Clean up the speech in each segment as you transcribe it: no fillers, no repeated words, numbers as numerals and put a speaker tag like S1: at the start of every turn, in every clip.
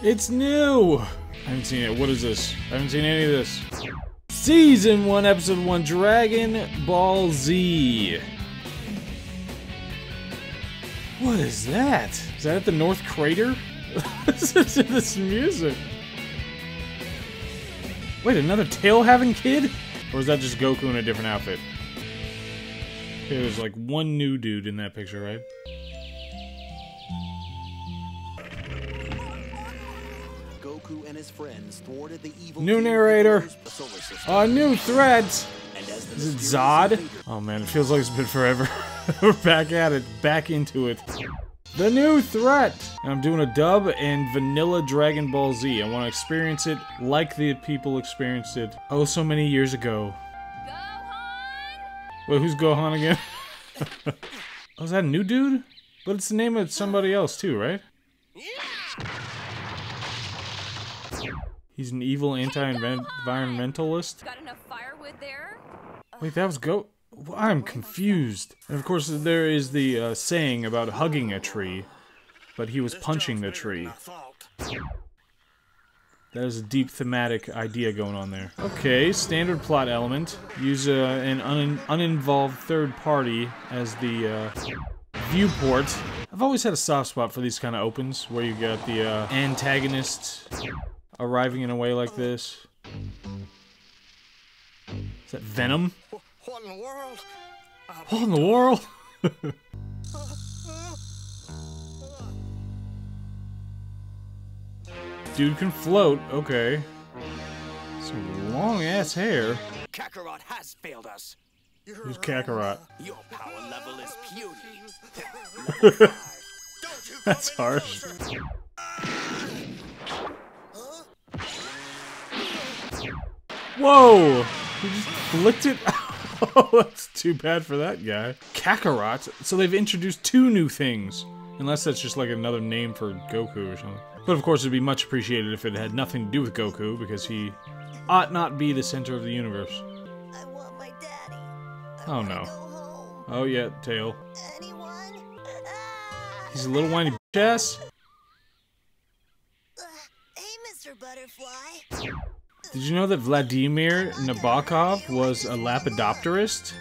S1: It's new! I haven't seen it. What is this? I haven't seen any of this. Season 1, Episode 1, Dragon Ball Z. What is that? Is that at the North Crater? Listen to this music. Wait, another tail-having kid? Or is that just Goku in a different outfit? Okay, there's like one new dude in that picture, right?
S2: Goku and his friends thwarted the evil
S1: New narrator. New threat. Is it Zod? Oh man, it feels like it's been forever. We're back at it, back into it. The new threat! And I'm doing a dub and vanilla Dragon Ball Z. I want to experience it like the people experienced it oh so many years ago. Gohan! Wait, who's Gohan again? Oh, is that a new dude? But it's the name of somebody else too, right? He's an evil anti-environmentalist.
S3: Got enough firewood there?
S1: Wait, that was I'm confused. And of course, there is the saying about hugging a tree, but he was punching the tree. That is a deep thematic idea going on there. Okay, standard plot element. Use an uninvolved third party as the viewport. I've always had a soft spot for these kind of opens, where you got the antagonist arriving in a way like this. Is that Venom?
S2: What in the world?
S1: What in the world? Dude can float, okay. Some long ass hair.
S2: Kakarot has failed us.
S1: Who's Kakarot?
S2: Your power level is puny.
S1: That's harsh. Whoa! He just flicked it. Oh, that's too bad for that guy. Kakarot? So they've introduced two new things. Unless that's just like another name for Goku or something. But of course it'd be much appreciated if it had nothing to do with Goku, because he ought not be the center of the universe.
S4: I want my daddy.
S1: Oh no.
S4: Go home.
S1: Oh yeah, Tail.
S4: Anyone?
S1: He's a little whiny bitch ass.
S4: Hey, Mr. Butterfly.
S1: Did you know that Vladimir Nabokov was a Lepidopterist?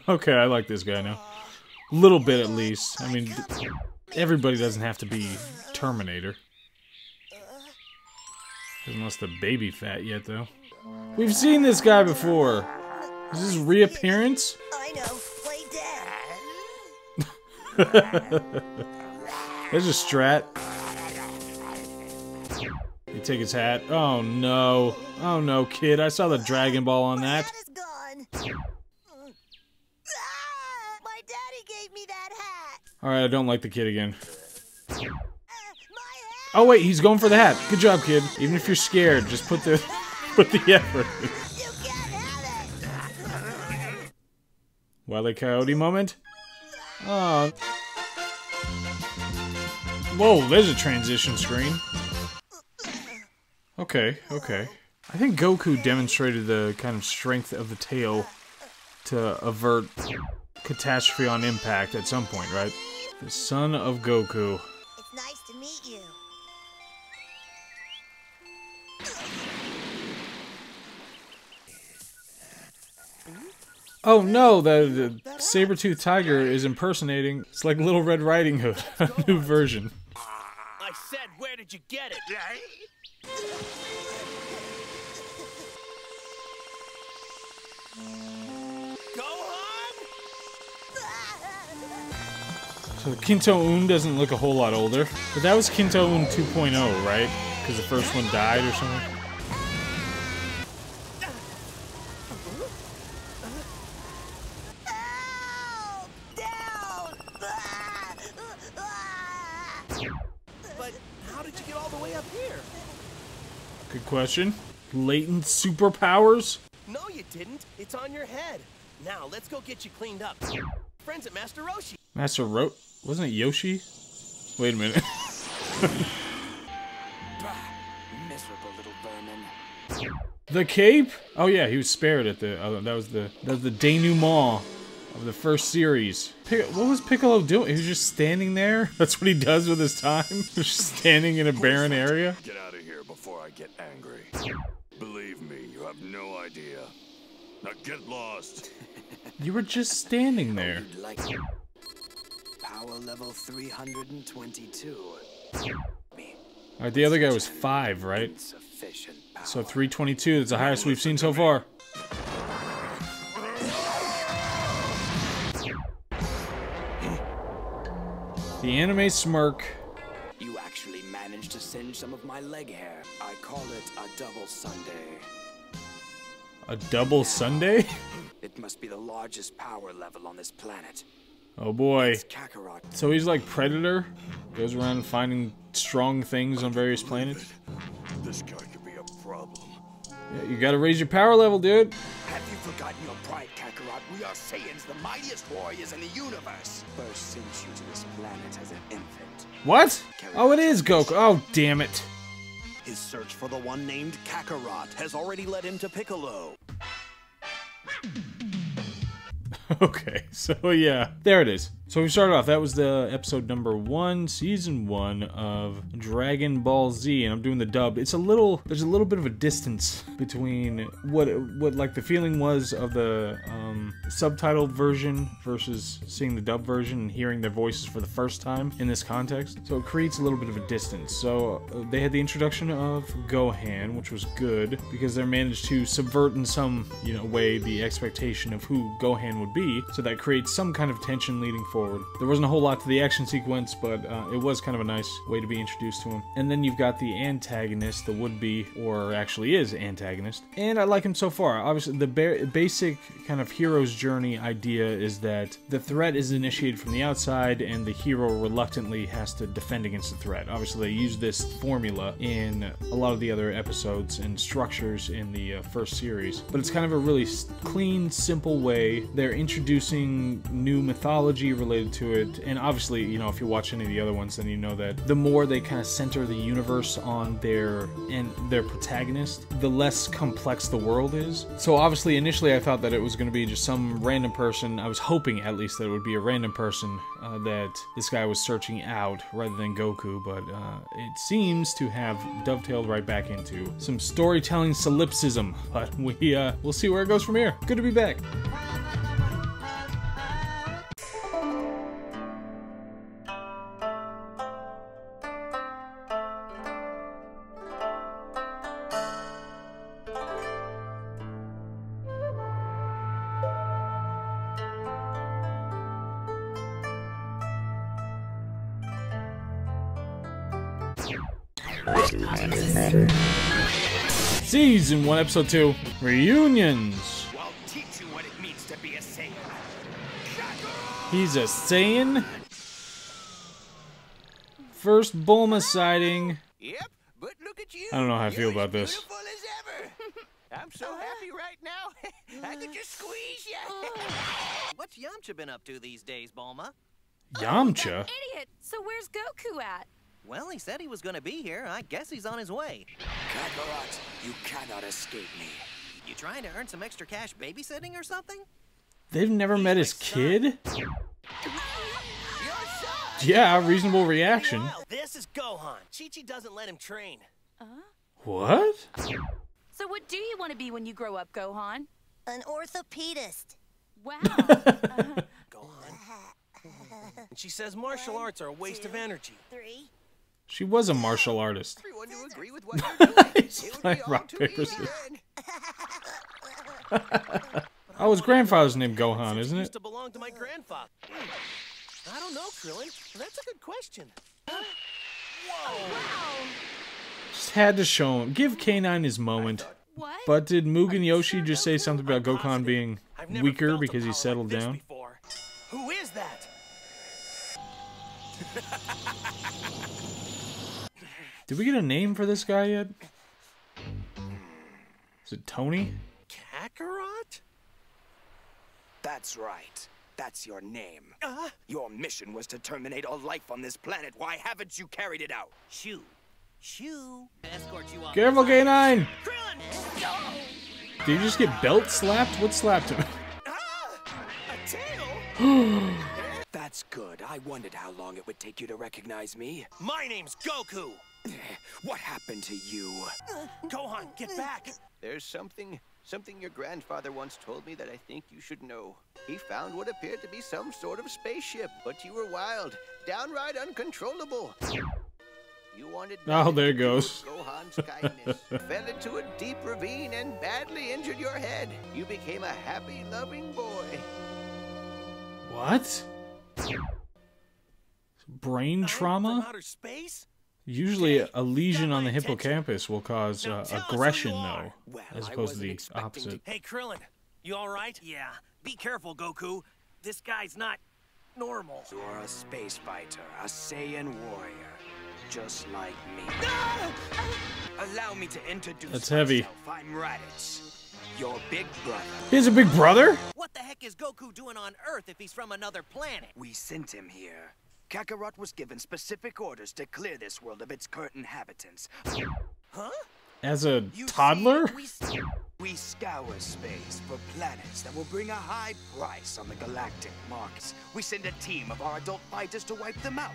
S1: Okay, I like this guy now. A little bit at least. I mean, everybody doesn't have to be Terminator. Unless the baby fat yet, though. We've seen this guy before. Is this his reappearance?
S4: I know. Play dead.
S1: There's a strat. You take his hat. Oh no. Oh no, kid. I saw the Dragon Ball on that.
S4: My hat is gone. My daddy gave me that hat.
S1: Alright, I don't like the kid again.
S4: My hat.
S1: Oh wait, he's going for the hat. Good job, kid. Even if you're scared, just put the effort.
S4: You can't have it.
S1: Wile E. Coyote moment? Oh. Whoa, there's a transition screen. Okay, okay. I think Goku demonstrated the kind of strength of the tail to avert catastrophe on impact at some point, right? The son of Goku.
S4: It's nice to meet you.
S1: Oh no, the saber-toothed tiger is impersonating. It's like Little Red Riding Hood, a new version.
S2: I said, where did you get it? Gohan?
S1: So Kinto Un doesn't look a whole lot older. But that was Kinto Un 2.0, right? Because the first one died or something?
S4: Help! Down!
S2: But how did you get all the way up here?
S1: Good question. Latent superpowers?
S2: No, you didn't. It's on your head. Now, let's go get you cleaned up. Friends at Master Roshi.
S1: Master Roshi? Wasn't it Yoshi? Wait a minute.
S2: Miserable little vermin.
S1: The cape? Oh yeah, he was spared at the that was the denouement of the first series. What was Piccolo doing? He was just standing there? That's what he does with his time? Just standing in a barren area?
S3: Get out of here before I get angry. Believe me, you have no idea. Now get lost.
S1: You were just standing there.
S5: You'd like power level 322.
S1: Alright, the other guy was 5, right?
S5: Insufficient power.
S1: So 322, that's the highest we've seen so far. The anime smirk.
S5: You actually managed to singe some of my leg hair. I call it a double Sunday.
S1: A double Sunday?
S5: It must be the largest power level on this planet.
S1: Oh boy.
S5: It's Kakarot.
S1: So he's like Predator? Goes around finding strong things on various planets?
S3: This guy could be a problem.
S1: Yeah, you gotta raise your power level, dude.
S5: Have you forgotten your pride, Kakarot? We are Saiyans, the mightiest warriors in the universe. First sent you to this planet as an infant.
S1: What? Oh, it is Goku. Oh, damn it.
S2: His search for the one named Kakarot has already led him to Piccolo.
S1: Okay, so yeah, there it is. So we started off, that was the episode number 1, season 1 of Dragon Ball Z, and I'm doing the dub. There's a little bit of a distance between what like the feeling was of the subtitled version versus seeing the dub version and hearing their voices for the first time in this context. So it creates a little bit of a distance. So they had the introduction of Gohan, which was good because they managed to subvert in some, way the expectation of who Gohan would be. So that creates some kind of tension leading forward. There wasn't a whole lot to the action sequence, but it was kind of a nice way to be introduced to him. And then you've got the antagonist, the would-be, or actually is antagonist. And I like him so far. Obviously, the basic kind of hero's journey idea is that the threat is initiated from the outside, and the hero reluctantly has to defend against the threat. Obviously, they use this formula in a lot of the other episodes and structures in the first series. But it's kind of a really clean, simple way. They're introducing new mythology related to it, and obviously, if you watch any of the other ones, then you know that the more they kind of center the universe on their protagonist, the less complex the world is. So obviously, initially I thought that it was going to be just some random person. I was hoping at least that it would be a random person that this guy was searching out rather than Goku, but it seems to have dovetailed right back into some storytelling solipsism, but we'll see where it goes from here. Good to be back. Season 1, Episode 2, Reunions.
S5: I'll teach you what it means to be a Saiyan.
S1: He's a Saiyan? First Bulma sighting.
S2: Yep, but look at you.
S1: I don't know how I feel
S2: You're
S1: about
S2: as
S1: this.
S2: beautiful as ever. I'm so happy right now. I could just squeeze you. What's Yamcha been up to these days, Bulma?
S1: Yamcha?
S6: Idiot! So where's Goku at?
S2: Well, he said he was gonna be here. I guess he's on his way.
S5: Kakarot, you cannot escape me.
S2: You trying to earn some extra cash babysitting or something?
S1: They've never met his kid?
S2: Your son.
S1: Yeah, reasonable reaction.
S2: Well, this is Gohan. Chi-Chi doesn't let him train.
S1: What?
S6: So what do you want to be when you grow up, Gohan?
S4: An orthopedist.
S6: Wow.
S2: Gohan. And she says martial arts are a waste of energy.
S4: 3.
S1: She was a martial artist.
S2: Everyone to agree with what you're doing.
S1: He's
S2: It would
S1: playing
S2: be all
S1: rock,
S2: too
S1: paper,
S2: easy
S1: scissors.
S2: then.
S1: Oh, his grandfather's named Gohan, isn't
S2: Used
S1: it?
S2: to belong to my grandfather. I don't know, Krillin. That's a good question.
S1: Just had to show him. Give K9 his moment.
S6: What?
S1: But did Mugen Yoshi just say something about Gohan being
S2: I've never
S1: weaker
S2: felt a
S1: because he
S2: power
S1: settled
S2: like this
S1: down?
S2: before. Who is that?
S1: Did we get a name for this guy yet? Is it Tony?
S2: Kakarot?
S5: That's right. That's your name. Your mission was to terminate all life on this planet. Why haven't you carried it out?
S2: Shoo. Shoo. Escort you off.
S1: Careful, K9!
S2: Krillin!
S1: Did he just get belt slapped? What slapped him?
S2: A
S5: tail? That's good. I wondered how long it would take you to recognize me.
S2: My name's Goku.
S5: What happened to you?
S2: Gohan, get back. There's something your grandfather once told me that I think you should know. He found what appeared to be some sort of spaceship, but you were wild, downright uncontrollable. You wanted
S1: there it goes.
S2: Gohan's kindness. Fell into a deep ravine and badly injured your head. You became a happy, loving boy.
S1: What? Brain trauma?
S2: From outer space?
S1: Usually a lesion on the hippocampus will cause aggression, though,
S5: Well,
S1: as
S5: I
S1: opposed to
S5: wasn't
S1: the
S5: expecting
S1: opposite.
S2: Hey, Krillin, you all right?
S7: Yeah, be careful, Goku. This guy's not normal.
S5: You're a space fighter, a Saiyan warrior, just like me. Allow me to introduce
S1: That's heavy.
S5: myself. I'm Raditz, your big brother.
S1: He has a big brother?
S7: What the heck is Goku doing on Earth if he's from another planet?
S5: We sent him here. Kakarot was given specific orders to clear this world of its current inhabitants.
S7: Huh?
S1: As a
S5: You
S1: toddler?
S5: see, we scour space for planets that will bring a high price on the galactic markets. We send a team of our adult fighters to wipe them out.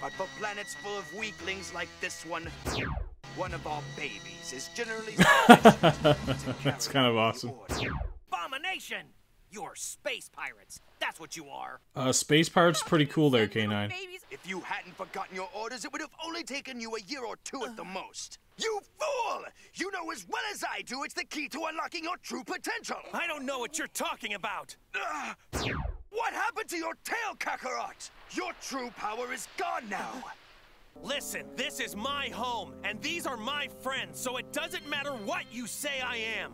S5: But for planets full of weaklings like this one of our babies is generally
S1: That's kind of awesome.
S7: Abomination! You're space pirates. That's what you are.
S1: Space Pirate's pretty cool there, K9.
S7: Babies.
S5: If you hadn't forgotten your orders, it would have only taken you a year or two at the most. You fool! You know as well as I do it's the key to unlocking your true potential.
S2: I don't know what you're talking about.
S5: What happened to your tail, Kakarot? Your true power is gone now.
S2: Listen, this is my home, and these are my friends, so it doesn't matter what you say I am.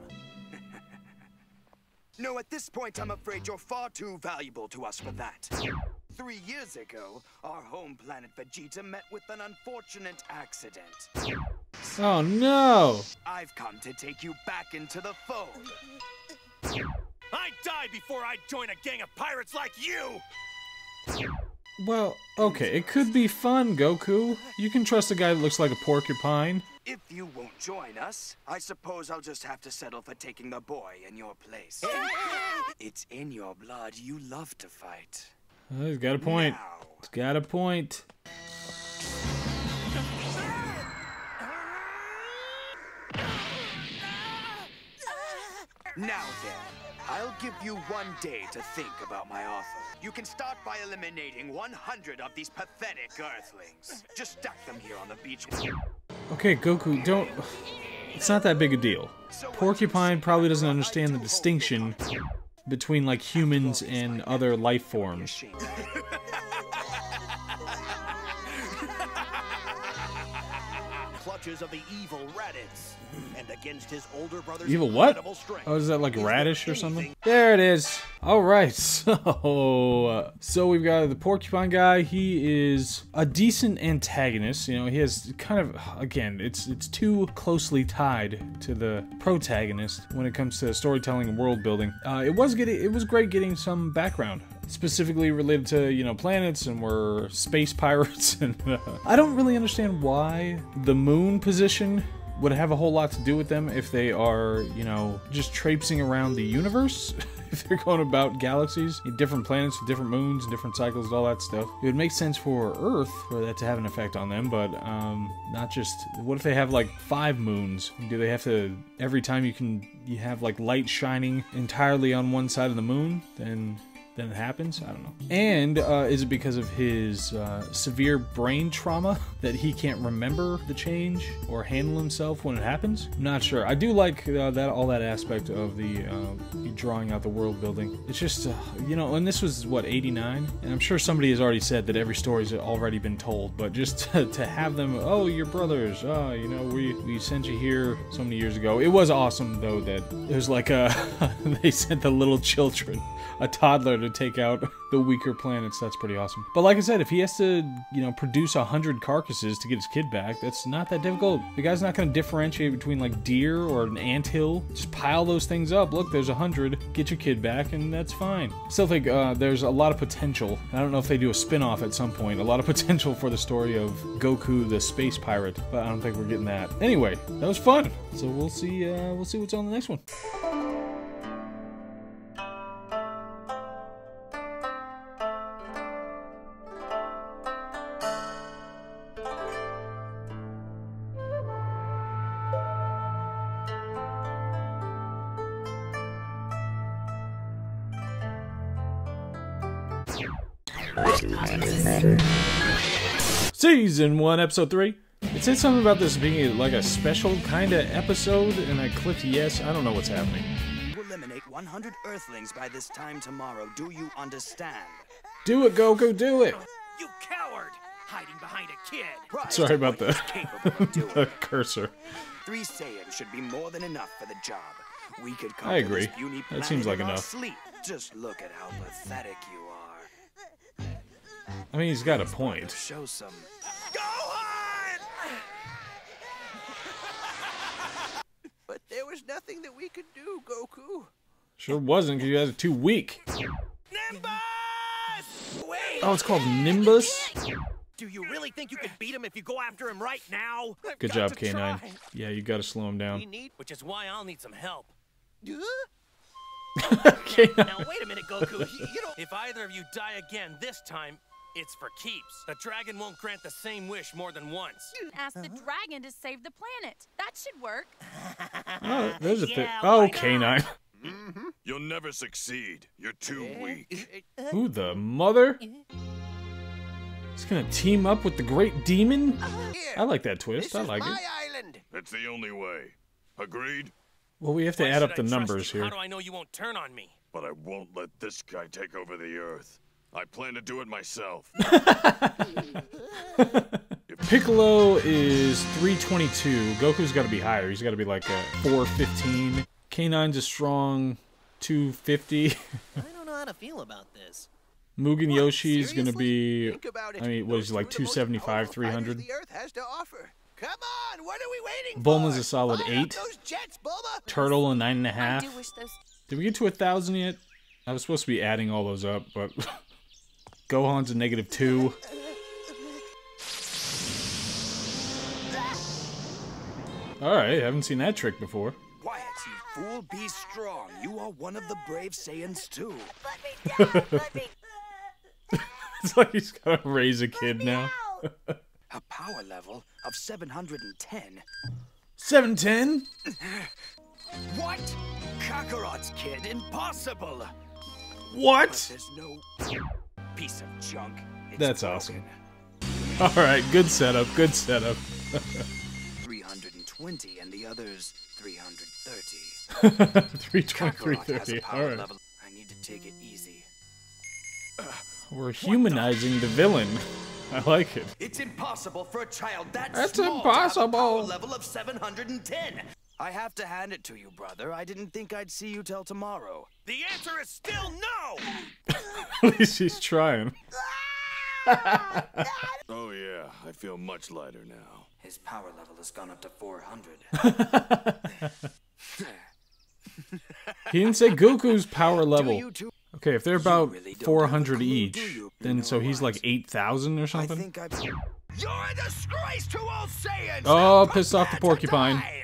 S5: No, at this point, I'm afraid you're far too valuable to us for that. 3 years ago, our home planet Vegeta met with an unfortunate accident.
S1: Oh no!
S5: I've come to take you back into the fold.
S2: I'd die before I'd join a gang of pirates like you!
S1: Well, okay, it could be fun, Goku. You can trust a guy that looks like a porcupine.
S5: If you won't join us, I suppose I'll just have to settle for taking the boy in your place. It's in your blood. You love to fight.
S1: He's got a point.
S5: Now.
S1: He's got a point.
S5: Now then, I'll give you 1 day to think about my offer. You can start by eliminating 100 of these pathetic Earthlings. Just stack them here on the beach.
S1: Okay, Goku, don't... It's not that big a deal. Porcupine probably doesn't understand the distinction between, like, humans and other life forms.
S8: Clutches of the evil Raditz, and against his older brother's
S1: Evil what?
S8: incredible strength,
S1: Oh, is that like
S8: is there
S1: radish or something?
S8: anything-
S1: There it is. Alright, so we've got the Porcupine guy. He is a decent antagonist. You know, he has kind of, again, it's too closely tied to the protagonist when it comes to storytelling and world building. It was great getting some background, specifically related to, you know, planets, and we're space pirates, and I don't really understand why the moon position would have a whole lot to do with them if they are, you know, just traipsing around the universe. If they're going about galaxies, different planets with different moons, different cycles, and all that stuff. It would make sense for Earth for that to have an effect on them, but not just... What if they have like 5 moons? Do they have to... Every time you have like light shining entirely on one side of the moon, then it happens? I don't know. And is it because of his severe brain trauma that he can't remember the change or handle himself when it happens? I'm not sure. I do like all that aspect of the drawing out the world building. It's just, you know, and this was, what, 89? And I'm sure somebody has already said that every story's already been told, but just to have them, oh, you're brothers, oh, you know, we sent you here so many years ago. It was awesome, though, that it was like they sent the little children, a toddler, to take out the weaker planets. That's pretty awesome. But like I said, if he has to, you know, produce 100 carcasses to get his kid back, that's not that difficult. The guy's not going to differentiate between like deer or an anthill. Just pile those things up. Look, there's 100. Get your kid back, and that's fine. Still think there's a lot of potential. I don't know if they do a spin-off at some point. A lot of potential for the story of Goku the space pirate, but I don't think we're getting that. Anyway, that was fun. So we'll see what's on the next one. Season 1, Episode 3. It said something about this being like a special kind of episode, and I clicked yes. I don't know what's happening.
S5: You eliminate 100 Earthlings by this time tomorrow. Do you understand?
S1: Do it, Goku, do it!
S7: You coward! Hiding behind a kid!
S1: Sorry about
S5: What he's capable of doing.
S1: the cursor.
S5: 3 Saiyans should be more than enough for the job. We could come
S1: I
S5: to
S1: agree.
S5: this puny
S1: That seems
S5: planet
S1: like
S5: in our
S1: enough.
S5: sleep. Just look at how pathetic you are.
S1: I mean, he's got a point.
S5: Show some.
S2: But there was nothing that we could do, Goku.
S1: Sure wasn't, because you guys are too weak.
S7: Nimbus! Wait!
S1: Oh, it's called Nimbus?
S7: Do you really think you could beat him if you go after him right now?
S1: Good job, K9. Yeah, you gotta slow him down.
S7: Which is why I'll need some help.
S1: K9.
S7: Now wait a minute, Goku. You don't. If either of you die again this time, it's for keeps. The dragon won't grant the same wish more than once.
S6: Ask the dragon to save the planet. That should work.
S1: Oh, there's a thing.
S7: Yeah,
S1: Oh,
S7: why
S1: K9.
S3: You'll never succeed. You're too weak.
S1: Who the mother? He's gonna team up with the Great Demon? I like that twist. I like it.
S2: My island.
S3: That's the only way. Agreed?
S1: Well, we have to
S7: Why
S1: add
S7: should
S1: up the
S7: I trust
S1: numbers
S7: you?
S1: here.
S7: How do I know you won't turn on me?
S3: But I won't let this guy take over the Earth. I plan to do it myself.
S1: Piccolo is 322. Goku's gotta be higher. He's gotta be like a 415. K9's a strong 250.
S8: I don't know how to feel about this.
S1: Mugen Yoshi's gonna be,
S2: Think about it.
S1: I mean, what is he, like
S2: Those two are the most
S1: 275,
S2: powerful
S1: 300?
S2: fighters the Earth has to offer. Come on, what are we waiting
S1: Bulma's
S2: for?
S1: a solid
S2: Fire up
S1: 8.
S2: those jets, Bulma.
S1: Turtle a
S6: I
S1: 9.5.
S6: do wish those.
S1: Did we get to 1,000 yet? I was supposed to be adding all those up, but Gohan's a -2. Alright, haven't seen that trick before.
S5: Quiet, you fool. Be strong. You are one of the brave Saiyans too.
S4: Let me down. Let me.
S1: It's like he's gotta raise a kid now.
S5: A power level of 710.
S1: 710?
S5: What? Kakarot's kid? Impossible.
S1: What?
S5: There's no piece of junk. It's
S1: That's
S5: broken.
S1: awesome. Alright, good setup, good setup.
S5: 320 and the others 330.
S1: 320,
S5: Kakarot has a
S1: 330.
S5: power
S1: Alright.
S5: level. I need to take it easy.
S1: We're humanizing the villain. I like it.
S5: It's impossible for a child that
S1: That's
S5: small to have a
S1: impossible.
S5: power level of 710. I have to hand it to you, brother. I didn't think I'd see you till tomorrow.
S7: The answer is still no!
S1: At least he's trying.
S3: Oh yeah, I feel much lighter now.
S5: His power level has gone up to 400.
S1: He didn't say Goku's power level.
S5: you two-
S1: Okay, if they're about
S5: really don't
S1: 400
S5: have a clue,
S1: each,
S5: do you?
S1: then
S5: You
S1: so
S5: know
S1: he's
S5: what?
S1: like 8,000 or
S5: I
S1: something?
S5: think I've... You're a disgrace to all Saiyans!
S1: Oh,
S5: Now
S1: pissed off the
S5: prepare to
S1: porcupine.
S5: die!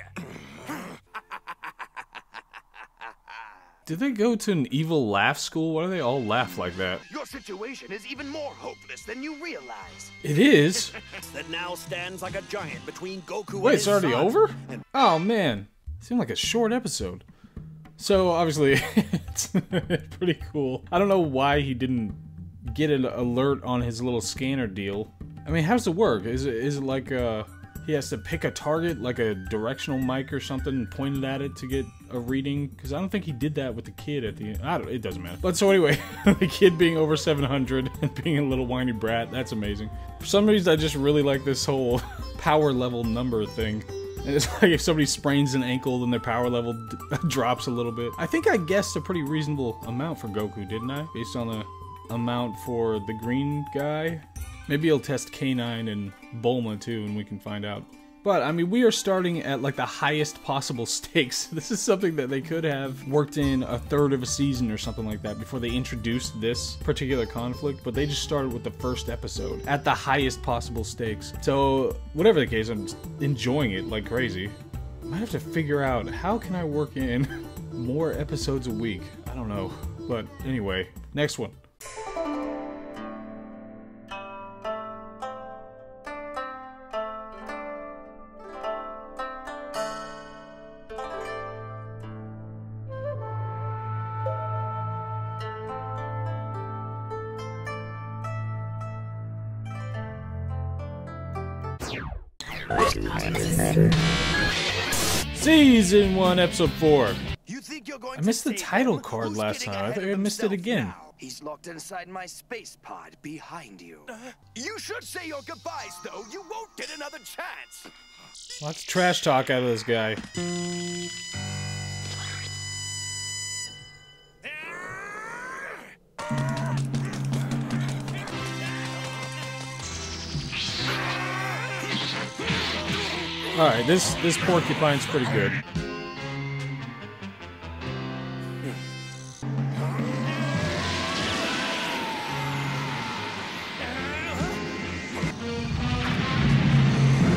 S1: Did they go to an evil laugh school? Why do they all laugh like that?
S5: Your situation is even more hopeless than you realize.
S1: It is?
S8: That now stands like a giant between Goku
S1: Wait,
S8: and
S1: it's
S8: his
S1: already
S8: son.
S1: over? Oh, man. Seemed like a short episode. So, obviously, it's pretty cool. I don't know why he didn't get an alert on his little scanner deal. I mean, how's it work? Is it like, he has to pick a target, like a directional mic or something, and point it at it to get a reading? Because I don't think he did that with the kid at the end. It doesn't matter. But so anyway, the kid being over 700 and being a little whiny brat, that's amazing. For some reason, I just really like this whole power level number thing. And it's like if somebody sprains an ankle, then their power level drops a little bit. I think I guessed a pretty reasonable amount for Goku, didn't I? Based on the amount for the green guy. Maybe he'll test K9 and Bulma too, and we can find out. But, I mean, we are starting at, like, the highest possible stakes. This is something that they could have worked in a third of a season or something like that before they introduced this particular conflict, but they just started with the first episode at the highest possible stakes. So, whatever the case, I'm just enjoying it like crazy. I might have to figure out, how can I work in more episodes a week? I don't know. But, anyway, next one. Season 1, Episode 4.
S5: You think you're going
S1: I missed
S5: to
S1: the
S5: save
S1: title
S5: him?
S1: card
S5: Who's
S1: last
S5: getting
S1: time. I
S5: ahead
S1: think
S5: of
S1: I missed it
S5: himself
S1: again.
S5: now? He's locked inside my space pod behind you. You should say your goodbyes, though. You won't get another chance.
S1: Lots of trash talk out of this guy. Alright, this porcupine's pretty good.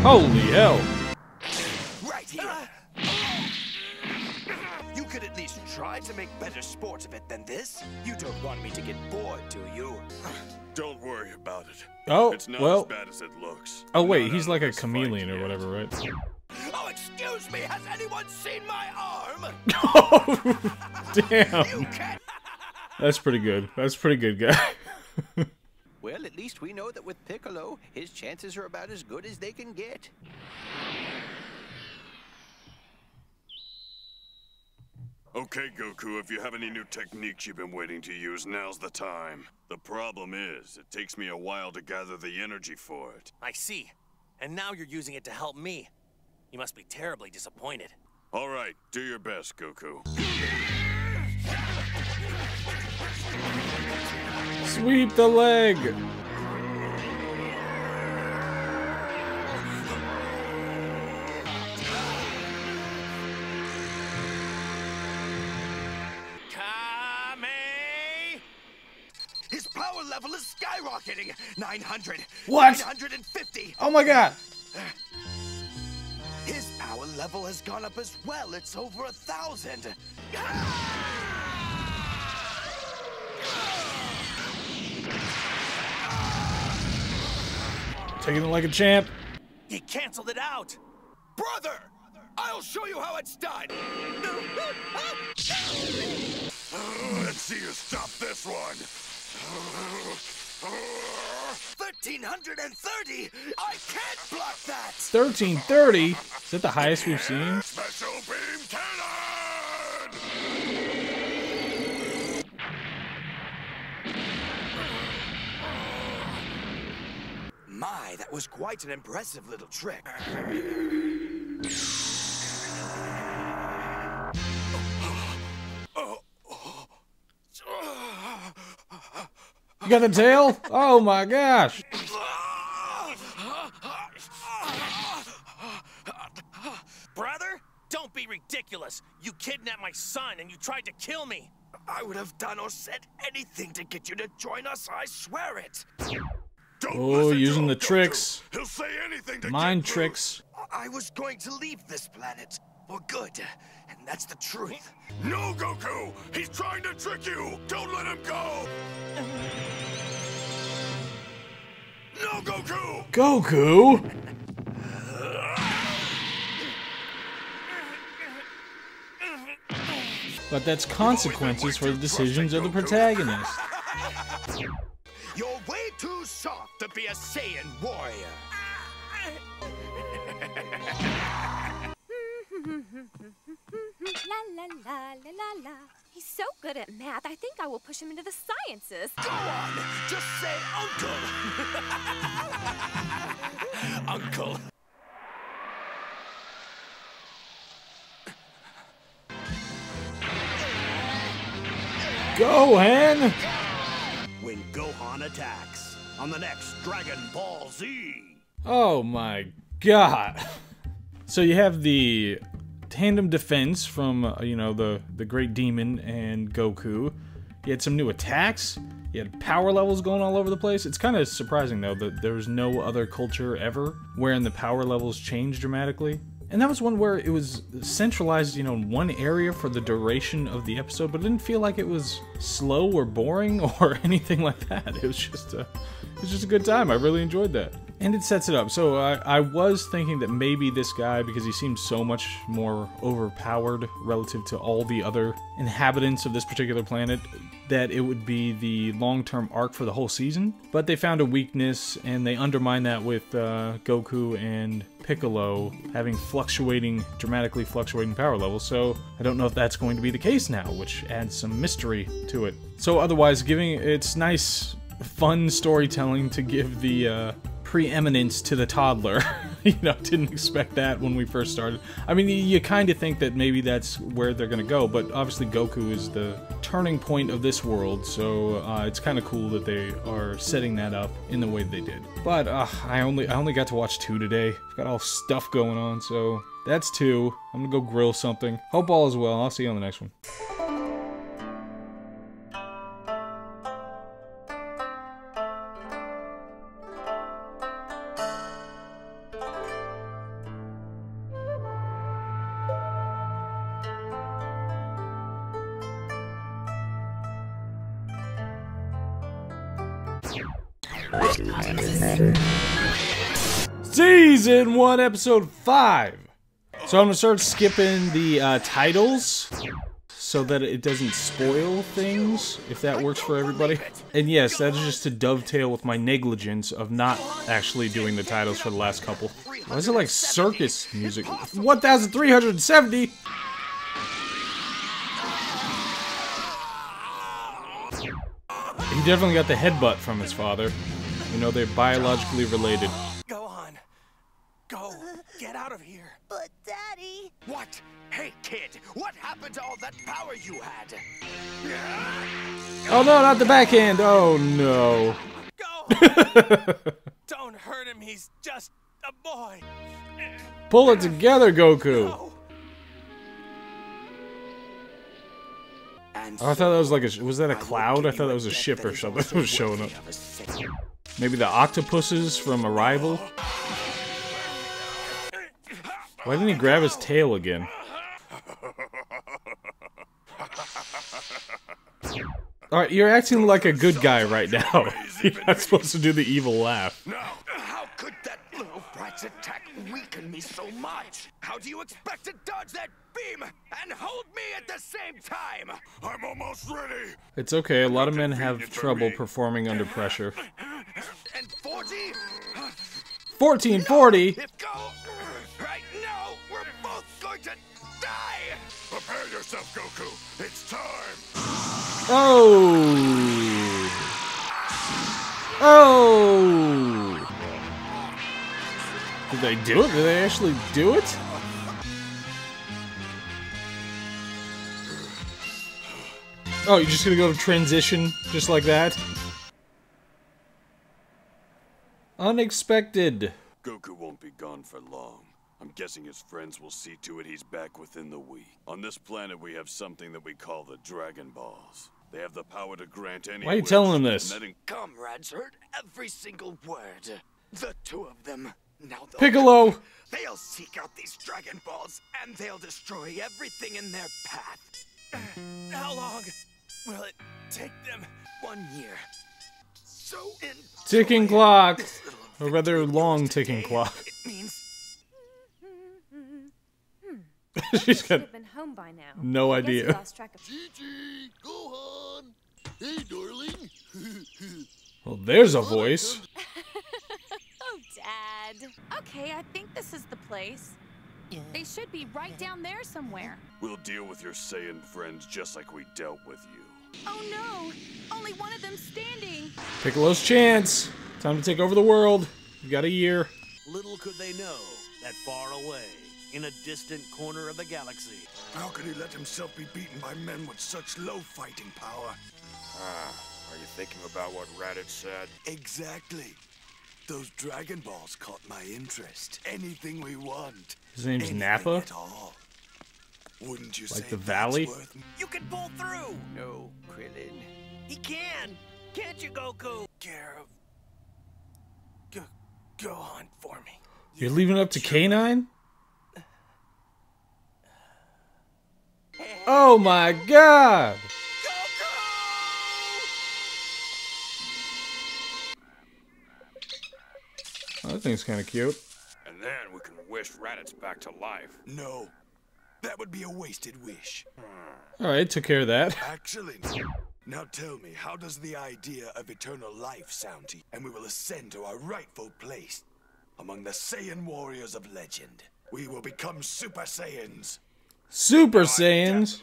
S1: Holy hell!
S5: Right here. You could at least try to make better sport of it than this. You don't want me to get bored, do you?
S3: Don't worry about it.
S1: Oh,
S3: It's not
S1: well.
S3: as bad as it looks.
S1: Oh
S3: I'm
S1: wait,
S3: not
S1: he's
S3: out
S1: like
S3: of
S1: a
S3: this
S1: chameleon
S3: fight
S1: or
S3: yet.
S1: whatever, right?
S5: Oh, excuse me. Has anyone seen my arm?
S1: Oh,
S5: You
S1: damn.
S5: can't.
S1: That's pretty good. That's pretty good, guy.
S2: Well, at least we know that with Piccolo, his chances are about as good as they can get.
S3: Okay, Goku, if you have any new techniques you've been waiting to use, now's the time. The problem is, it takes me a while to gather the energy for it.
S7: I see. And now you're using it to help me. You must be terribly disappointed.
S3: All right, do your best, Goku.
S1: Sweep the leg.
S7: Kame!
S5: His power level is skyrocketing. 900.
S1: What?
S5: 950.
S1: Oh my god.
S5: His power level has gone up as well. It's over 1,000.
S1: Taking it like a champ.
S7: He canceled it out!
S5: Brother, I'll show you how it's done.
S3: Let's see you stop this one.
S5: 1,330. I can't block that.
S1: 1330? Is that the highest we've seen?
S3: Special beam cannon!
S5: My, that was quite an impressive little trick.
S1: You got the tail? Oh my gosh.
S7: Brother, don't be ridiculous. You kidnapped my son and you tried to kill me.
S5: I would have done or said anything to get you to join us, I swear it.
S3: Don't
S1: Oh,
S3: listen to
S1: using
S3: him,
S1: the
S3: Goku.
S1: tricks.
S3: He'll say anything to
S1: Mind
S3: get
S1: tricks.
S5: I was going to leave this planet for good, and that's the truth.
S3: loose. No, Goku! He's trying to trick you! Don't let him go! No, Goku!
S1: Goku? But that's consequences for the decisions of the protagonist.
S5: You're way too soft to be a Saiyan warrior.
S4: La la la la la la. He's so good at math, I think I will push him into the sciences.
S5: Go on, just say uncle. Uncle.
S1: Gohan!
S8: When Gohan attacks on the next Dragon Ball Z.
S1: Oh my god. So you have the tandem defense from, you know, the Great Demon and Goku. You had some new attacks. You had power levels going all over the place. It's kind of surprising, though, that there was no other culture ever wherein the power levels changed dramatically. And that was one where it was centralized, you know, in one area for the duration of the episode, but it didn't feel like it was slow or boring or anything like that. It was just a good time. I really enjoyed that. And it sets it up. So I was thinking that maybe this guy, because he seems so much more overpowered relative to all the other inhabitants of this particular planet, that it would be the long-term arc for the whole season. But they found a weakness, and they undermined that with Goku and Piccolo having dramatically fluctuating power levels. So I don't know if that's going to be the case now, which adds some mystery to it. So otherwise, it's nice, fun storytelling to give the preeminence to the toddler. You know, didn't expect that when we first started. I mean, you kind of think that maybe that's where they're gonna go, but obviously Goku is the turning point of this world, so it's kind of cool that they are setting that up in the way they did. But I only got to watch 2 today. I've got all stuff going on, so that's 2. I'm gonna go grill something. Hope all is well. I'll see you on the next one. Season 1, Episode 5. So I'm gonna start skipping the titles so that it doesn't spoil things, if that works for everybody. And yes, that is just to dovetail with my negligence of not actually doing the titles for the last couple. Why is it like circus music? 1,370! He definitely got the headbutt from his father. You know, they're biologically related.
S7: Go on. Go. Get out of here.
S9: But, Daddy...
S5: What? Hey, kid, what happened to all that power you had?
S1: Oh no, not the backhand! Oh no.
S7: Go! Don't hurt him, he's just a boy.
S1: Pull it together, Goku!
S7: No.
S1: Oh, I thought that was like a... Was that a cloud? I thought that was a ship or something that was showing up. Maybe the octopuses from Arrival? Why didn't he grab his tail again? Alright, you're acting like a good guy right now. You're not supposed to do the evil laugh.
S5: How could that little brat's attack weaken me so much? How do you expect to dodge that beam and hold me at the same time?
S3: I'm almost ready.
S1: It's okay, a lot of men have trouble performing under pressure.
S5: And 40?
S1: 1440?
S5: If go right now, we're both going to die.
S3: Prepare yourself, Goku. It's time.
S1: Oh! Oh! Did they do it? Did they actually do it? Oh, you're just gonna go to transition just like that? Unexpected.
S3: Goku won't be gone for long. I'm guessing his friends will see to it he's back within the week. On this planet, we have something that we call the Dragon Balls. They have the power to grant any...
S1: Why are you telling him this?
S5: Comrades heard every single word. The 2 of them. Now
S1: Piccolo!
S5: They'll seek out these Dragon Balls, and they'll destroy everything in their path.
S7: How long will it take them?
S5: 1 year. So
S1: ticking clock. A rather long ticking clock.
S5: It means
S1: She's got
S4: Should have been home by now.
S1: no
S4: I guess he
S1: idea.
S4: lost track of...
S10: Gigi, Gohan. Hey, darling.
S1: Well, there's a voice.
S6: Oh, Dad. Okay, I think this is the place. They should be right down there somewhere.
S3: We'll deal with your Saiyan friends just like we dealt with you.
S6: Oh no! Only one of them standing!
S1: Piccolo's chance. Time to take over the world. You got a year.
S8: Little could they know that far away, in a distant corner of the galaxy,
S10: How could he let himself be beaten by men with such low fighting power?
S3: Are you thinking about what Raditz said?
S10: Exactly. Those Dragon Balls caught my interest. Anything we want.
S1: His name's
S10: Anything
S1: Nappa?
S10: at all. Wouldn't you
S1: Like
S10: say
S1: the
S10: that's
S1: Valley?
S10: worth...
S8: you can pull through.
S2: No, Krillin.
S8: He can. Can't you, Goku?
S7: Care of... Gohan for me.
S1: You're leaving it up to K9? Oh my god! Oh, that thing's kind of cute.
S3: And then we can wish Raditz back to life.
S10: No, that would be a wasted wish.
S1: Alright, took care of that.
S10: Actually, now tell me, how does the idea of eternal life sound to you? And we will ascend to our rightful place among the Saiyan warriors of legend. We will become Super Saiyans.
S1: Super Saiyans?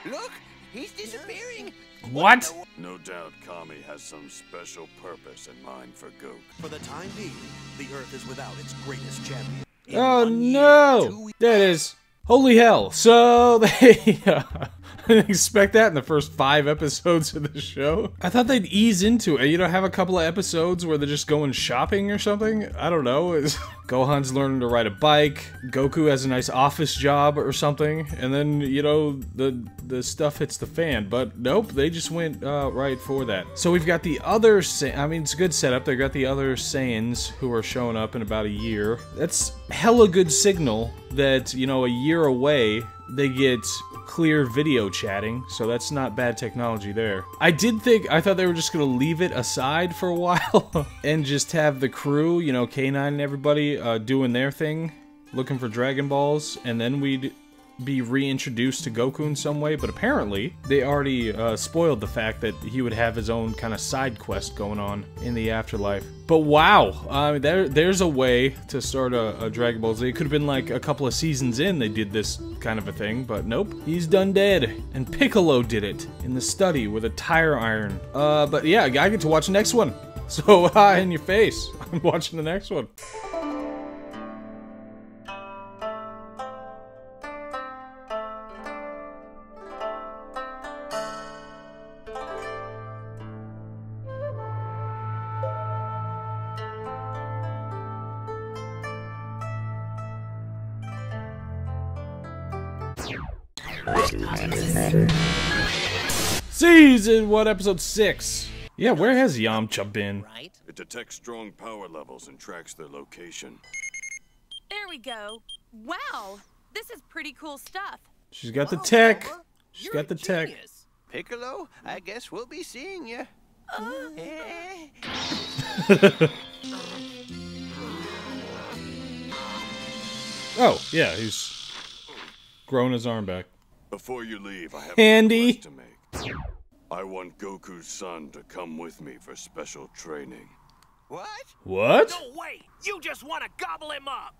S2: Look, he's disappearing.
S1: What?
S3: No doubt Kami has some special purpose in mind for Goku.
S8: For the time being, the Earth is without its greatest champion.
S1: Oh no! That is... Holy hell. So, they... I didn't expect that in the first 5 episodes of the show. I thought they'd ease into it. You know, have a couple of episodes where they're just going shopping or something? I don't know. Gohan's learning to ride a bike. Goku has a nice office job or something. And then, you know, the stuff hits the fan. But nope, they just went right for that. So we've got the other I mean, it's a good setup. They've got the other Saiyans who are showing up in about a year. That's hella good signal that, you know, a year away, they get clear video chatting, so that's not bad technology there. I thought they were just gonna leave it aside for a while and just have the crew, you know, K9 and everybody, doing their thing, looking for Dragon Balls, and then we'd be reintroduced to Goku in some way, but apparently they already spoiled the fact that he would have his own kind of side quest going on in the afterlife. But wow, there's a way to start a Dragon Ball Z. It could have been like a couple of seasons in they did this kind of a thing, but nope. He's done dead. And Piccolo did it in the study with a tire iron. But yeah, I get to watch the next one. So, in your face. I'm watching the next one. Season 1, episode 6. Yeah, where has Yamcha been?
S3: It detects strong power levels and tracks their location.
S6: There we go. Wow, this is pretty cool stuff.
S1: She's got the tech. She's got the tech.
S2: Piccolo, I guess we'll be seeing you.
S1: Oh, yeah, he's growing his arm back.
S3: Before you leave, I have
S1: Handy.
S3: a request to make. I want Goku's son to come with me for special training.
S2: What?
S1: What?
S8: No way! You just want to gobble him up!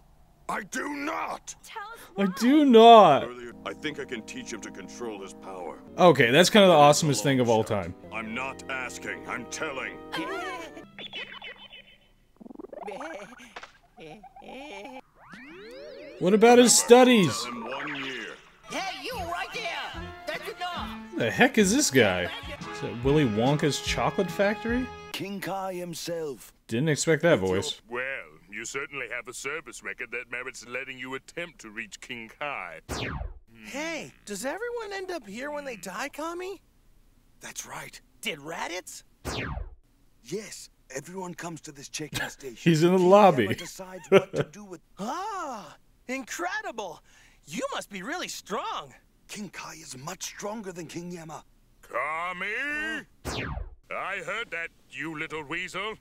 S3: I do not!
S6: Tell us why.
S1: I do not.
S3: Earlier, I think I can teach him to control his power.
S1: Okay, that's kind of the awesomest thing of all time.
S3: I'm not asking, I'm telling.
S1: What about his studies?
S3: Tell him 1 year.
S8: Hey, you right there! That's enough!
S1: The heck is this guy? Is that Willy Wonka's chocolate factory?
S10: King Kai himself.
S1: Didn't expect that voice.
S3: Well, you certainly have a service record that merits letting you attempt to reach King Kai.
S7: Hey, does everyone end up here when they die, Kami?
S10: That's right.
S7: Did Raditz?
S10: Yes, everyone comes to this check-in station.
S1: He's in the
S10: King
S1: lobby.
S10: Yama decides what to do with...
S7: Ah, incredible! You must be really strong.
S10: King Kai is much stronger than King Yama.
S3: Kami! I heard that, you little weasel.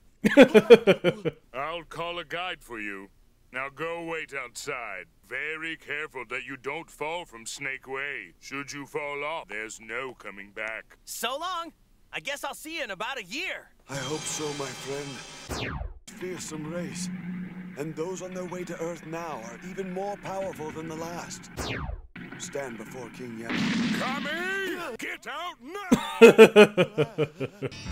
S3: I'll call a guide for you. Now go wait outside. Very careful that you don't fall from Snake Way. Should you fall off, there's no coming back.
S7: So long. I guess I'll see you in about a year.
S10: I hope so, my friend. Fearsome race. And those on their way to Earth now are even more powerful than the last. Stand before King Yama.
S3: Kami! Get out now!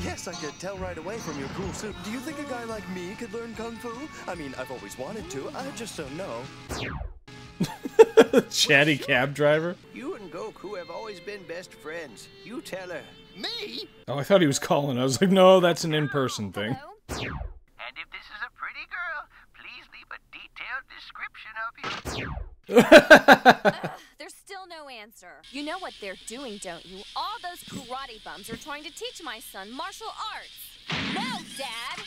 S9: Yes, I could tell right away from your cool suit. Do you think a guy like me could learn Kung Fu? I mean, I've always wanted to. I just don't know.
S1: Chatty cab driver?
S2: You and Goku have always been best friends. You tell her.
S8: Me?
S1: Oh, I thought he was calling. I was like, no, that's an in-person thing.
S2: And if this is a pretty girl, please leave a detailed description of you.
S4: There's still no answer. You know what they're doing, don't you? All those karate bums are trying to teach my son martial arts. No, Dad!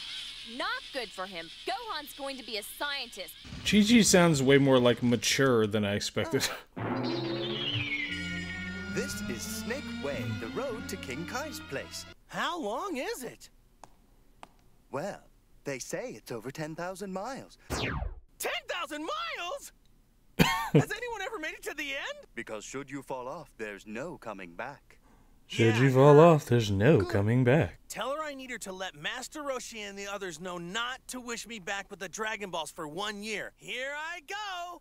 S4: Not good for him. Gohan's going to be a scientist.
S1: Chi-Chi sounds way more like mature than I expected.
S9: This is Snake Way, the road to King Kai's place.
S7: How long is it?
S9: Well, they say it's over 10,000 miles.
S7: 10,000 miles? Has anyone ever made it to the end?
S9: Because should you fall off, there's no coming back.
S1: Should you fall off, there's no coming back.
S7: Tell her I need her to let Master Roshi and the others know not to wish me back with the Dragon Balls for 1 year. Here I go!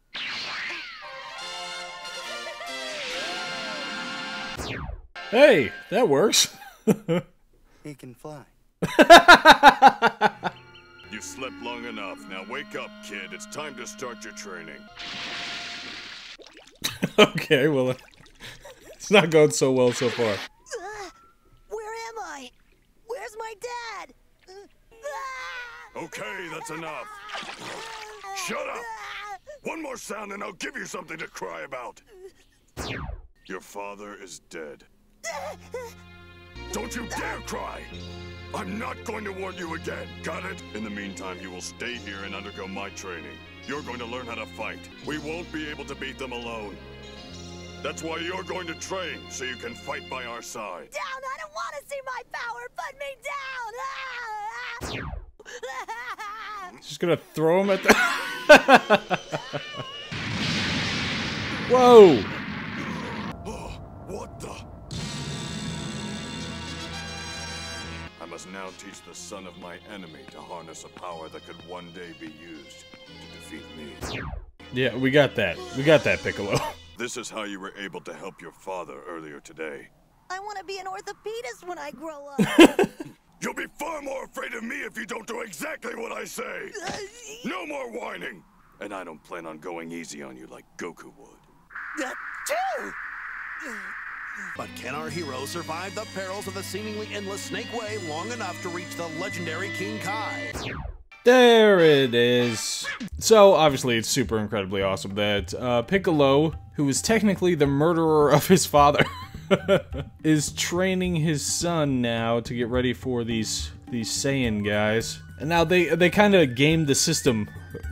S1: Hey, that works.
S9: He can fly.
S3: You slept long enough. Now wake up, kid. It's time to start your training.
S1: Okay, well, it's not going so well so far.
S11: Where am I? Where's my dad?
S3: Okay, that's enough. Shut up! One more sound and I'll give you something to cry about. Your father is dead. Don't you dare cry! I'm not going to warn you again, got it? In the meantime, you will stay here and undergo my training. You're going to learn how to fight. We won't be able to beat them alone. That's why you're going to train, so you can fight by our side.
S11: Down! I don't want to see my power! Put me down!
S1: Just gonna throw him at the... Whoa!
S3: Oh, what the? I must now teach the son of my enemy to harness a power that could one day be used to defeat me.
S1: Yeah, we got that. We got that, Piccolo.
S3: This is how you were able to help your father earlier today.
S11: I want to be an orthopedist when I grow up.
S3: You'll be far more afraid of me if you don't do exactly what I say. No more whining. And I don't plan on going easy on you like Goku would.
S8: But can our hero survive the perils of the seemingly endless Snake Way long enough to reach the legendary King Kai?
S1: There it is. So, obviously, it's super incredibly awesome that Piccolo, who is technically the murderer of his father, is training his son now to get ready for these Saiyan guys. And now they kind of gamed the system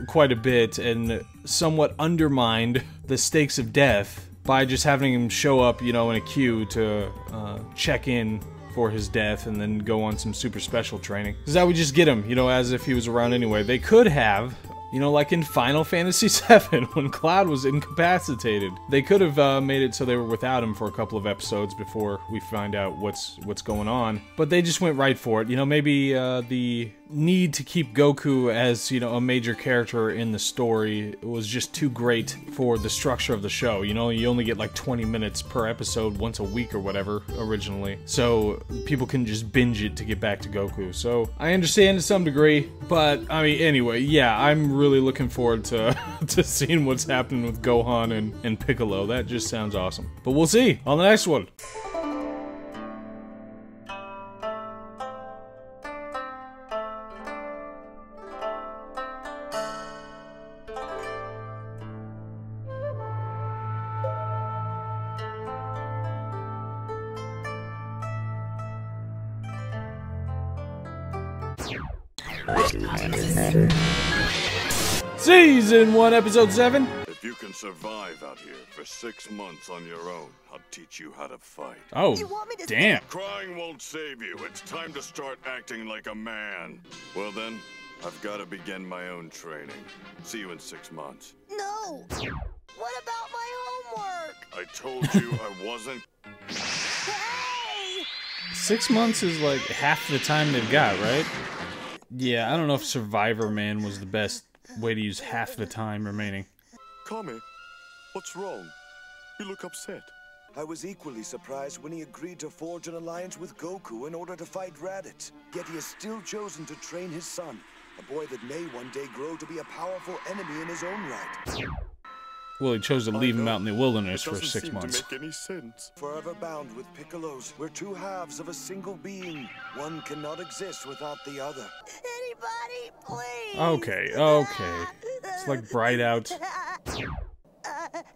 S1: quite a bit and somewhat undermined the stakes of death by just having him show up, you know, in a queue to check in for his death and then go on some super special training. Because that would just get him, you know, as if he was around anyway. They could have, you know, like in Final Fantasy VII when Cloud was incapacitated. They could have made it so they were without him for a couple of episodes before we find out what's going on. But they just went right for it. You know, maybe the need to keep Goku as, you know, a major character in the story was just too great for the structure of the show. You know, you only get like 20 minutes per episode once a week or whatever originally. So people can just binge it to get back to Goku. So I understand to some degree, but I mean, anyway, yeah, I'm really looking forward to to seeing what's happening with Gohan and Piccolo. That just sounds awesome. But we'll see on the next one. Season 1, Episode 7.
S3: If you can survive out here for 6 months on your own, I'll teach you how to fight.
S1: Oh, damn.
S3: Crying won't save you. It's time to start acting like a man. Well then, I've got to begin my own training. See you in 6 months.
S11: No! What about my homework?
S3: I told you I wasn't.
S11: Hey!
S1: 6 months is like half the time they've got, right? Yeah, I don't know if Survivor Man was the best way to use half the time remaining.
S10: Kami, what's wrong? You look upset.
S5: I was equally surprised when he agreed to forge an alliance with Goku in order to fight Raditz. Yet he has still chosen to train his son, a boy that may one day grow to be a powerful enemy in his own right.
S1: Well, he chose to leave him out in the wilderness for 6 months.
S10: It doesn't seem to make any sense.
S5: Forever bound with Piccolos, we're two halves of a single being. One cannot exist without the other.
S11: Anybody, please!
S1: Okay, okay. It's like bright out.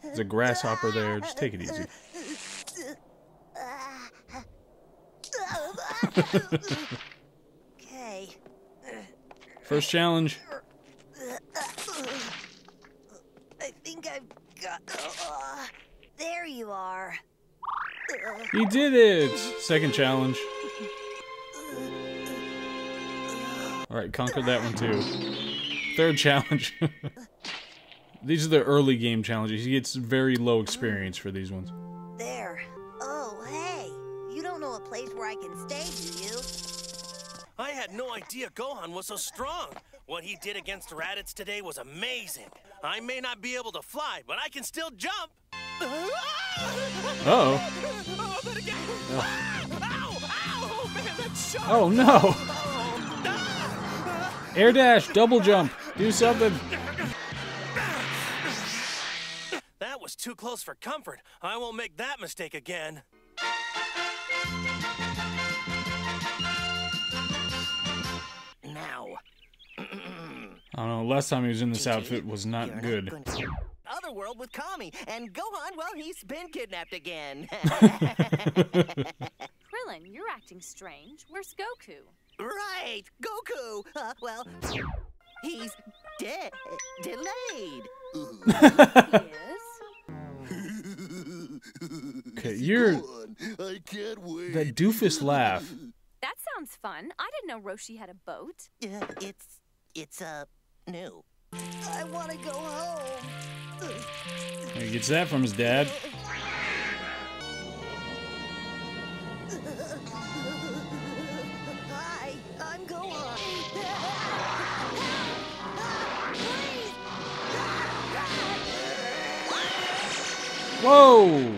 S1: There's a grasshopper there. Just take it easy.
S11: Okay.
S1: First challenge.
S11: I think I've got... there you are.
S1: He did it! Second challenge. Alright, conquered that one too. Third challenge. These are the early game challenges. He gets very low experience for these ones.
S11: There. Oh, hey. You don't know a place where I can stay, do you?
S7: I had no idea Gohan was so strong. What he did against Raditz today was amazing. I may not be able to fly, but I can still jump.
S1: Uh-oh. Oh, no. Air dash, double jump. Do something.
S7: That was too close for comfort. I won't make that mistake again.
S12: Now.
S1: I don't know, last time he was in this outfit was not good.
S12: Otherworld with Kami, and Gohan, well, he's been kidnapped again.
S4: Krillin, you're acting strange. Where's Goku?
S12: Right, Goku. Well, he's dead. Delayed.
S4: He is?
S1: Okay, you're...
S10: I can't wait.
S1: That doofus laugh.
S4: That sounds fun. I didn't know Roshi had a boat.
S12: It's new.
S11: I want to go home.
S1: He gets that from his dad.
S11: Hi, I'm Gohan.
S1: Whoa!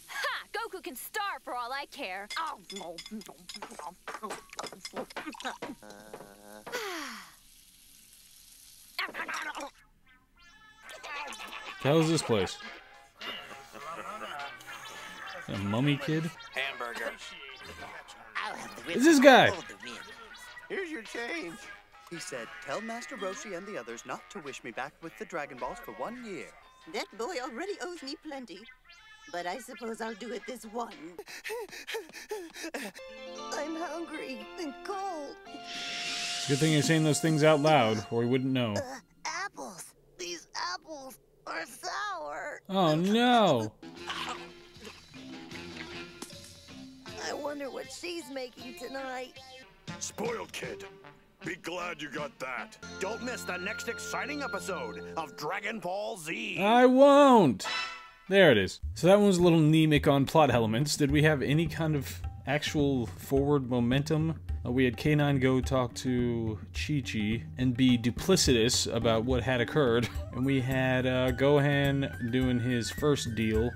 S4: Ha! Goku can starve for all I care.
S1: Hell is this place? A mummy kid?
S7: Hamburger.
S1: Is this guy?
S5: Here's your change. He said, tell Master Roshi and the others not to wish me back with the Dragon Balls for 1 year.
S11: That boy already owes me plenty. But I suppose I'll do it this one. I'm hungry and cold.
S1: Good thing you're saying those things out loud, or we wouldn't know.
S11: Apples. These apples are sour.
S1: Oh no!
S11: I wonder what she's making tonight.
S8: Spoiled kid. Be glad you got that. Don't miss the next exciting episode of Dragon Ball Z.
S1: I won't! There it is. So that one was a little anemic on plot elements. Did we have any kind of actual forward momentum? We had K9 go talk to Chi-Chi and be duplicitous about what had occurred. And we had Gohan doing his first deal.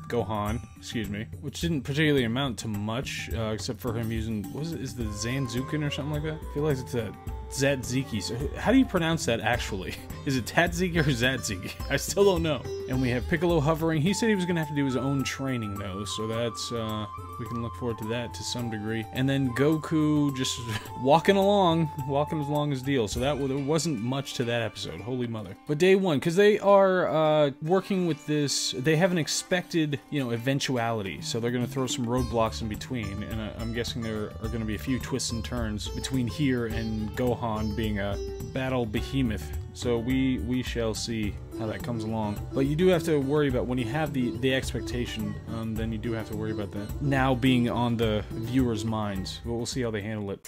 S1: Gohan, excuse me. Which didn't particularly amount to much, except for him using, what is the Zanzukin or something like that? I feel like it's a Zatziki. So how do you pronounce that actually? Is it Tatziki or Zatziki? I still don't know. And we have Piccolo hovering. He said he was going to have to do his own training though, so that's, we can look forward to that to some degree. And then Goku just walking along his deal. So that there wasn't much to that episode. Holy mother. But day one, because they are working with this, they have an expected, eventuality. So they're going to throw some roadblocks in between. And I'm guessing there are going to be a few twists and turns between here and Gohan being a battle behemoth. So we shall see how that comes along. But you do have to worry about, when you have the expectation, then you do have to worry about that now being on the viewer's minds. But we'll see how they handle it.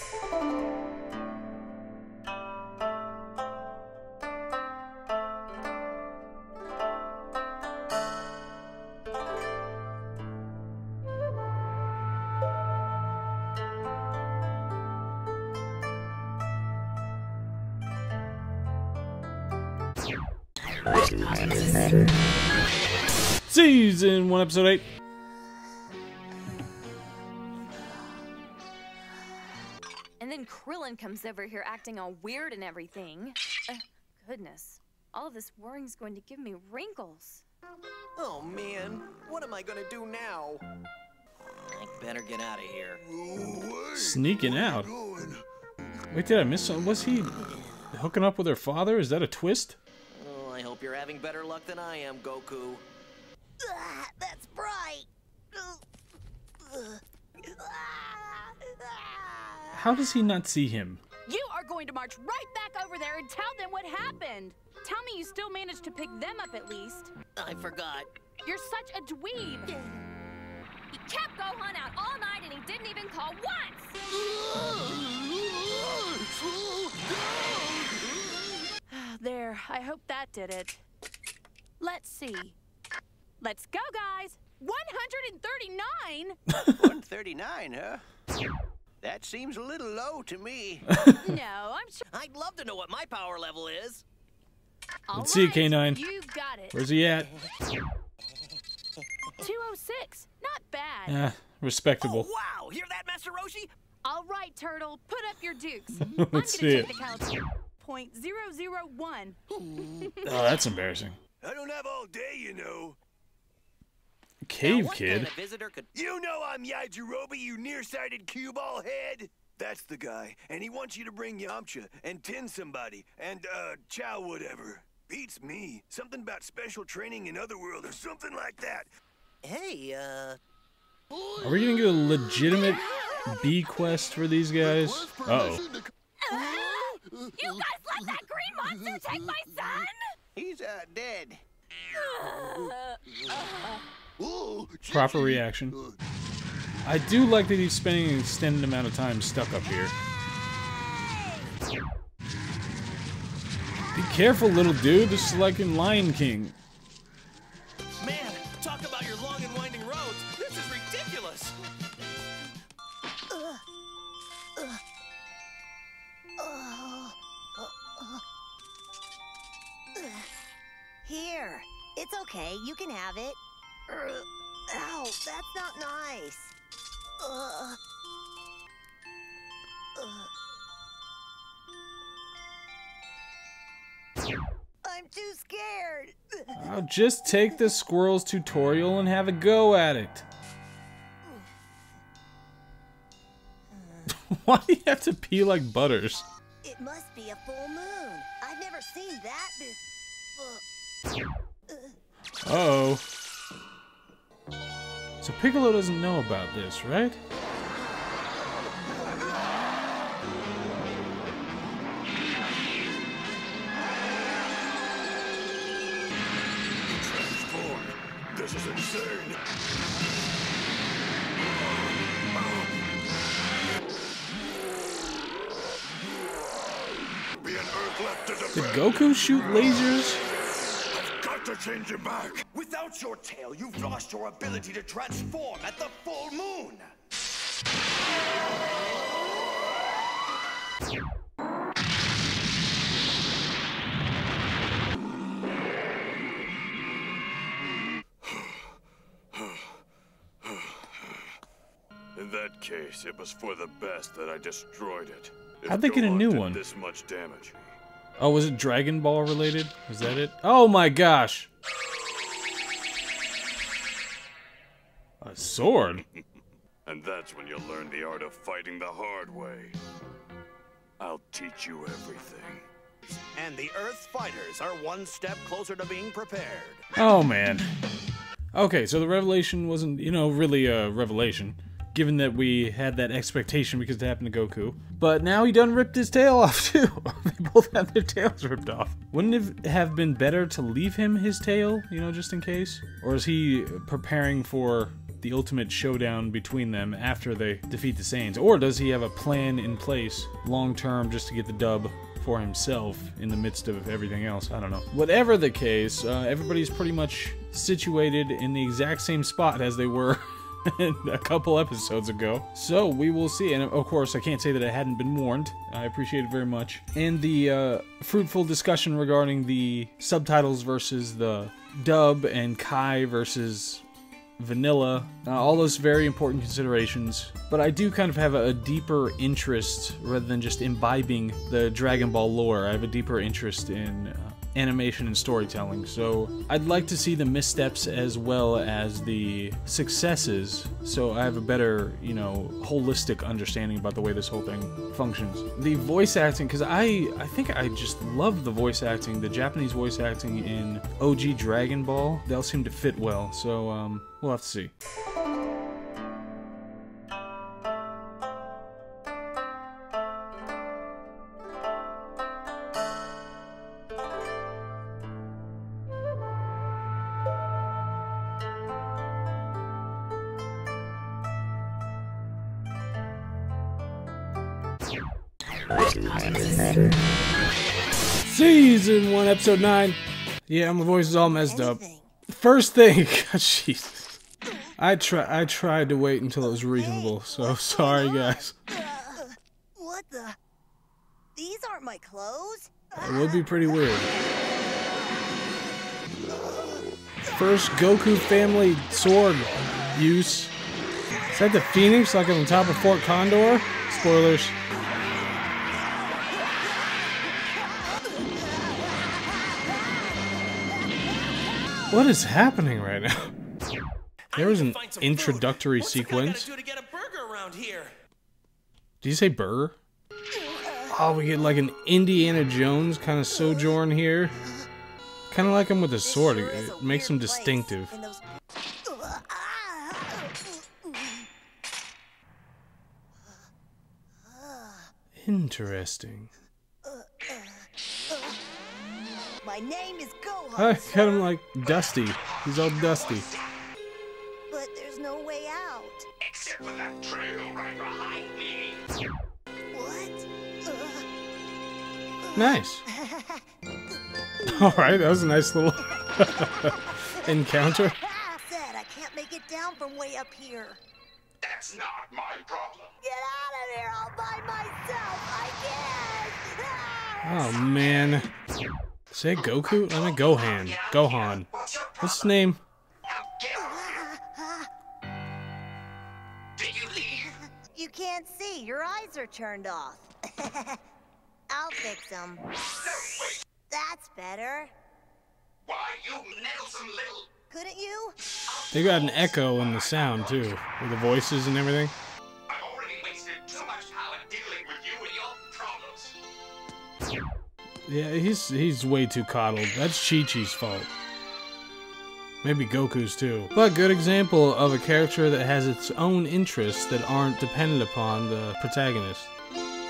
S1: Season 1, Episode 8.
S4: And then Krillin comes over here acting all weird and everything. Goodness. All of this worrying's going to give me wrinkles.
S12: Oh, man. What am I gonna do now? I better get out of here.
S1: Sneaking out? Wait, did I miss something? Was he hooking up with her father? Is that a twist?
S12: Oh, I hope you're having better luck than I am, Goku.
S11: That's bright.
S1: How does he not see him?
S6: You are going to march right back over there and tell them what happened. Tell me you still managed to pick them up at least.
S12: I forgot.
S6: You're such a dweeb.
S4: He kept Gohan out all night and he didn't even call once!
S6: There, I hope that did it. Let's see. Let's go, guys! 139?
S2: 139, huh? That seems a little low to me.
S6: No, I'm sure.
S12: I'd love to know what my power level is.
S1: Let's see, K9.
S6: You got it.
S1: Where's he at?
S6: 206. Not bad.
S1: Yeah, respectable.
S12: Oh, wow! Hear that, Master Roshi?
S6: All right, Turtle. Put up your dukes.
S1: Let's
S6: I'm
S1: see
S6: gonna
S1: it.
S6: take the count. .001.
S1: Oh, that's embarrassing.
S10: I don't have all day, you know.
S1: Cave Kid?
S10: You know I'm Yajirobe, you nearsighted cue ball head? That's the guy, and he wants you to bring Yamcha and Tin somebody, and, Chow whatever. Beats me. Something about special training in Otherworld or something like that.
S12: Hey,
S1: Are we gonna get a legitimate B quest for these guys? Uh-oh.
S4: You guys let that green monster take my son?
S2: He's, dead.
S1: Proper reaction. I do like that he's spending an extended amount of time stuck up here. Be careful, little dude. This is like in Lion King.
S7: Man, talk about your long and winding roads. This is ridiculous.
S11: Here. It's okay. You can have it. Ow, that's not nice. I'm too scared.
S1: I'll just take the squirrel's tutorial and have a go at it. Why do you have to pee like Butters?
S11: It must be a full moon. I've never seen that before.
S1: Uh-oh. So Piccolo doesn't know about this, right?
S10: Transform. This is insane. Be an Earth left to defend.
S1: Did Goku shoot lasers?
S10: I've got to change him back. Without your tail, you've lost your ability to transform at the full moon. In that case, it was for the best that I destroyed it.
S1: How'd they get a new
S10: Gohan did
S1: one?
S10: this much damage.
S1: Oh, was it Dragon Ball related? Was that it? Oh my gosh! A sword?
S10: And that's when you'll learn the art of fighting the hard way. I'll teach you everything.
S8: And the Earth's fighters are one step closer to being prepared.
S1: Oh man. Okay, so the revelation wasn't, you know, really a revelation, given that we had that expectation because it happened to Goku. But now he done ripped his tail off too. They both had their tails ripped off. Wouldn't it have been better to leave him his tail, you know, just in case? Or is he preparing for the ultimate showdown between them after they defeat the Saiyans? Or does he have a plan in place long term just to get the dub for himself in the midst of everything else? I don't know. Whatever the case, everybody's pretty much situated in the exact same spot as they were a couple episodes ago. So we will see. And of course, I can't say that I hadn't been warned. I appreciate it very much. And the fruitful discussion regarding the subtitles versus the dub and Kai versus vanilla, all those very important considerations. But I do kind of have a deeper interest, rather than just imbibing the Dragon Ball lore, I have a deeper interest in animation and storytelling. So I'd like to see the missteps as well as the successes, so I have a better, you know, holistic understanding about the way this whole thing functions. The voice acting, because I think I just love the voice acting, the Japanese voice acting in OG Dragon Ball. They'll seem to fit well, so we'll have to see. Season 1, Episode 9. Yeah, my voice is all messed up. First thing, Jesus. I tried to wait until it was reasonable, so sorry, guys.
S11: What the? These aren't my clothes.
S1: It would be pretty weird. First Goku family sword use. Is that the Phoenix, like on the top of Fort Condor? Spoilers. What is happening right now? There was an introductory sequence. Did you say burger? Oh, we get like an Indiana Jones kind of sojourn here. Kind of like him with his sword. It makes him distinctive. Interesting.
S11: My name is Gohan.
S1: I got him like dusty. He's all dusty.
S11: But there's no way out.
S10: Except for that trail right behind me.
S11: What?
S1: Nice. Alright, that was a nice little encounter.
S11: Said I can't make it down from way up here.
S10: That's not my problem.
S11: Get out of there all by myself, I guess.
S1: Oh man. Say Goku? I mean Gohan. Gohan. What's his name?
S11: Did you leave? You can't see. Your eyes are turned off. I'll fix them.
S10: No, wait.
S11: That's better.
S10: Why, you meddlesome little...
S11: Couldn't you?
S1: They got an echo in the sound too, with the voices and everything.
S10: I've already wasted too much time dealing with you and your problems.
S1: Yeah, he's way too coddled. That's Chi-Chi's fault. Maybe Goku's too. But good example of a character that has its own interests that aren't dependent upon the protagonist.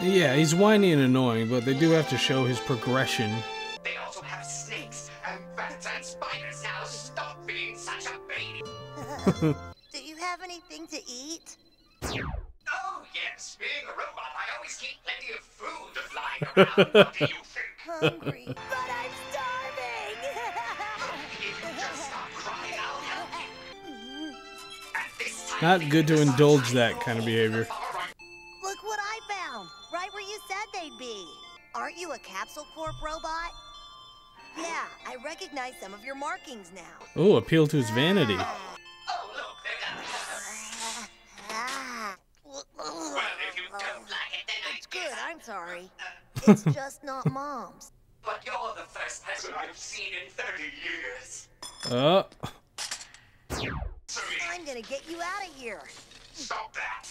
S1: Yeah, he's whiny and annoying, but they do have to show his progression.
S10: They also have snakes and bats and spiders now. Stop being such a baby.
S11: Do you have anything to eat?
S10: Oh, yes. Being a robot, I always keep plenty of food lying around. What do you think?
S11: Hungry, but I'm starving.
S10: If you just stop crying, I'll help you. At this time,
S1: Not good to indulge that kind of behavior.
S11: Look what I found. Right where you said they'd be. Aren't you a Capsule Corp robot? Yeah, I recognize some of your markings now.
S1: Oh, appeal to his vanity.
S10: Oh, look, they're well, if you don't like it, then
S11: It's good, I'm sorry. It's just not Mom's.
S10: But you're the first person I've seen in 30 years.
S1: Oh.
S11: I'm gonna get you out of here.
S10: Stop that.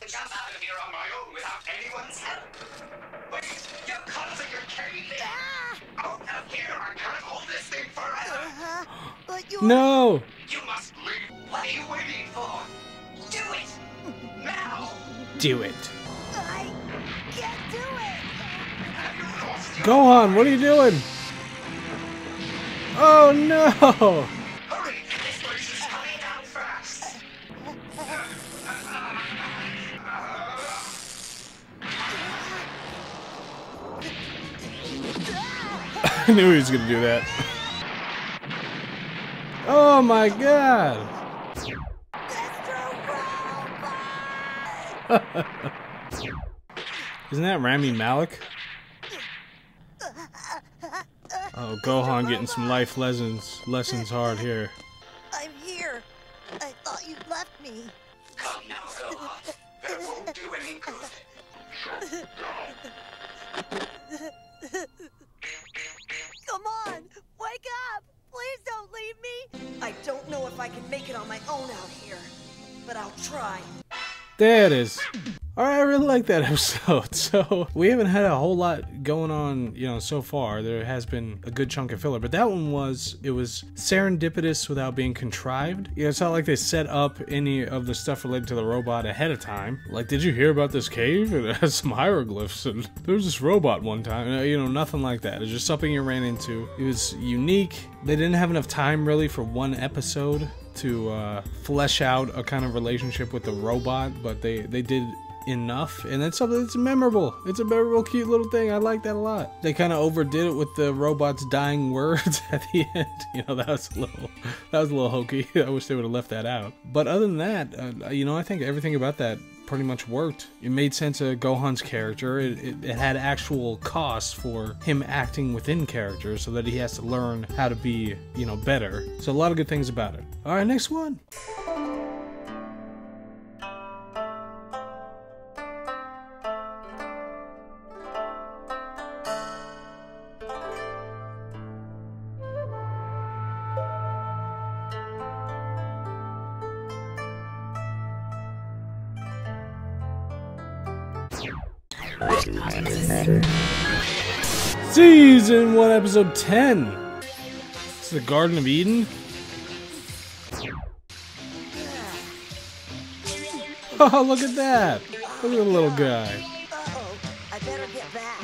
S10: Jump out of here on my own without anyone's help. Wait, you're causing your cave. Out of here, I can't hold this thing forever.
S11: But you're...
S1: No!
S10: You must leave. What are you waiting for? Do it. Now.
S1: Do it.
S11: I can't do it.
S10: Have you lost your...
S1: Gohan, what are you doing? Oh no!
S10: Hurry, this place is coming down fast.
S1: I knew he was gonna do that. Oh my god! Isn't that Rami Malek? Oh, Gohan getting some life lessons hard here.
S11: I'm here. I thought you left me.
S10: Come now, Gohan. That won't do any good.
S11: Come on, wake up! Please don't leave me! I don't know if I can make it on my own out here, but I'll try.
S1: There it is. Alright, I really like that episode. So, we haven't had a whole lot going on, you know, so far. There has been a good chunk of filler, but that one was serendipitous without being contrived. You know, it's not like they set up any of the stuff related to the robot ahead of time. Like, did you hear about this cave? It has some hieroglyphs, and there was this robot one time. You know, nothing like that. It's just something you ran into. It was unique. They didn't have enough time, really, for one episode to flesh out a kind of relationship with the robot, but they did enough, and it's something that's memorable. It's a memorable, cute little thing. I like that a lot. They kind of overdid it with the robot's dying words at the end. You know, that was a little hokey. I wish they would have left that out. But other than that, you know, I think everything about that pretty much worked. It made sense of Gohan's character. It had actual costs for him acting within character, so that he has to learn how to be, you know, better. So a lot of good things about it. All right, next one. Season 1, Episode 10. It's the Garden of Eden. Oh, look at that! Look at the little guy.
S11: Uh-oh, I better get back.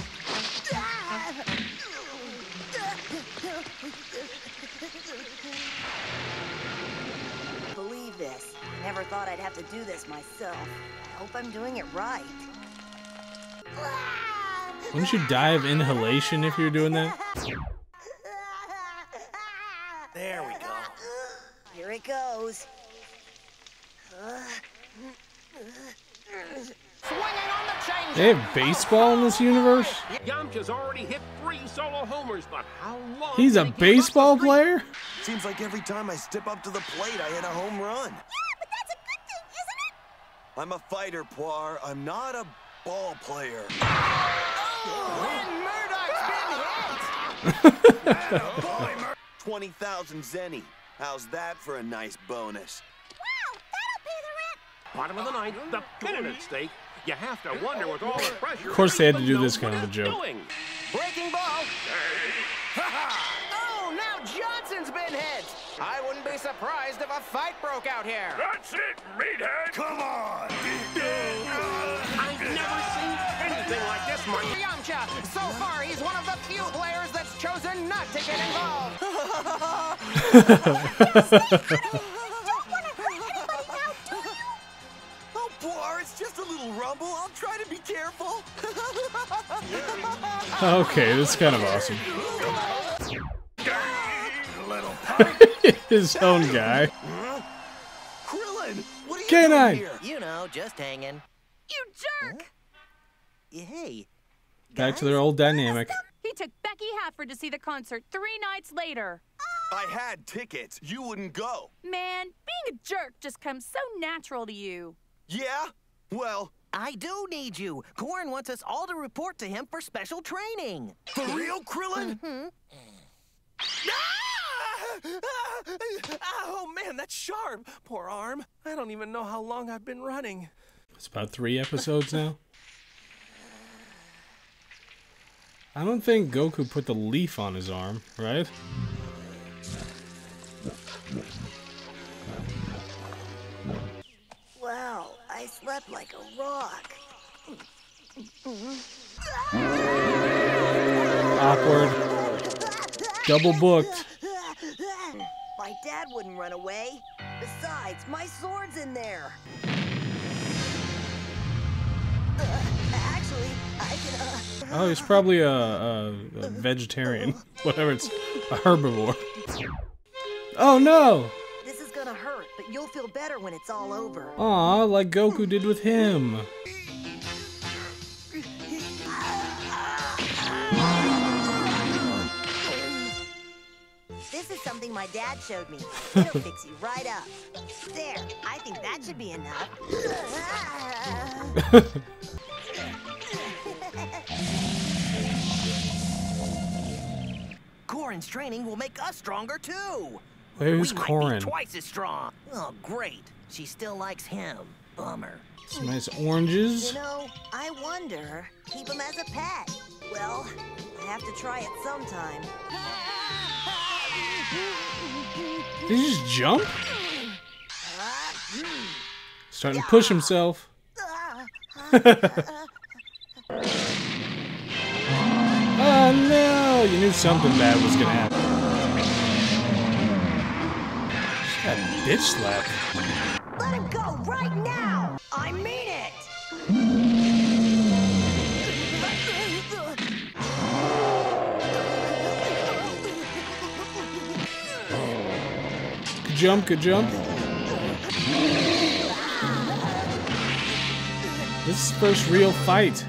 S11: Believe this. Never thought I'd have to do this myself. I hope I'm doing it right.
S1: Wouldn't you die of inhalation if you were doing that?
S7: There we go.
S11: Here it goes.
S1: They have baseball in this universe?
S13: Yamcha's already hit 3 solo homers, but how long?
S1: He's a baseball player?
S9: Seems like every time I step up to the plate, I hit a home run.
S11: Yeah, but that's a good thing, isn't it?
S9: I'm a fighter, Poir. I'm not a ball player.
S12: And Murdoch's been hit!
S9: 20,000 zenny. How's that for a nice bonus?
S11: Wow, that'll pay the rent.
S13: Bottom of the ninth, the pennant at stake. You have to wonder with all the pressure.
S1: Of course they had to do this kind of a joke.
S12: Breaking ball. Oh, now Johnson's been hit. I wouldn't be surprised if a fight broke out here.
S3: That's it, meathead! Come on!
S13: I've never seen anything like this, Marty.
S12: Yamcha, so far he's one of the few players that's chosen not to get involved.
S9: Poir, it's just a little rumble. I'll try to be careful.
S1: Okay, this is kind of awesome. His own guy.
S9: Krillin, what are you
S1: K9.
S9: doing here?
S12: You know, just hanging.
S6: You jerk!
S12: Hey.
S1: Back to their old dynamic.
S6: He took Becky Hafford to see the concert 3 nights later.
S9: I had tickets. You wouldn't go.
S6: Man, being a jerk just comes so natural to you.
S9: Yeah? Well,
S12: I do need you. Corrin wants us all to report to him for special training.
S9: for real, Krillin?
S7: Oh, man, that's sharp. Poor arm. I don't even know how long I've been running.
S1: It's about 3 episodes now. I don't think Goku put the leaf on his arm, right?
S11: Wow, I slept like a rock.
S1: Awkward. Double booked.
S11: My dad wouldn't run away. Besides, my sword's in there. Actually, I can,
S1: Oh, he's probably a vegetarian. Whatever, it's a herbivore. Oh no!
S11: This is gonna hurt, but you'll feel better when it's all over.
S1: Aw, like Goku did with him.
S11: This is something my dad showed me. It'll fix you right up. There, I think that should be enough.
S12: Corrin's training will make us stronger too.
S1: Where's
S12: we might
S1: Corrin?
S12: be twice as strong. Oh, great. She still likes him. Bummer.
S1: Some nice oranges.
S11: You know, I wonder, keep him as a pet. Well, I have to try it sometime.
S1: Did he just jump? Starting to push himself. Oh no! You knew something bad was gonna happen. She got bitch slapped.
S11: Let him go right now! I mean it!
S1: Good jump, good jump. This is his first real fight.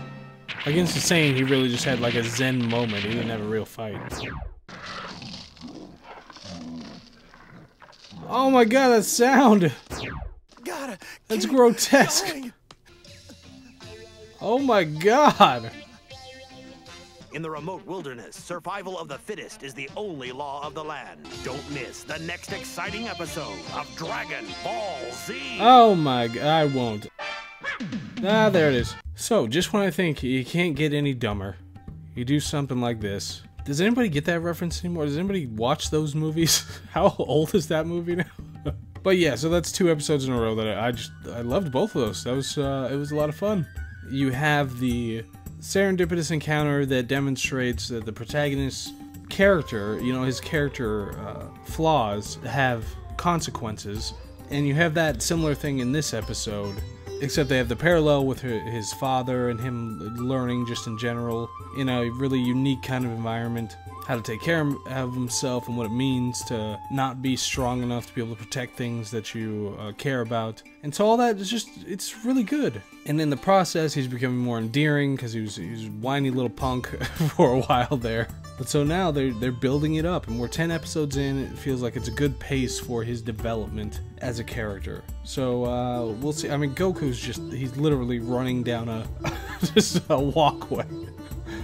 S1: Against the Saiyan, he really just had like a zen moment. He didn't have a real fight. Oh my god, that sound! That's grotesque. Oh my god!
S8: In the remote wilderness, survival of the fittest is the only law of the land. Don't miss the next exciting episode of Dragon Ball Z.
S1: Oh my god, I won't. Ah, there it is. So, just when I think you can't get any dumber, you do something like this. Does anybody get that reference anymore? Does anybody watch those movies? How old is that movie now? But yeah, so that's 2 episodes in a row that I loved both of those. That was it was a lot of fun. You have the serendipitous encounter that demonstrates that the protagonist's character, you know, his character flaws have consequences, and you have that similar thing in this episode. Except they have the parallel with his father and him learning just in general in a really unique kind of environment how to take care of himself and what it means to not be strong enough to be able to protect things that you care about. And so all that is just, it's really good. And in the process, he's becoming more endearing because he was a whiny little punk for a while there. But so now they're building it up, and we're 10 episodes in. It feels like it's a good pace for his development as a character. So we'll see. I mean, Goku's he's literally running down just a walkway.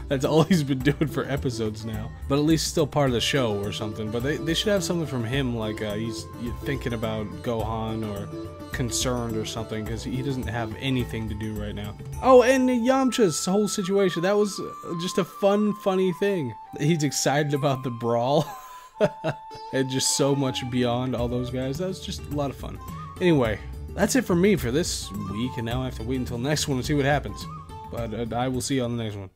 S1: That's all he's been doing for episodes now. But at least still part of the show or something. But they should have something from him, like he's thinking about Gohan or concerned or something, because he doesn't have anything to do right now. Oh, and Yamcha's whole situation, that was just a funny thing. He's excited about the brawl. And just so much beyond all those guys. That was just a lot of fun. Anyway, that's it for me for this week, and now I have to wait until next one to see what happens. But I will see you on the next one.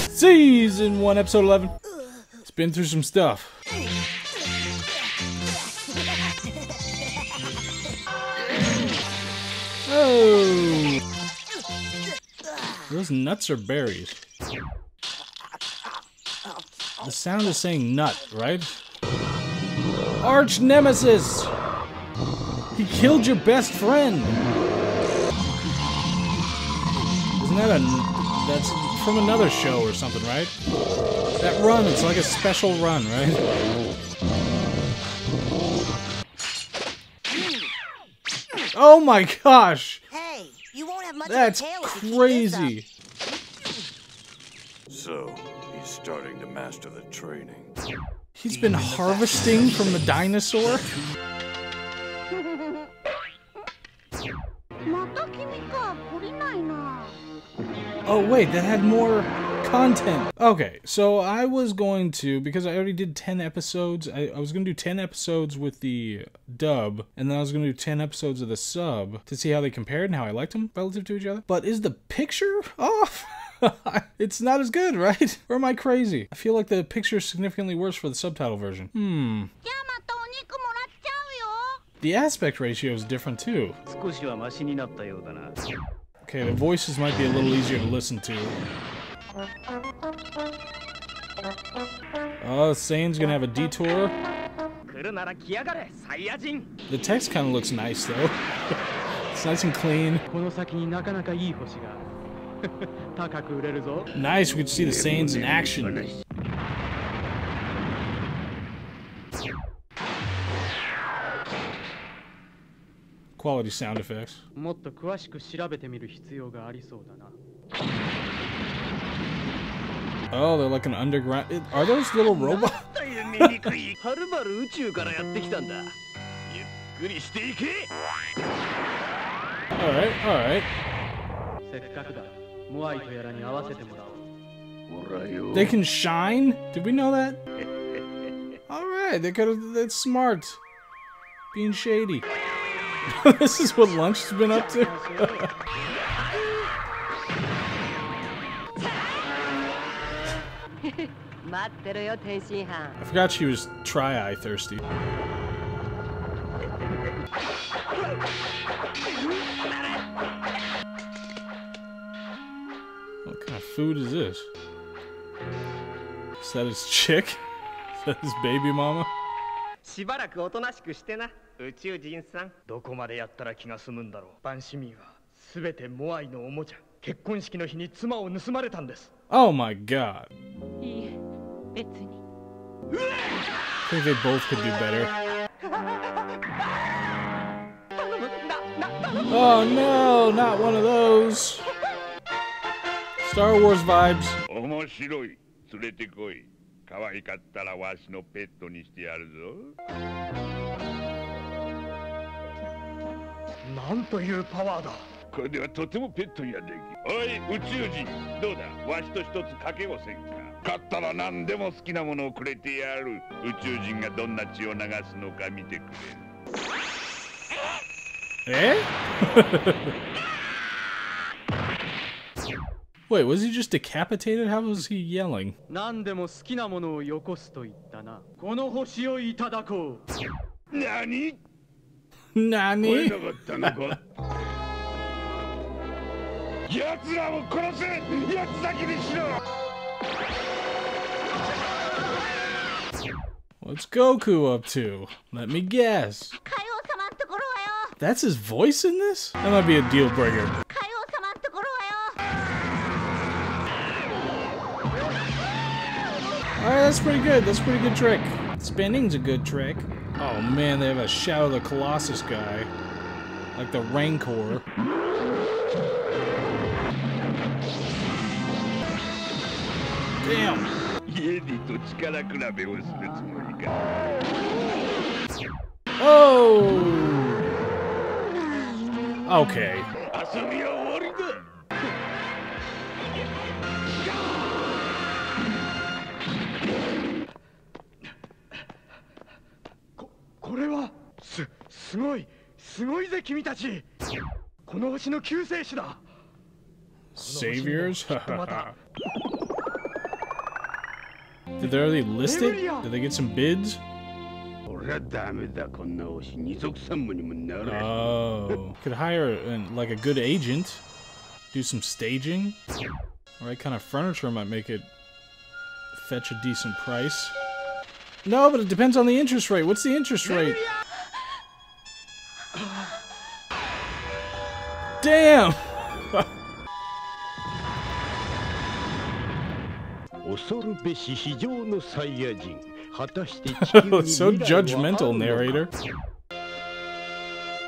S1: Season 1, episode 11. It's been through some stuff. Oh, those nuts are berries. The sound is saying nut, right? Arch Nemesis! He killed your best friend! Isn't that that's from another show or something, right? That run, it's like a special run, right? Oh my gosh!
S11: Hey, you won't have much
S1: That's
S11: of a tail if you keep
S1: crazy.
S11: this up.
S10: So, he's starting to master the training.
S1: He's been harvesting from the dinosaur? Oh wait, that had more content. Okay, so I was going to, because I already did 10 episodes, I was going to do 10 episodes with the dub, and then I was going to do 10 episodes of the sub to see how they compared and how I liked them relative to each other. But is the picture off? It's not as good, right? Or am I crazy? I feel like the picture is significantly worse for the subtitle version. The aspect ratio is different too. Okay, the voices might be a little easier to listen to. Oh, Saiyan's gonna have a detour. The text kind of looks nice though. It's nice and clean. Nice, we can see the Saiyans in action. Quality sound effects. Oh, they're like an underground. Are those little robots? Alright, alright. They can shine? Did we know that? Alright, that's smart. Being shady. This is what Lunch's been up to? I forgot she was tri-eye thirsty. What kind of food is this? Is that his chick? Is that his baby mama?
S14: しばらくおとなしくしてな、宇宙人さん。どこまでやったら気が済むんだろう。バンシミーはすべてモアイのおもちゃ。結婚式の日に妻を盗まれたんです。
S1: Oh my god.
S6: いいえ、別に。
S1: I think they both could do better. Oh no, not one of those. Star Wars vibes.
S3: 面白い。連れてこい。可愛かったらわしのペットにしてやるぞ。
S14: なんというパワーだ。
S3: これではとてもペットにはできる。おい宇宙人、どうだ、わしと一つ賭けをせんか。勝ったら何でも好きなものをくれてやる。宇宙人がどんな血を流すのか見てくれる。
S1: Wait, was he just decapitated? How was he yelling?
S14: 何でも好きなものをよこすと言ったな。この星をいただこう。
S3: 何？
S1: 何？
S3: 聞こえなかったのか？奴らを殺せ！八つ裂きにしろ！
S1: What's Goku up to? Let me guess. That's his voice in this? That might be a deal breaker. Alright, that's pretty good. That's a pretty good trick. Spinning's a good trick. Oh man, they have a Shadow of the Colossus guy. Like the Rancor. Damn. Oh. Okay. Saviors? Did they already list it? Did they get some bids? Oh. Could hire like a good agent. Do some staging. Alright, kind of furniture might make it fetch a decent price. No, but it depends on the interest rate. What's the interest rate? Damn! So judgmental, narrator.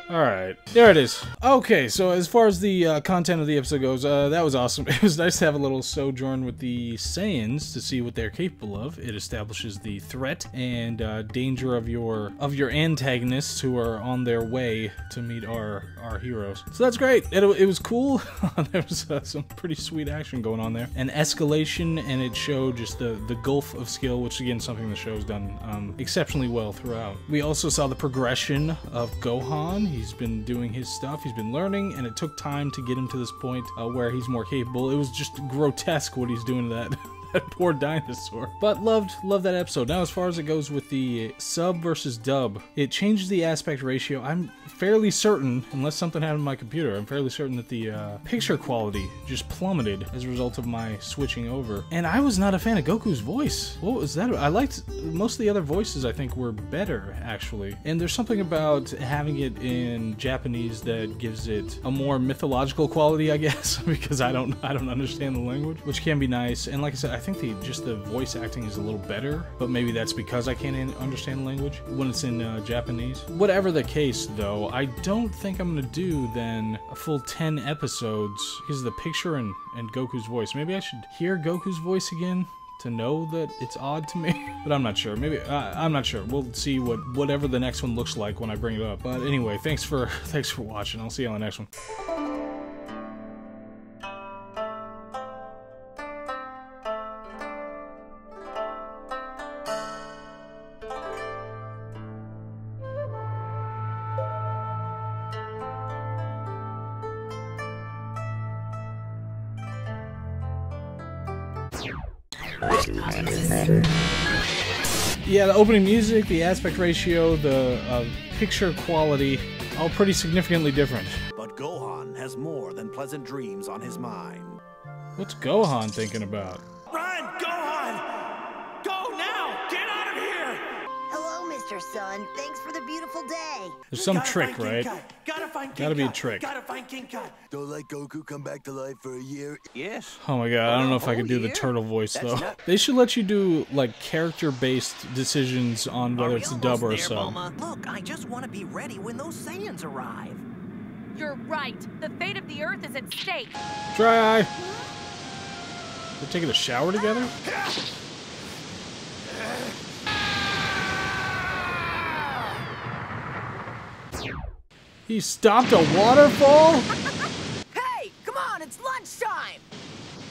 S1: Alright, there it is. Okay, so as far as the content of the episode goes, that was awesome. It was nice to have a little sojourn with the Saiyans to see what they're capable of. It establishes the threat and danger of your antagonists who are on their way to meet our heroes. So that's great. It was cool. There was some pretty sweet action going on there. An escalation, and it showed just the gulf of skill, which again, something the show's done exceptionally well throughout. We also saw the progression of Gohan. He's been doing his stuff, he's been learning, and it took time to get him to this point where he's more capable. It was just grotesque what he's doing to that poor dinosaur. But loved that episode. Now, as far as it goes with the sub versus dub, it changed the aspect ratio. I'm fairly certain, unless something happened to my computer, I'm fairly certain that the picture quality just plummeted as a result of my switching over. And I was not a fan of Goku's voice. What was that? I liked most of the other voices, I think, were better, actually. And there's something about having it in Japanese that gives it a more mythological quality, I guess, because I don't understand the language, which can be nice. And like I said, I think just the voice acting is a little better, but maybe that's because I can't understand the language when it's in Japanese. Whatever the case, though, I don't think I'm gonna do then a full 10 episodes because of the picture and Goku's voice. Maybe I should hear Goku's voice again to know that it's odd to me, but I'm not sure. Maybe I'm not sure. We'll see whatever the next one looks like when I bring it up. But anyway, thanks for watching. I'll see you on the next one. Yeah, the opening music, the aspect ratio, the picture quality, all pretty significantly different.
S8: But Gohan has more than pleasant dreams on his mind.
S1: What's Gohan thinking about?
S7: Run, Gohan! Go now! Get out of here!
S11: Hello, Mr. Sun. Thanks for the beautiful day.
S1: There's some trick, right?
S7: Gotta find King
S1: Gotta be a
S7: Kai.
S1: trick.
S7: Gotta find King Kai.
S10: Don't let Goku come back to life for a year.
S2: Yes.
S1: Oh my god, I don't know if I could do the turtle voice though. They should let you do like character-based decisions on whether it's a dub or a sub.
S12: Look, I just want to be ready when those Saiyans arrive.
S6: You're right. The fate of the Earth is at stake.
S1: Dry eye. They're taking a shower together? He stopped a waterfall?
S15: Hey, come on, it's lunchtime.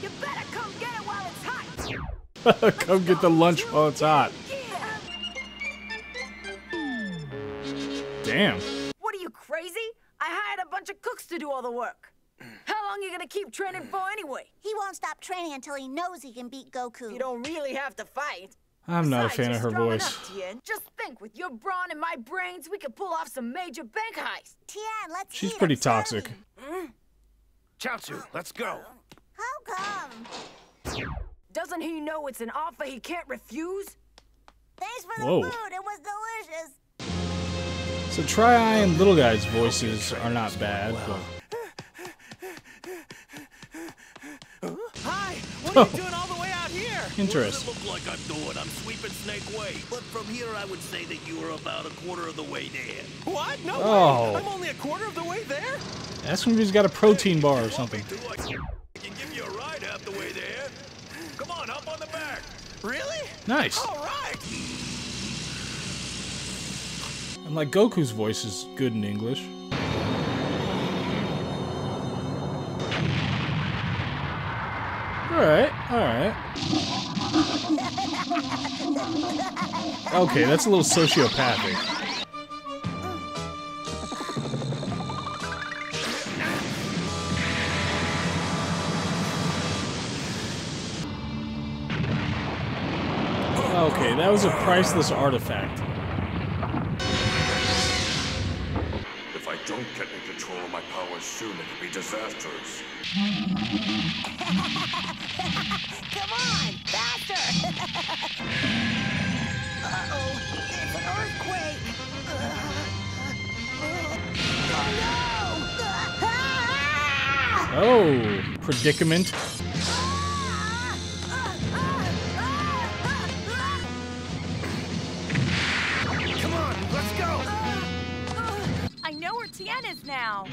S15: You better come get it while it's hot.
S1: Come get the lunch while it's hot. Damn.
S15: What are you, crazy? I hired a bunch of cooks to do all the work. How long are you gonna keep training for anyway?
S11: He won't stop training until he knows he can beat Goku.
S15: You don't really have to fight.
S1: I'm not a fan
S15: Besides,
S1: of her
S15: you're strong
S1: voice.
S15: enough, Tien. Just think, with your brawn and my brains, we could pull off some major bank heists.
S11: Tien, let's
S1: She's
S11: eat.
S1: pretty
S11: I'm starving.
S1: toxic.
S3: Chaozu, let's go.
S11: How come?
S15: Doesn't he know it's an offer he can't refuse?
S11: Thanks for the
S1: Whoa.
S11: food. It was delicious.
S1: So Tri-Eye and Little Guy's voices are not bad, but...
S7: Hi! What are you doing all the way out here?
S1: Interesting.
S7: What does it look like I'm doing? I'm sweeping Snake Way. But from here, I would say that you are about a quarter of the way there. What? No
S1: Oh.
S7: way! I'm only a quarter of the way there?
S1: Ask him if he's got a protein bar or something.
S3: I can give you a ride half the way there. Come on, hop on the back.
S7: Really?
S1: Nice.
S7: All right!
S1: And like Goku's voice is good in English. Alright, alright. Okay, that's a little sociopathic. Okay, that was a priceless artifact.
S3: If I don't get in control of my powers soon, it'll be disastrous.
S11: Come on, faster! Uh-oh, it's an earthquake! Oh no!
S1: Oh, predicament.
S7: Come on, let's go!
S6: I know where Tien is now.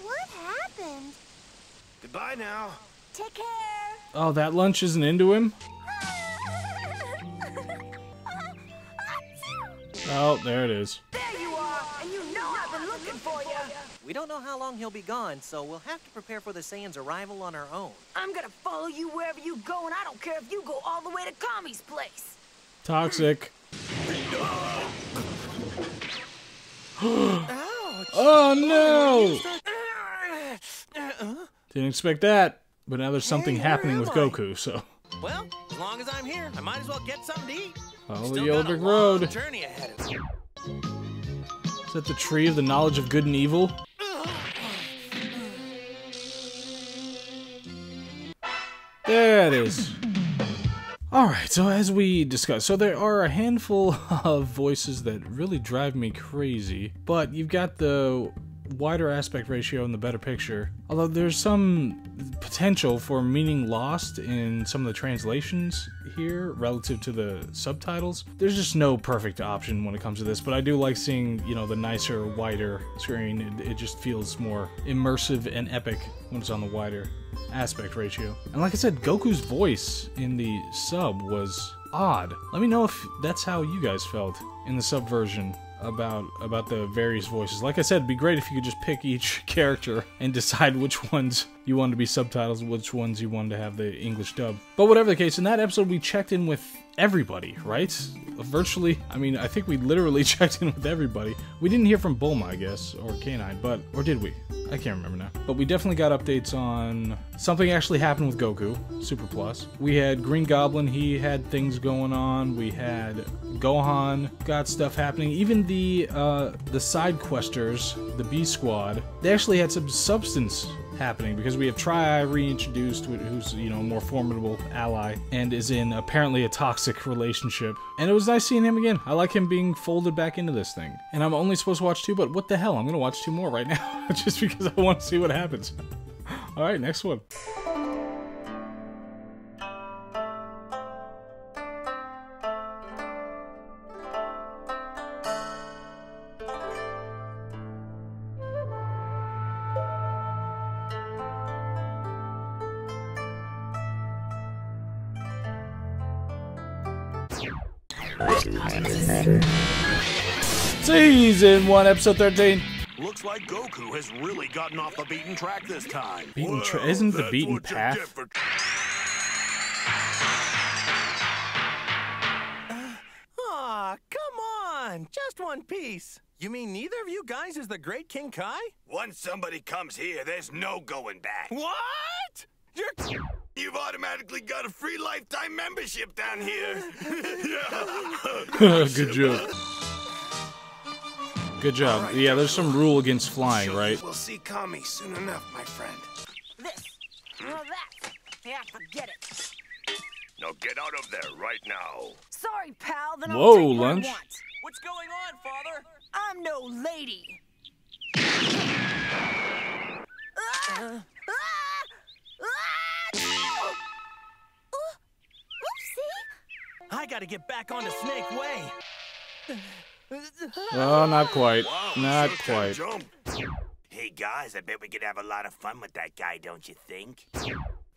S11: What happened?
S7: Goodbye now.
S11: Take care!
S1: Oh, that lunch isn't into him? Oh, there it is.
S15: There you are, and you know I've been looking for you.
S12: We don't know how long he'll be gone, so we'll have to prepare for the Saiyans' arrival on our own.
S15: I'm gonna follow you wherever you go, and I don't care if you go all the way to Kami's place.
S1: Toxic.
S7: Ouch!
S1: Oh no! Didn't expect that, but now there's something happening with Goku, so...
S7: Well, as long as I'm here, I might as well get something to eat.
S1: Follow
S7: Still
S1: the Yellow
S7: got a
S1: Brick
S7: long
S1: Road.
S7: journey ahead of me.
S1: Is that the tree of the knowledge of good and evil? There it is. Alright, so as we discussed, so there are a handful of voices that really drive me crazy, but you've got the wider aspect ratio and the better picture, although there's some potential for meaning lost in some of the translations here relative to the subtitles. There's just no perfect option when it comes to this, but I do like seeing, you know, the nicer, wider screen. It just feels more immersive and epic when it's on the wider aspect ratio. And like I said, Goku's voice in the sub was odd. Let me know if that's how you guys felt in the sub version about the various voices. Like I said, it'd be great if you could just pick each character and decide which ones you wanted to be subtitles, which ones you wanted to have the English dub. But whatever the case, in that episode we checked in with everybody, right? Virtually, I mean, I think we literally checked in with everybody. We didn't hear from Bulma, I guess, or K9, or did we? I can't remember now. But we definitely got updates on something actually happened with Goku, Super Plus. We had Green Goblin, he had things going on. We had Gohan, got stuff happening. Even the side questers, the B Squad, they actually had some substance happening because we have Tri-Eye reintroduced, who's, you know, a more formidable ally and is in apparently a toxic relationship. And it was nice seeing him again. I like him being folded back into this thing. And I'm only supposed to watch 2, but what the hell? I'm gonna watch 2 more right now just because I want to see what happens. Alright, next one. Season 1, episode 13.
S8: Looks like Goku has really gotten off the beaten track this time.
S1: Isn't the beaten path?
S7: Aw, come on! Just one piece. You mean neither of you guys is the great King Kai?
S10: Once somebody comes here, there's no going back.
S7: What?
S10: You've automatically got a free lifetime membership down here.
S1: Good job. Good job.
S10: Right,
S1: yeah, there's some rule against flying, right?
S10: We'll see Kami soon enough, my friend.
S15: This or that. Yeah, forget it.
S3: Now get out of there right now.
S15: Sorry, pal. Then
S1: Whoa,
S15: I'll take what I
S1: Lunch.
S15: want.
S7: What's going on, Father?
S15: I'm no lady.
S7: I gotta get back onto Snake Way.
S1: Oh, not quite.
S10: Wow,
S1: Not
S10: sure can
S1: quite.
S10: jump. Hey guys, I bet we could have a lot of fun with that guy, don't you think?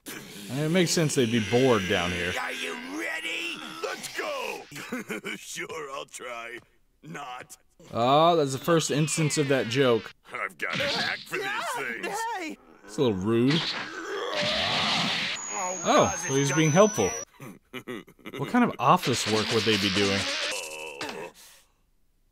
S1: It makes sense they'd be bored down here.
S10: Are you ready? Let's go! Sure, I'll try. Not.
S1: Oh, that's the first instance of that joke.
S3: I've got an knack for these things.
S7: Hey!
S1: It's a little rude. Oh, well, he's being helpful. What kind of office work would they be doing?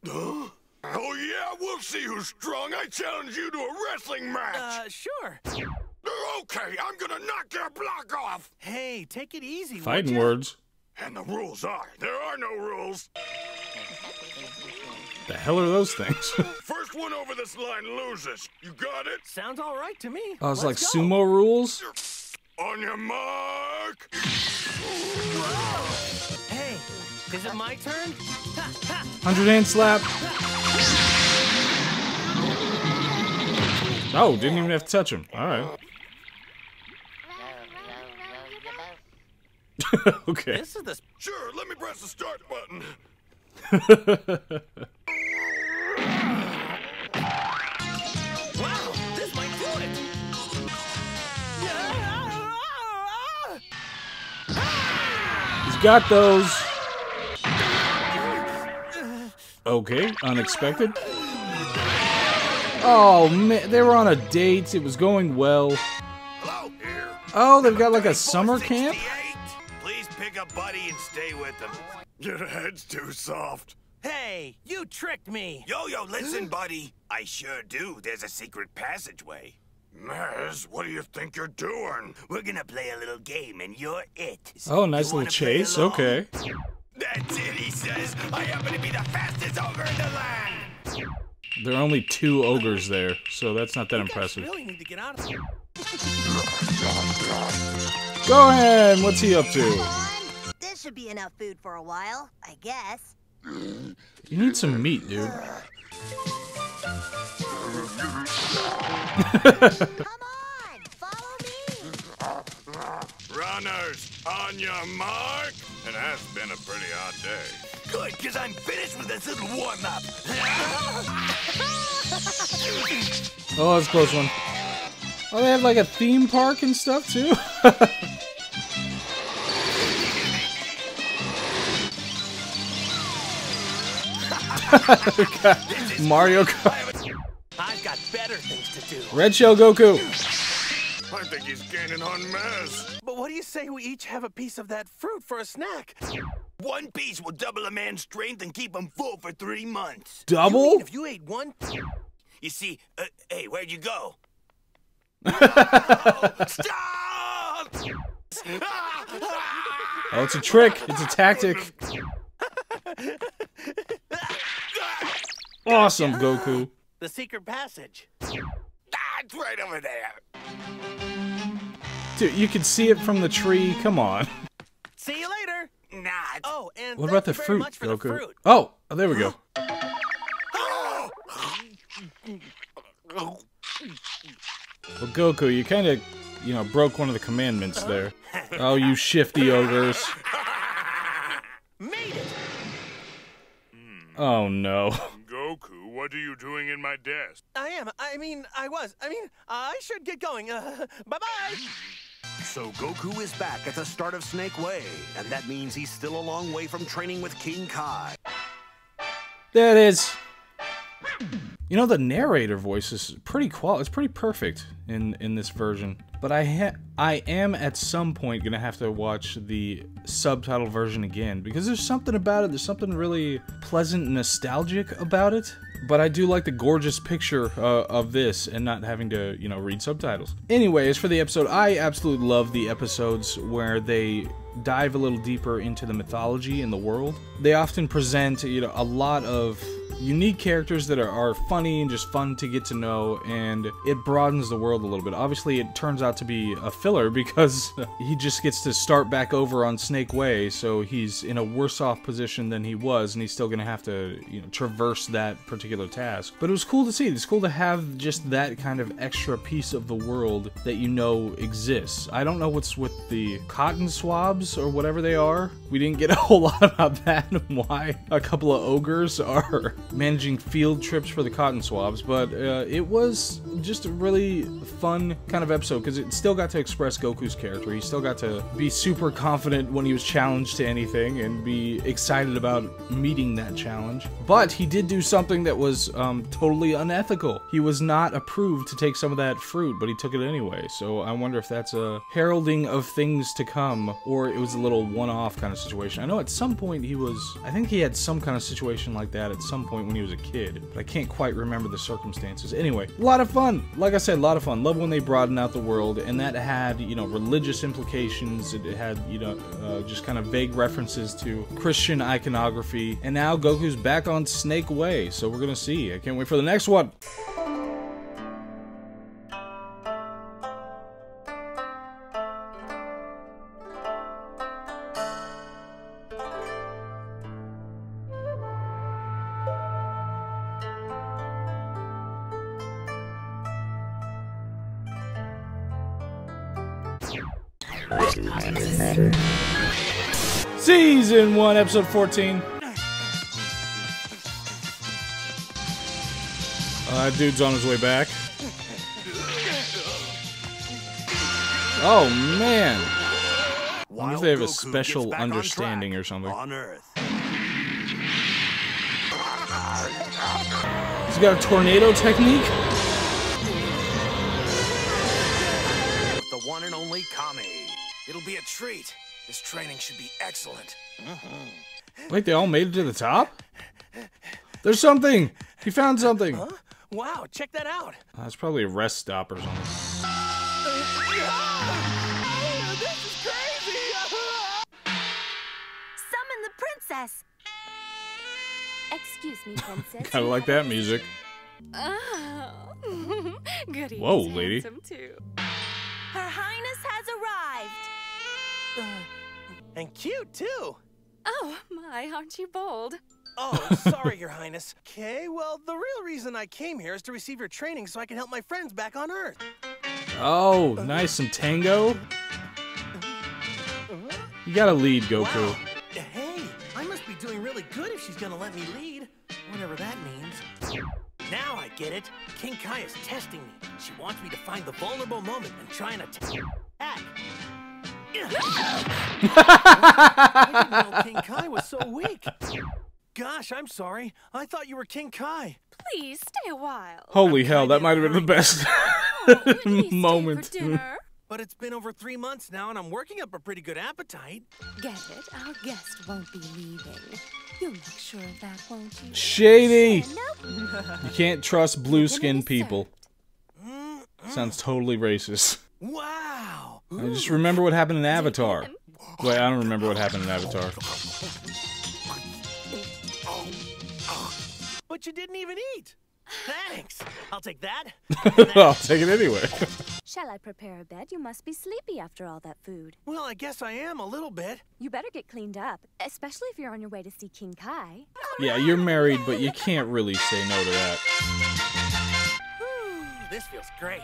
S10: Oh yeah, we'll see who's strong. I challenge you to a wrestling match.
S7: Sure.
S10: Okay, I'm gonna knock your block off.
S7: Hey, take it easy.
S1: Fighting
S7: would ya?
S1: words.
S10: And the rules are, there are no rules.
S1: The hell are those things?
S3: First one over this line loses. You got it?
S7: Sounds all right to me.
S1: Oh, it's like
S7: Let's go.
S1: sumo rules?
S3: On your mark.
S7: Hey, is it my turn?
S1: 100-hand slap. Oh, didn't even have to touch him. Alright. Okay.
S7: This is the...
S3: Sure, let me press the start button.
S7: Wow, this might do it.
S1: He's got those. Okay, unexpected. Oh man, they were on a date. It was going well.
S10: Hello, here.
S1: Oh, they've got like a summer camp?
S10: Please pick a buddy and stay with them.
S3: Your head's too soft.
S7: Hey, you tricked me.
S10: Yo, listen, buddy. I sure do. There's a secret passageway.
S3: Maz, what do you think you're doing?
S10: We're gonna play a little game, and you're it.
S1: Oh, nice
S10: You
S1: little
S10: wanna play
S1: chase.
S10: along?
S1: Okay.
S10: That's it, he says. I happen to be the fastest ogre in the land.
S1: There are only 2 ogres there, so that's not that impressive.
S7: Really need to get out of here.
S1: Go ahead. What's he up to?
S11: This should be enough food for a while, I guess.
S1: You need some meat, dude.
S11: Come on, follow me.
S3: Runners, on your mark. It has been a pretty hot day.
S10: Good, because I'm finished with this little warm-up.
S1: Oh, that's a close one. Oh, they have like a theme park and stuff too? Mario Kart.
S7: I've got better things to do.
S1: Red Shell Goku.
S3: I think he's gaining on mass.
S7: But what do you say we each have a piece of that fruit for a snack?
S5: One piece will double a man's strength and keep him full for 3 months.
S1: Double?
S7: You mean if you ate one?
S5: You see, hey, where'd you go? Stop!
S1: Oh, it's a trick. It's a tactic. Awesome, Goku.
S7: The secret passage.
S5: It's right over there.
S1: Dude, you can see it from the tree. Come on.
S7: See you later.
S5: Nah.
S7: Oh, and
S1: What about the
S7: thank you
S1: fruit,
S7: very much for the
S1: Goku?
S7: fruit.
S1: Oh, there we go. Well, Goku, you kind of, you know, broke one of the commandments there. Oh, you shifty ogres.
S7: Made it.
S1: Oh, no.
S3: Goku, what are you doing in my desk?
S7: I am. I should get going. Bye-bye.
S8: So Goku is back at the start of Snake Way, and that means he's still a long way from training with King Kai.
S1: There it is. You know, the narrator voice is pretty it's pretty perfect in this version. But I am at some point gonna have to watch the subtitle version again, because there's something about it, there's something really pleasant and nostalgic about it. But I do like the gorgeous picture of this and not having to, you know, read subtitles. Anyways, for the episode, I absolutely love the episodes where they dive a little deeper into the mythology and the world. They often present, you know, a lot of unique characters that are funny and just fun to get to know, and it broadens the world a little bit. Obviously, it turns out to be a filler because he just gets to start back over on Snake Way, so he's in a worse off position than he was, and he's still gonna have to, you know, traverse that particular task. But it was cool to see. It's cool to have just that kind of extra piece of the world that you know exists. I don't know what's with the cotton swabs or whatever they are. We didn't get a whole lot about that and why a couple of ogres are managing field trips for the cotton swabs, but it was just a really fun kind of episode because it still got to express Goku's character. He still got to be super confident when he was challenged to anything and be excited about meeting that challenge. But he did do something that was totally unethical. He was not approved to take some of that fruit, but he took it anyway. So I wonder if that's a heralding of things to come, or it was a little one-off kind of situation. I know at some point I think he had some kind of situation like that at some point when he was a kid, but I can't quite remember the circumstances. Anyway, a lot of fun. Like I said, a lot of fun. Love when they broaden out the world, and that had, you know, religious implications. It had, you know, just kind of vague references to Christian iconography, and now Goku's back on Snake Way, so we're gonna see. I can't wait for the next one. Season 1, episode 14. Dude's on his way back. Oh man! I wonder if they have a special understanding or something.
S8: On Earth.
S1: He's got a tornado technique?
S8: With the one and only Kami.
S5: It'll be a treat. This training should be excellent.
S1: Wait, they all made it to the top? There's something! He found something!
S7: Huh? Wow, check that out!
S1: That's probably a rest stop or something.
S15: This is crazy! Summon the princess!
S4: Excuse me, princess.
S1: Kinda like that music.
S6: Oh. Good evening,
S1: Whoa, lady.
S6: handsome too.
S15: Her Highness has arrived!
S7: And cute, too!
S6: Oh, my, aren't you bold?
S7: Oh, sorry, Your Highness. Okay, well, the real reason I came here is to receive your training so I can help my friends back on Earth.
S1: Oh, nice. Some tango? You gotta lead, Goku.
S7: Wow. Hey, I must be doing really good if she's gonna let me lead. Whatever that means. Now I get it. King Kai is testing me. She wants me to find the vulnerable moment and try and attack. I didn't know King Kai was so weak. Gosh, I'm sorry. I thought you were King Kai.
S6: Please stay a while.
S1: Holy hell, that might have been the best moment.
S6: For dinner?
S7: But it's been over 3 months now, and I'm working up a pretty good appetite.
S6: Get it? Our guest won't be leaving. You'll make sure of that, won't you?
S1: Shady! You can't trust blue-skinned people. Sounds totally racist.
S7: Wow!
S1: I just remember what happened in Avatar. Wait, I don't remember what happened in Avatar.
S7: But you didn't even eat. Thanks. I'll take that.
S1: I'll take it anyway.
S4: Shall I prepare a bed? You must be sleepy after all that food.
S7: Well, I guess I am a little bit.
S4: You better get cleaned up, especially if you're on your way to see King Kai.
S1: Yeah, you're married, but you can't really say no to that.
S7: This feels great.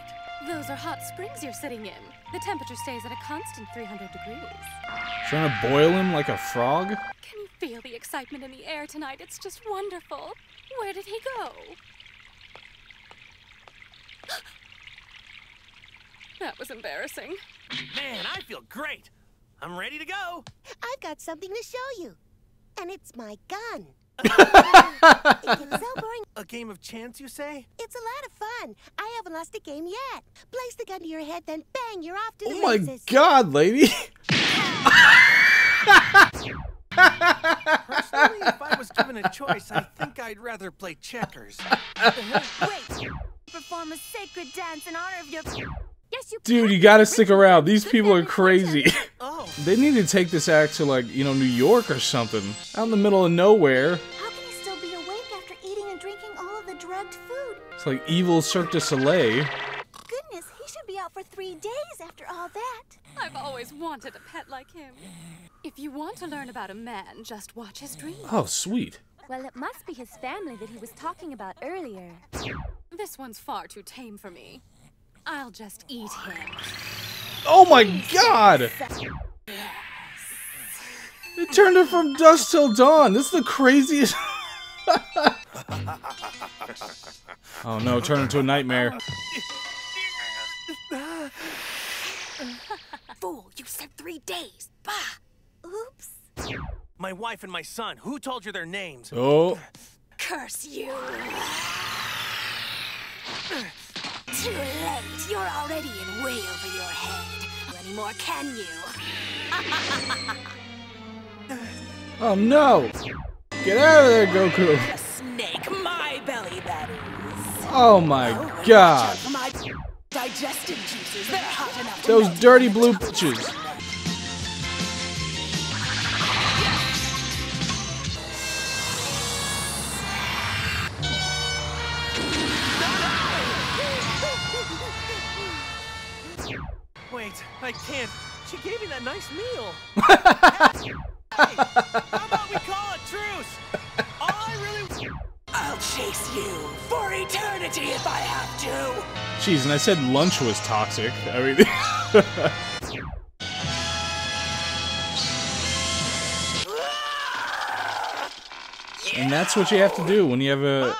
S6: Those are hot springs you're sitting in. The temperature stays at a constant 300 degrees.
S1: Trying to boil him like a frog?
S6: Can you feel the excitement in the air tonight? It's just wonderful. Where did he go? That was embarrassing.
S7: Man, I feel great. I'm ready to go.
S11: I've got something to show you. And it's my gun. It gets so boring.
S7: A game of chance, you say?
S11: It's a lot of fun. I haven't lost a game yet. Place the gun to your head, then bang, you're off to the
S1: Oh
S11: races.
S1: my god, lady!
S7: Personally, if I was given a choice, I think I'd rather play checkers.
S11: Wait! Perform a sacred dance in honor of your... Yes, you
S1: Dude, you gotta stick around. These people are crazy.
S7: Oh.
S1: They need to take this act to, like, you know, New York or something. Out in the middle of nowhere.
S11: How can he still be awake after eating and drinking all of the drugged food?
S1: It's like evil Cirque du Soleil.
S11: Goodness, he should be out for 3 days after all that.
S6: I've always wanted a pet like him. If you want to learn about a man, just watch his dreams.
S1: Oh, sweet.
S4: Well, it must be his family that he was talking about earlier.
S6: This one's far too tame for me. I'll just eat him.
S1: Oh my god! It turned it from dusk till dawn. This is the craziest. Oh no, turn into a nightmare.
S15: Fool, you said 3 days. Bah!
S11: Oops.
S7: My wife and my son, who told you their names?
S1: Oh.
S15: Curse you! Too late. You're already in way over your head. Anymore, can you?
S1: Oh no! Get out of there, Goku!
S15: A snake, my belly, that is.
S1: Oh my god!
S15: My digestive juices, they're hot enough to
S1: Those
S15: melt
S1: dirty
S15: your
S1: blue
S15: tongue.
S1: bitches!
S7: Wait, I can't. She gave me that nice meal. Hey, how about we call a truce? All I really...
S15: I'll chase you for eternity if I have to.
S1: Jeez, and I said lunch was toxic. I mean... And that's what you have to do when you have a...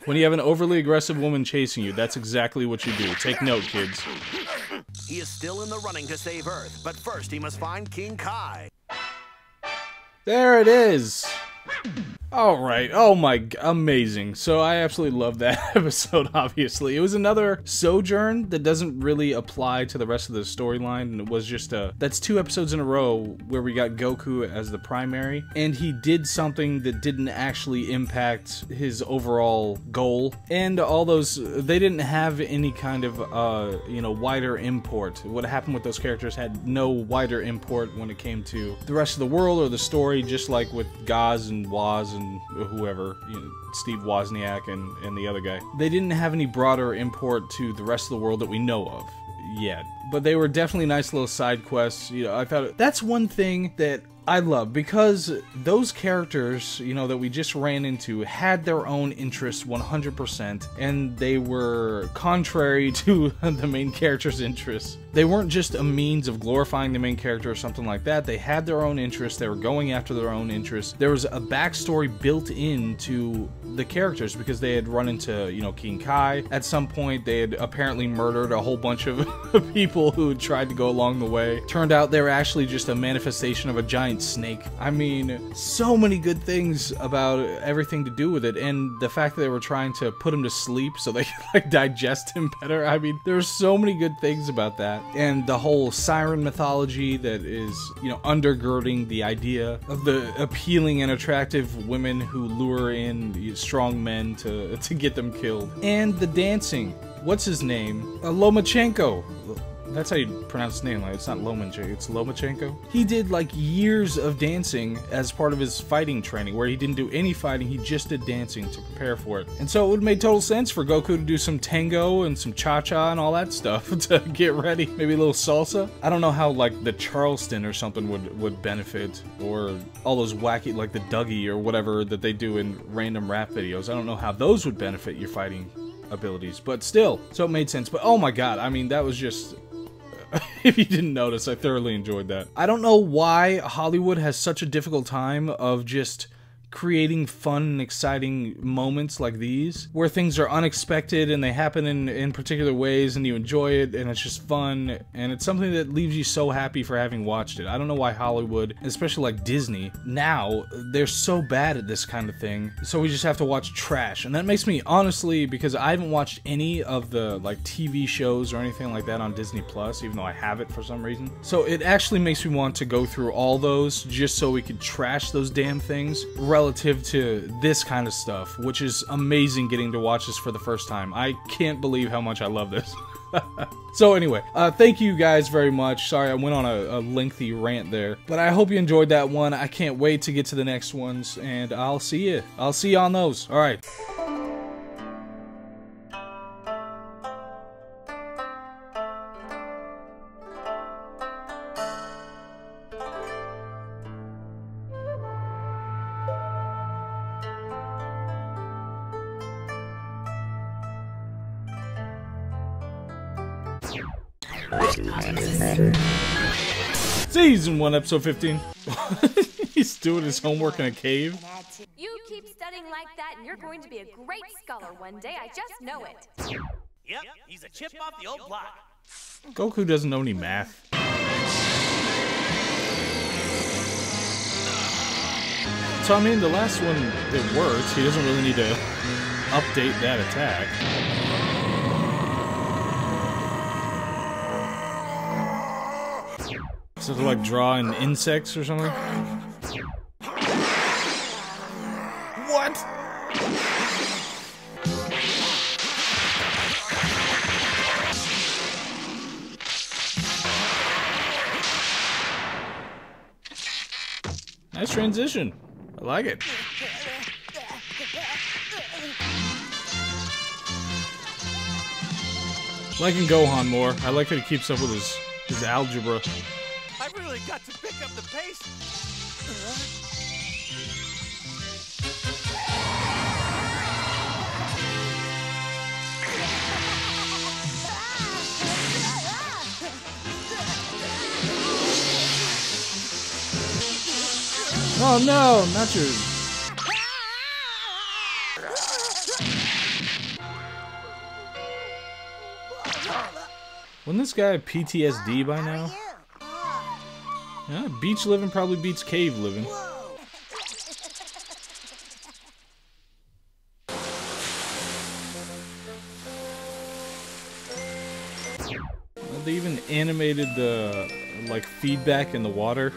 S1: When you have an overly aggressive woman chasing you, that's exactly what you do. Take note, kids.
S8: He is still in the running to save Earth, but first he must find King Kai.
S1: There it is! Alright, oh my, amazing. So I absolutely love that episode, obviously. It was another sojourn that doesn't really apply to the rest of the storyline, and it was just that's 2 episodes in a row where we got Goku as the primary, and he did something that didn't actually impact his overall goal, and all those, they didn't have any kind of, you know, wider import. What happened with those characters had no wider import when it came to the rest of the world or the story, just like with Gaz and Waz and whoever, you know, Steve Wozniak and the other guy. They didn't have any broader import to the rest of the world that we know of yet. But they were definitely nice little side quests. You know, I thought that's one thing that I love, because those characters, you know, that we just ran into had their own interests 100%, and they were contrary to the main character's interests. they weren't just a means of glorifying the main character or something like that. They had their own interests. They were going after their own interests. There was a backstory built into the characters because they had run into, you know, King Kai. At some point, they had apparently murdered a whole bunch of people who had tried to go along the way. Turned out they were actually just a manifestation of a giant snake. I mean, so many good things about everything to do with it, and the fact that they were trying to put him to sleep so they could like digest him better. I mean, there's so many good things about that. And the whole siren mythology that is, you know, undergirding the idea of the appealing and attractive women who lure in strong men to get them killed. And the dancing. What's his name? Lomachenko. That's how you pronounce his name. Like, it's not Lomachenko, it's Lomachenko. He did like years of dancing as part of his fighting training, where he didn't do any fighting, he just did dancing to prepare for it. And so it would have made total sense for Goku to do some tango and some cha-cha and all that stuff to get ready. Maybe a little salsa. I don't know how like the Charleston or something would benefit, or all those wacky, like the Dougie or whatever that they do in random rap videos. I don't know how those would benefit your fighting abilities, but still, so it made sense. But oh my god, I mean, that was just... If you didn't notice, I thoroughly enjoyed that. I don't know why Hollywood has such a difficult time of just creating fun and exciting moments like these, where things are unexpected and they happen in particular ways and you enjoy it and it's just fun, and it's something that leaves you so happy for having watched it. I don't know why Hollywood, especially like Disney, now they're so bad at this kind of thing, so we just have to watch trash. And that makes me, honestly, because I haven't watched any of the like TV shows or anything like that on Disney Plus, even though I have it for some reason, so it actually makes me want to go through all those just so we could trash those damn things relative to this kind of stuff, which is amazing getting to watch this for the first time. I can't believe how much I love this. So anyway, thank you guys very much. Sorry I went on a lengthy rant there, but I hope you enjoyed that one. I can't wait to get to the next ones, and I'll see you on those. All right. Season 1, episode 15. He's doing his homework in a cave.
S4: You keep studying like that and you're going to be a great scholar one day, I just know it.
S7: Yep, he's a chip off the old block.
S1: Goku doesn't know any math. So I mean, the last one, it works. He doesn't really need to update that attack. So to like drawing insects or something? What? Nice transition. I like it. Liking Gohan more. I like that he keeps up with his algebra.
S7: I've really got to pick up the pace.
S1: Oh no, not your... Wouldn't this guy have PTSD by now? Yeah, beach living probably beats cave living. They even animated the like feedback in the water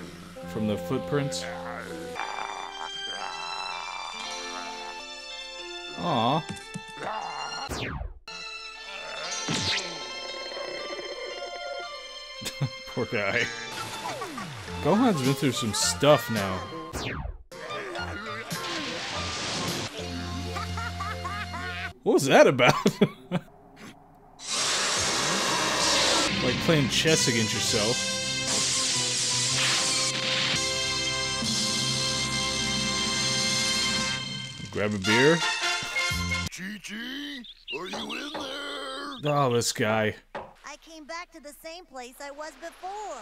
S1: from the footprints. Aww. Poor guy. Gohan's been through some stuff now. What was that about? Like playing chess against yourself. Grab a beer.
S10: Chi-Chi, are you in there?
S1: Oh, this guy.
S11: I came came back to the same place I was before.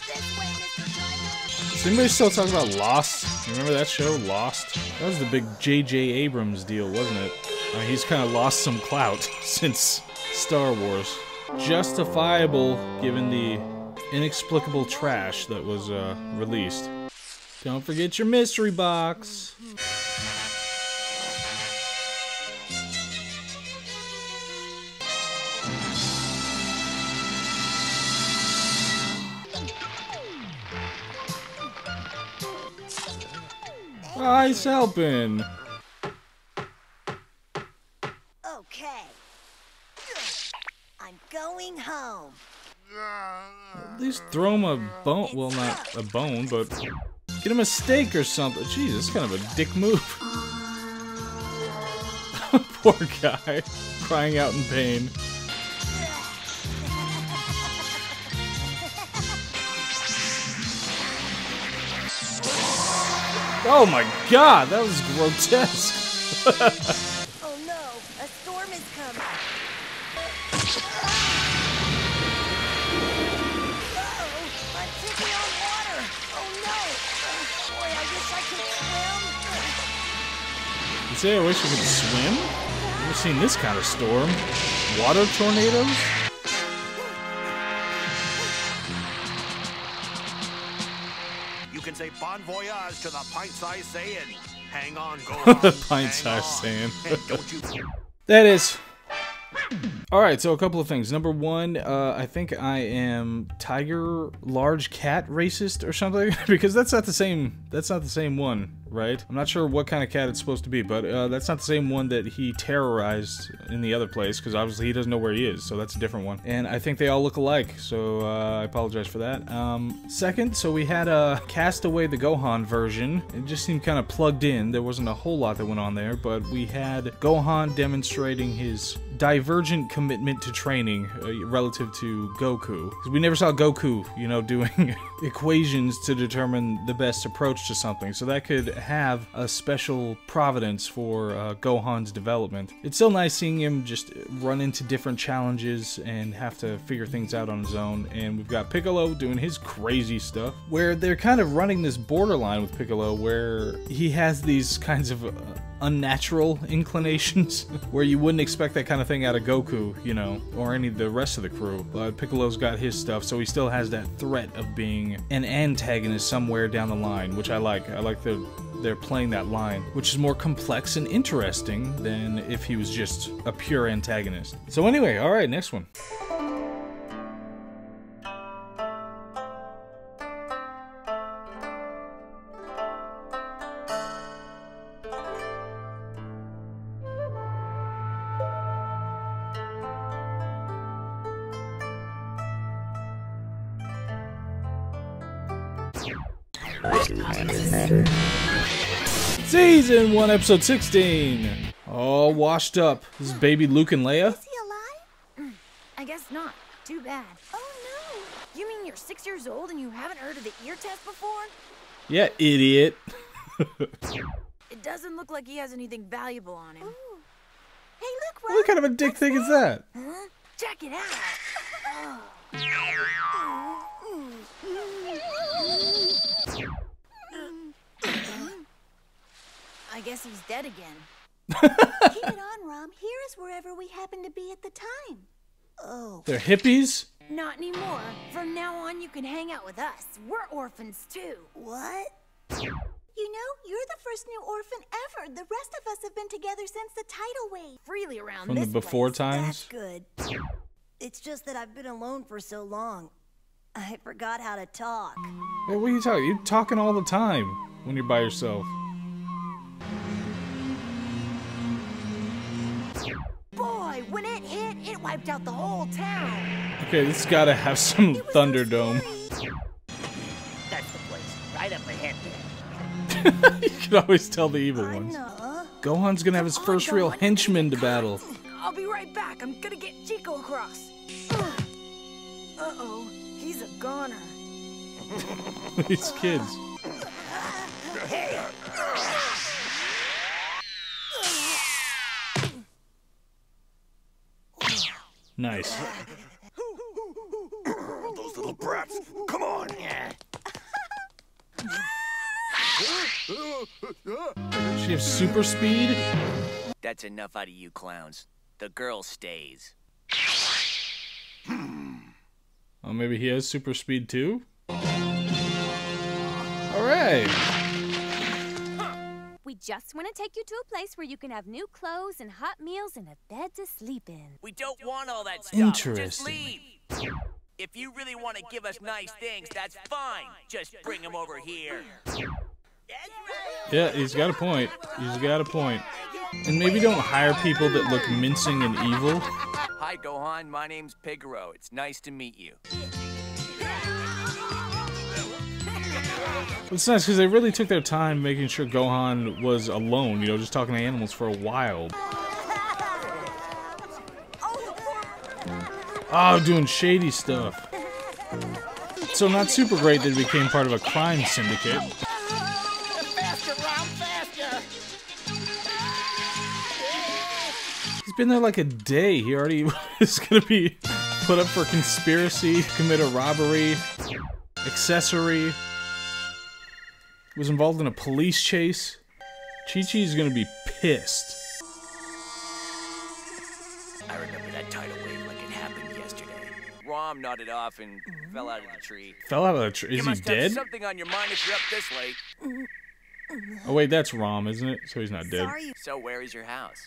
S11: This way, Mr. Tiger!
S1: Does anybody still talk about Lost? Remember that show, Lost? That was the big J.J. Abrams deal, wasn't it? I mean, he's kind of lost some clout since Star Wars. Justifiable, given the inexplicable trash that was released. Don't forget your mystery box. Ice helping.
S11: Okay. I'm going home.
S1: At least throw him a bone. Well, not a bone, but get him a steak or something. Jeez, that's kind of a dick move. Poor guy, crying out in pain. Oh my god, that was grotesque.
S11: Oh no, a storm is coming. Uh-oh, I'm taking on water. Oh no. Boy, I wish I could swim.
S1: You say I wish I could swim? Never seen this kind of storm. Water tornadoes?
S8: You can say bon voyage to the pint-sized Saiyan. Hang on, Gohan.
S1: Pint-sized Saiyan.
S8: And don't you...
S1: That is. Alright, so a couple of things. Number one, I think I am tiger large cat racist or something because that's not the same one, right? I'm not sure what kind of cat it's supposed to be, but that's not the same one that he terrorized in the other place because obviously he doesn't know where he is, so that's a different one. And I think they all look alike, so I apologize for that. Second, so we had Castaway the Gohan version. It just seemed kind of plugged in. There wasn't a whole lot that went on there, but we had Gohan demonstrating his divergent commitment to training relative to Goku. Because we never saw Goku, you know, doing equations to determine the best approach to something. So that could have a special providence for Gohan's development. It's still nice seeing him just run into different challenges and have to figure things out on his own. And we've got Piccolo doing his crazy stuff, where they're kind of running this borderline with Piccolo, where he has these kinds of unnatural inclinations where you wouldn't expect that kind of thing out of Goku, you know, or any of the rest of the crew. But Piccolo's got his stuff, so he still has that threat of being an antagonist somewhere down the line, which I like. I like they're playing that line, which is more complex and interesting than if he was just a pure antagonist. So anyway, alright, next one. Season 1, episode 16. All washed up. This is baby Luke and Leia.
S11: Is he alive?
S6: I guess not. Too bad. Oh no! You mean you're 6 years old and you haven't heard of the ear test before?
S1: Yeah, idiot.
S6: It doesn't look like he has anything valuable on him.
S11: Ooh. Hey, look, Rob.
S1: What kind of a dick thing is that?
S6: Huh? Check it out. Oh. I guess he's dead again.
S11: Keep it on, Rom. Here is wherever we happen to be at the time. Oh.
S1: They're hippies?
S6: Not anymore. From now on, you can hang out with us. We're orphans, too.
S11: What? You know, you're the first new orphan ever. The rest of us have been together since the tidal wave.
S6: Freely around
S1: From
S6: this
S1: the before
S6: place.
S1: times?
S11: That's good. It's just that I've been alone for so long. I forgot how to talk.
S1: Hey, what are you talking? You're talking all the time when you're by yourself.
S6: Boy, when it hit, it wiped out the whole town.
S1: Okay, this has gotta have some Thunderdome.
S12: That's the place, right up ahead there.
S1: You can always tell the evil ones. Gohan's gonna have his first real henchman to battle.
S6: I'll be right back. I'm gonna get Chico across. Uh-oh, he's a goner.
S1: These kids. Nice.
S10: brats. Come on.
S1: She have super speed?
S12: That's enough out of you clowns. The girl stays.
S1: Oh, maybe he has super speed too? Alright.
S4: We just want to take you to a place where you can have new clothes and hot meals and a bed to sleep in.
S12: We don't want all that stuff.
S1: Interesting.
S12: Just leave. If you really want to give us nice things, that's fine. Just bring them over here.
S1: Yeah, he's got a point. He's got a point. And maybe don't hire people that look mincing and evil.
S12: Hi, Gohan. My name's Pigaro. It's nice to meet you.
S1: It's nice because they really took their time making sure Gohan was alone, you know, just talking to animals for a while. Oh, doing shady stuff. So not super great that he became part of a crime syndicate.
S15: Faster, Rom, faster!
S1: He's been there like a day. He already is gonna be put up for conspiracy, commit a robbery, accessory. Was involved in a police chase. Chi-Chi's gonna be pissed.
S12: I remember that tidal wave like it happened yesterday. Rom nodded off and fell out of the tree.
S1: Fell out of the tree? Is he dead?
S12: You must have something on your mind if you're up this late.
S1: Oh wait, that's Rom, isn't it? So he's not dead.
S11: Sorry.
S12: So where is your house?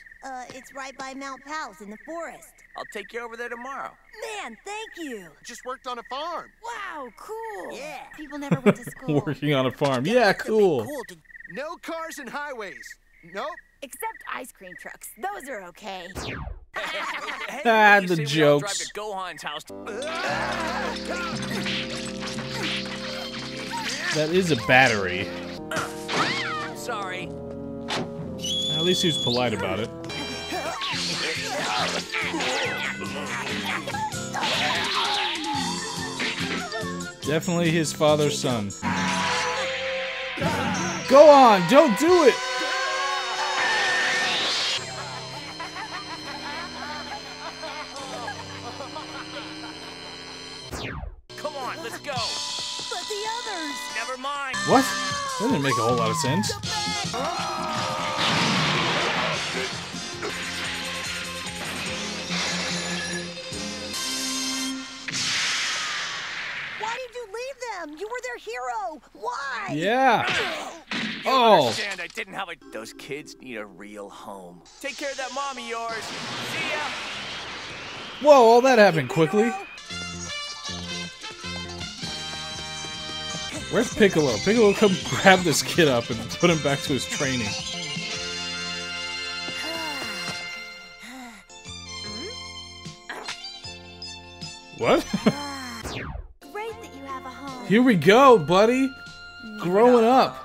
S11: It's right by Mount Pals in the forest.
S12: I'll take you over there tomorrow.
S11: Man, thank you.
S13: Just worked on a farm.
S11: Wow, cool.
S12: Yeah.
S11: People never went to school.
S1: Working on a farm. Yeah, cool.
S13: No cars and highways. Nope.
S6: Except ice cream trucks. Those are okay.
S1: Ah,
S12: You
S1: the
S12: say we all drive
S1: jokes.
S12: to Gohan's house.
S1: That is a battery.
S12: Sorry.
S1: At least he was polite about it. Definitely his father's son. Go on, don't do it!
S12: Come on, let's go.
S11: But the others!
S12: Never mind.
S1: What? That didn't make a whole lot of sense.
S11: Why did you leave them? You were their hero. Why?
S1: Yeah.
S12: You
S1: Oh.
S12: understand I didn't have a... Those kids need a real home. Take care of that mom of yours. See ya.
S1: Whoa, all that happened quickly. Where's Piccolo? Piccolo, come grab this kid up and put him back to his training. What?
S11: Great that you have a home.
S1: Here we go, buddy. Growing up.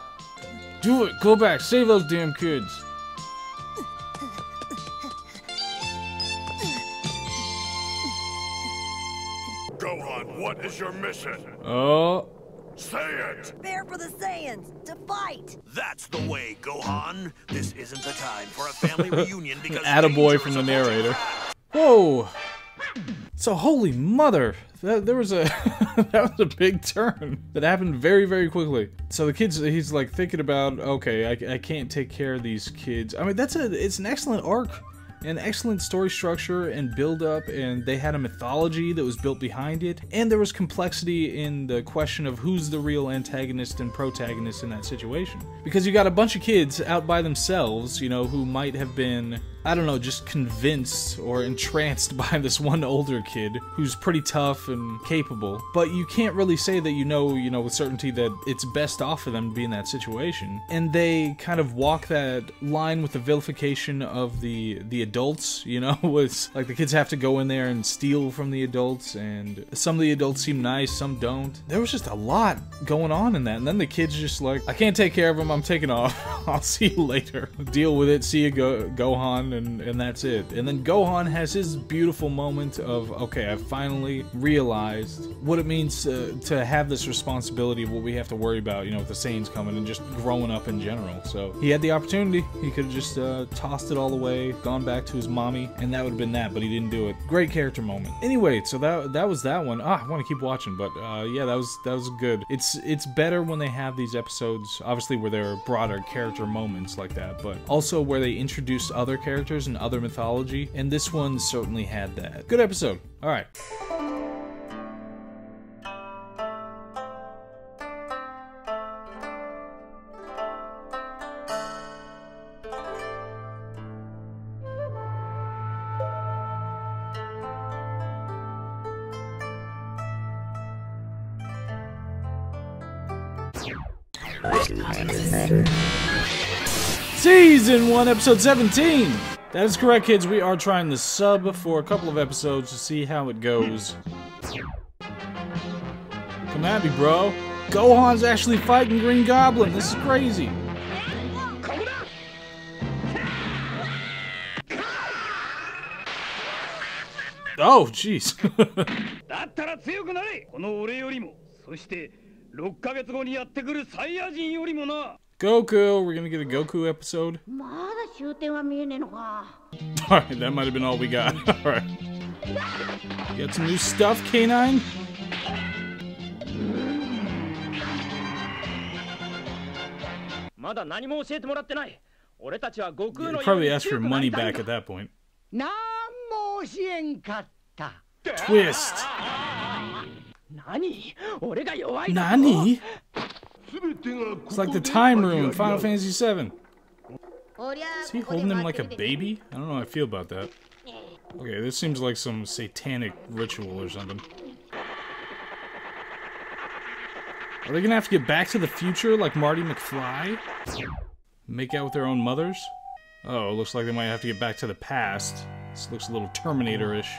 S1: Do it. Go back. Save those damn kids.
S3: Gohan, what is your mission?
S1: Oh.
S3: Say it!
S11: Prepare for the Saiyans to fight.
S8: That's the way, Gohan. This isn't the time for a family reunion because
S1: Attaboy from the narrator. Whoa. So holy mother. There was a that was a big turn that happened very, very quickly. So the kids, he's like thinking about, okay, I can't take care of these kids. I mean, it's an excellent arc. An excellent story structure and build up, and they had a mythology that was built behind it, and there was complexity in the question of who's the real antagonist and protagonist in that situation. Because you got a bunch of kids out by themselves, you know, who might have been, I don't know, just convinced or entranced by this one older kid who's pretty tough and capable, but you can't really say that you know with certainty that it's best off for them to be in that situation. And they kind of walk that line with the vilification of the adults, you know, was like the kids have to go in there and steal from the adults, and some of the adults seem nice, some don't. There was just a lot going on in that, and then the kids just like, I can't take care of them, I'm taking off. I'll see you later. Deal with it, see you, Gohan. and that's it. And then Gohan has his beautiful moment of, okay, I finally realized what it means to have this responsibility of what we have to worry about, you know, with the Saiyans coming and just growing up in general. So he had the opportunity. He could have just tossed it all away, gone back to his mommy, and that would have been that, but he didn't do it. Great character moment. Anyway, so that was that one. I want to keep watching, but yeah, that was good. It's better when they have these episodes, obviously where there are broader character moments like that, but also where they introduce other characters and other mythology, and this one certainly had that. Good episode. All right. Season 1, Episode 17! That is correct, kids. We are trying the sub for a couple of episodes to see how it goes. Come at me, bro. Gohan's actually fighting Green Goblin. This is crazy. Oh, jeez. Goku, we're gonna get a Goku episode. Alright, that might have been all we got. Alright. You got some new stuff, K9? You'd probably ask for money back at that point. Twist. Nani? It's like the time room in Final Fantasy VII. Is he holding him like a baby? I don't know how I feel about that. Okay, this seems like some satanic ritual or something. Are they gonna have to get back to the future like Marty McFly? Make out with their own mothers? Oh, looks like they might have to get back to the past. This looks a little Terminator-ish.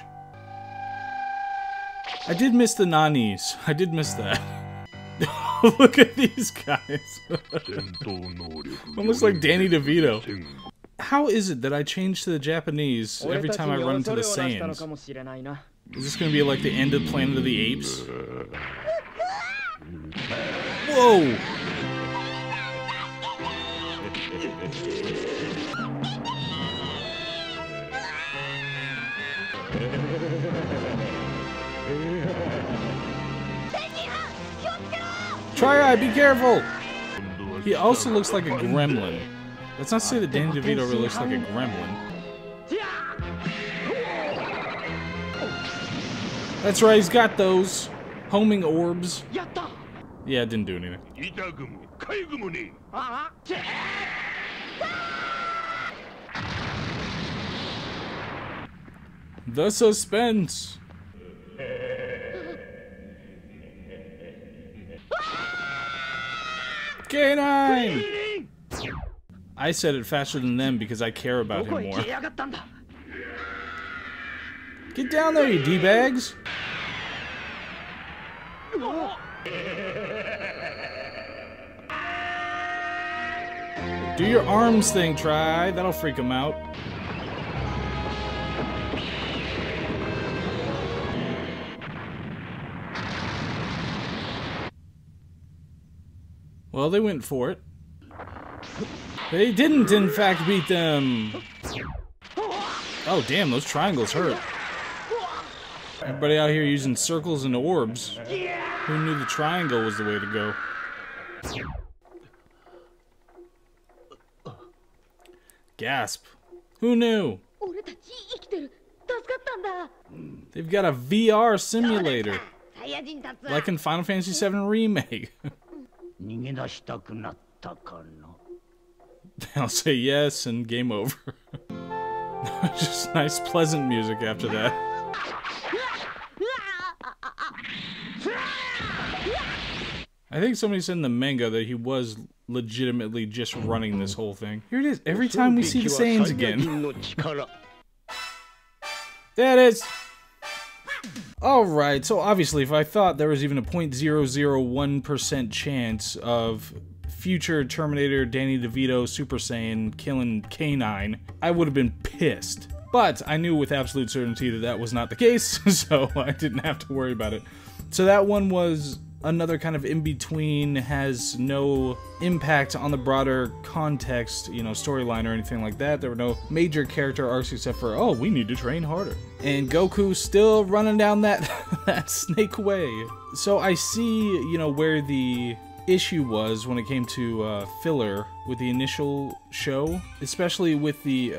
S1: I did miss the Nanis. I did miss that. Look at these guys. One looks like Danny DeVito. How is it that I change to the Japanese every time I run into the Saiyans? Is this gonna be like the end of Planet of the Apes? Whoa! Tri-Eye, be careful! He also looks like a gremlin. Let's not say that Danny DeVito really looks like a gremlin. That's right, he's got those homing orbs. Yeah, it didn't do anything. The suspense. K9! I said it faster than them because I care about him more. Get down there, you D-bags! Do your arms thing, Tri. That'll freak him out. Well, they went for it. They didn't, in fact, beat them. Oh, damn, those triangles hurt. Everybody out here using circles and orbs. Who knew the triangle was the way to go? Gasp. Who knew? They've got a VR simulator. Like in Final Fantasy VII Remake. I'll say yes and game over. Just nice, pleasant music after that. I think somebody said in the manga that he was legitimately just running this whole thing. Here it is. Every time we see the Saiyans again. There it is. Alright, so obviously if I thought there was even a 0.001% chance of future Terminator Danny DeVito Super Saiyan killing K9, I would have been pissed. But I knew with absolute certainty that that was not the case, so I didn't have to worry about it. So that one was another kind of in-between, has no impact on the broader context, you know, storyline or anything like that. There were no major character arcs except for, oh, we need to train harder. And Goku still running down that, that snake way. So I see, you know, where the issue was when it came to filler with the initial show, especially with the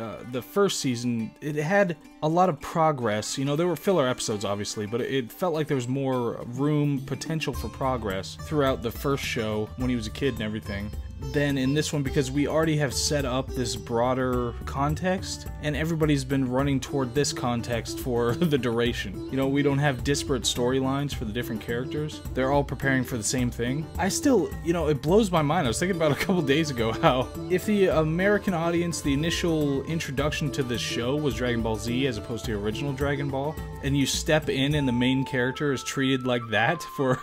S1: first season. It had a lot of progress. You know, there were filler episodes obviously, but it felt like there was more room, potential for progress throughout the first show when he was a kid and everything than in this one, because we already have set up this broader context and everybody's been running toward this context for the duration. You know, we don't have disparate storylines for the different characters. They're all preparing for the same thing. I still, you know, it blows my mind. I was thinking about a couple days ago how if the American audience, the initial introduction to this show was Dragon Ball Z as opposed to the original Dragon Ball, and you step in and the main character is treated like that from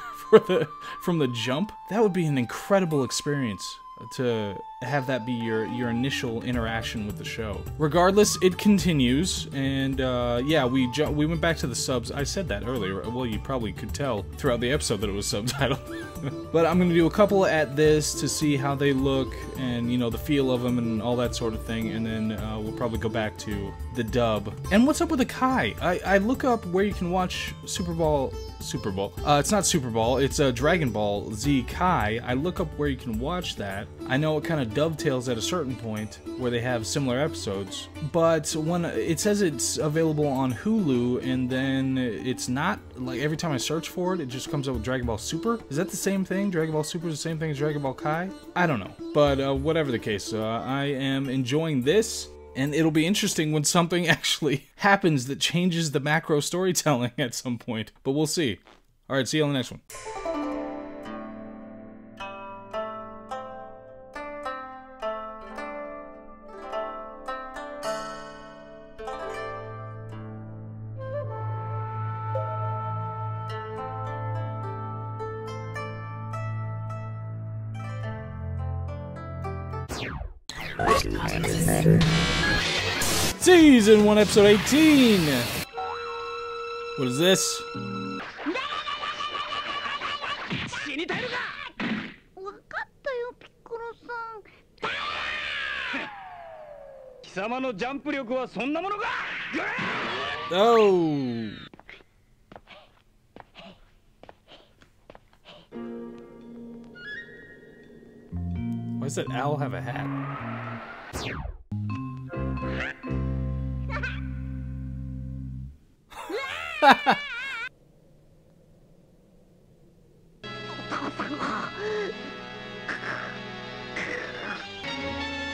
S1: the jump, that would be an incredible experience to have that be your initial interaction with the show. Regardless, it continues, and yeah, we went back to the subs. I said that earlier. Well, you probably could tell throughout the episode that it was subtitled. But I'm gonna do a couple at this to see how they look and, you know, the feel of them and all that sort of thing, and then we'll probably go back to the dub. And what's up with the Kai? I look up where you can watch Super Ball. It's not Super Ball, it's Dragon Ball Z Kai. I look up where you can watch that. I know it kind of dovetails at a certain point where they have similar episodes, but when it says it's available on Hulu and then it's not, like every time I search for it, it just comes up with Dragon Ball Super. Is that the same thing? Dragon Ball Super is the same thing as Dragon Ball Kai? I don't know, but whatever the case, I am enjoying this. And it'll be interesting when something actually happens that changes the macro storytelling at some point. But we'll see. Alright, see you on the next one. Season 1, Episode 18! What is this? Oh! Why does that owl have a hat?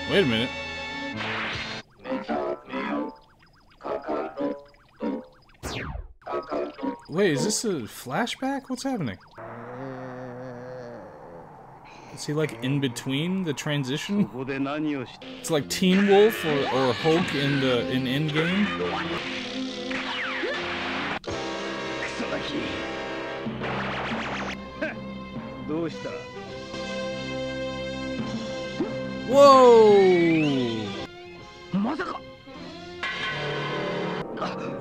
S1: Wait a minute. Wait, is this a flashback? What's happening? Is he like in between the transition? It's like Teen Wolf or Hulk in Endgame. Whoa!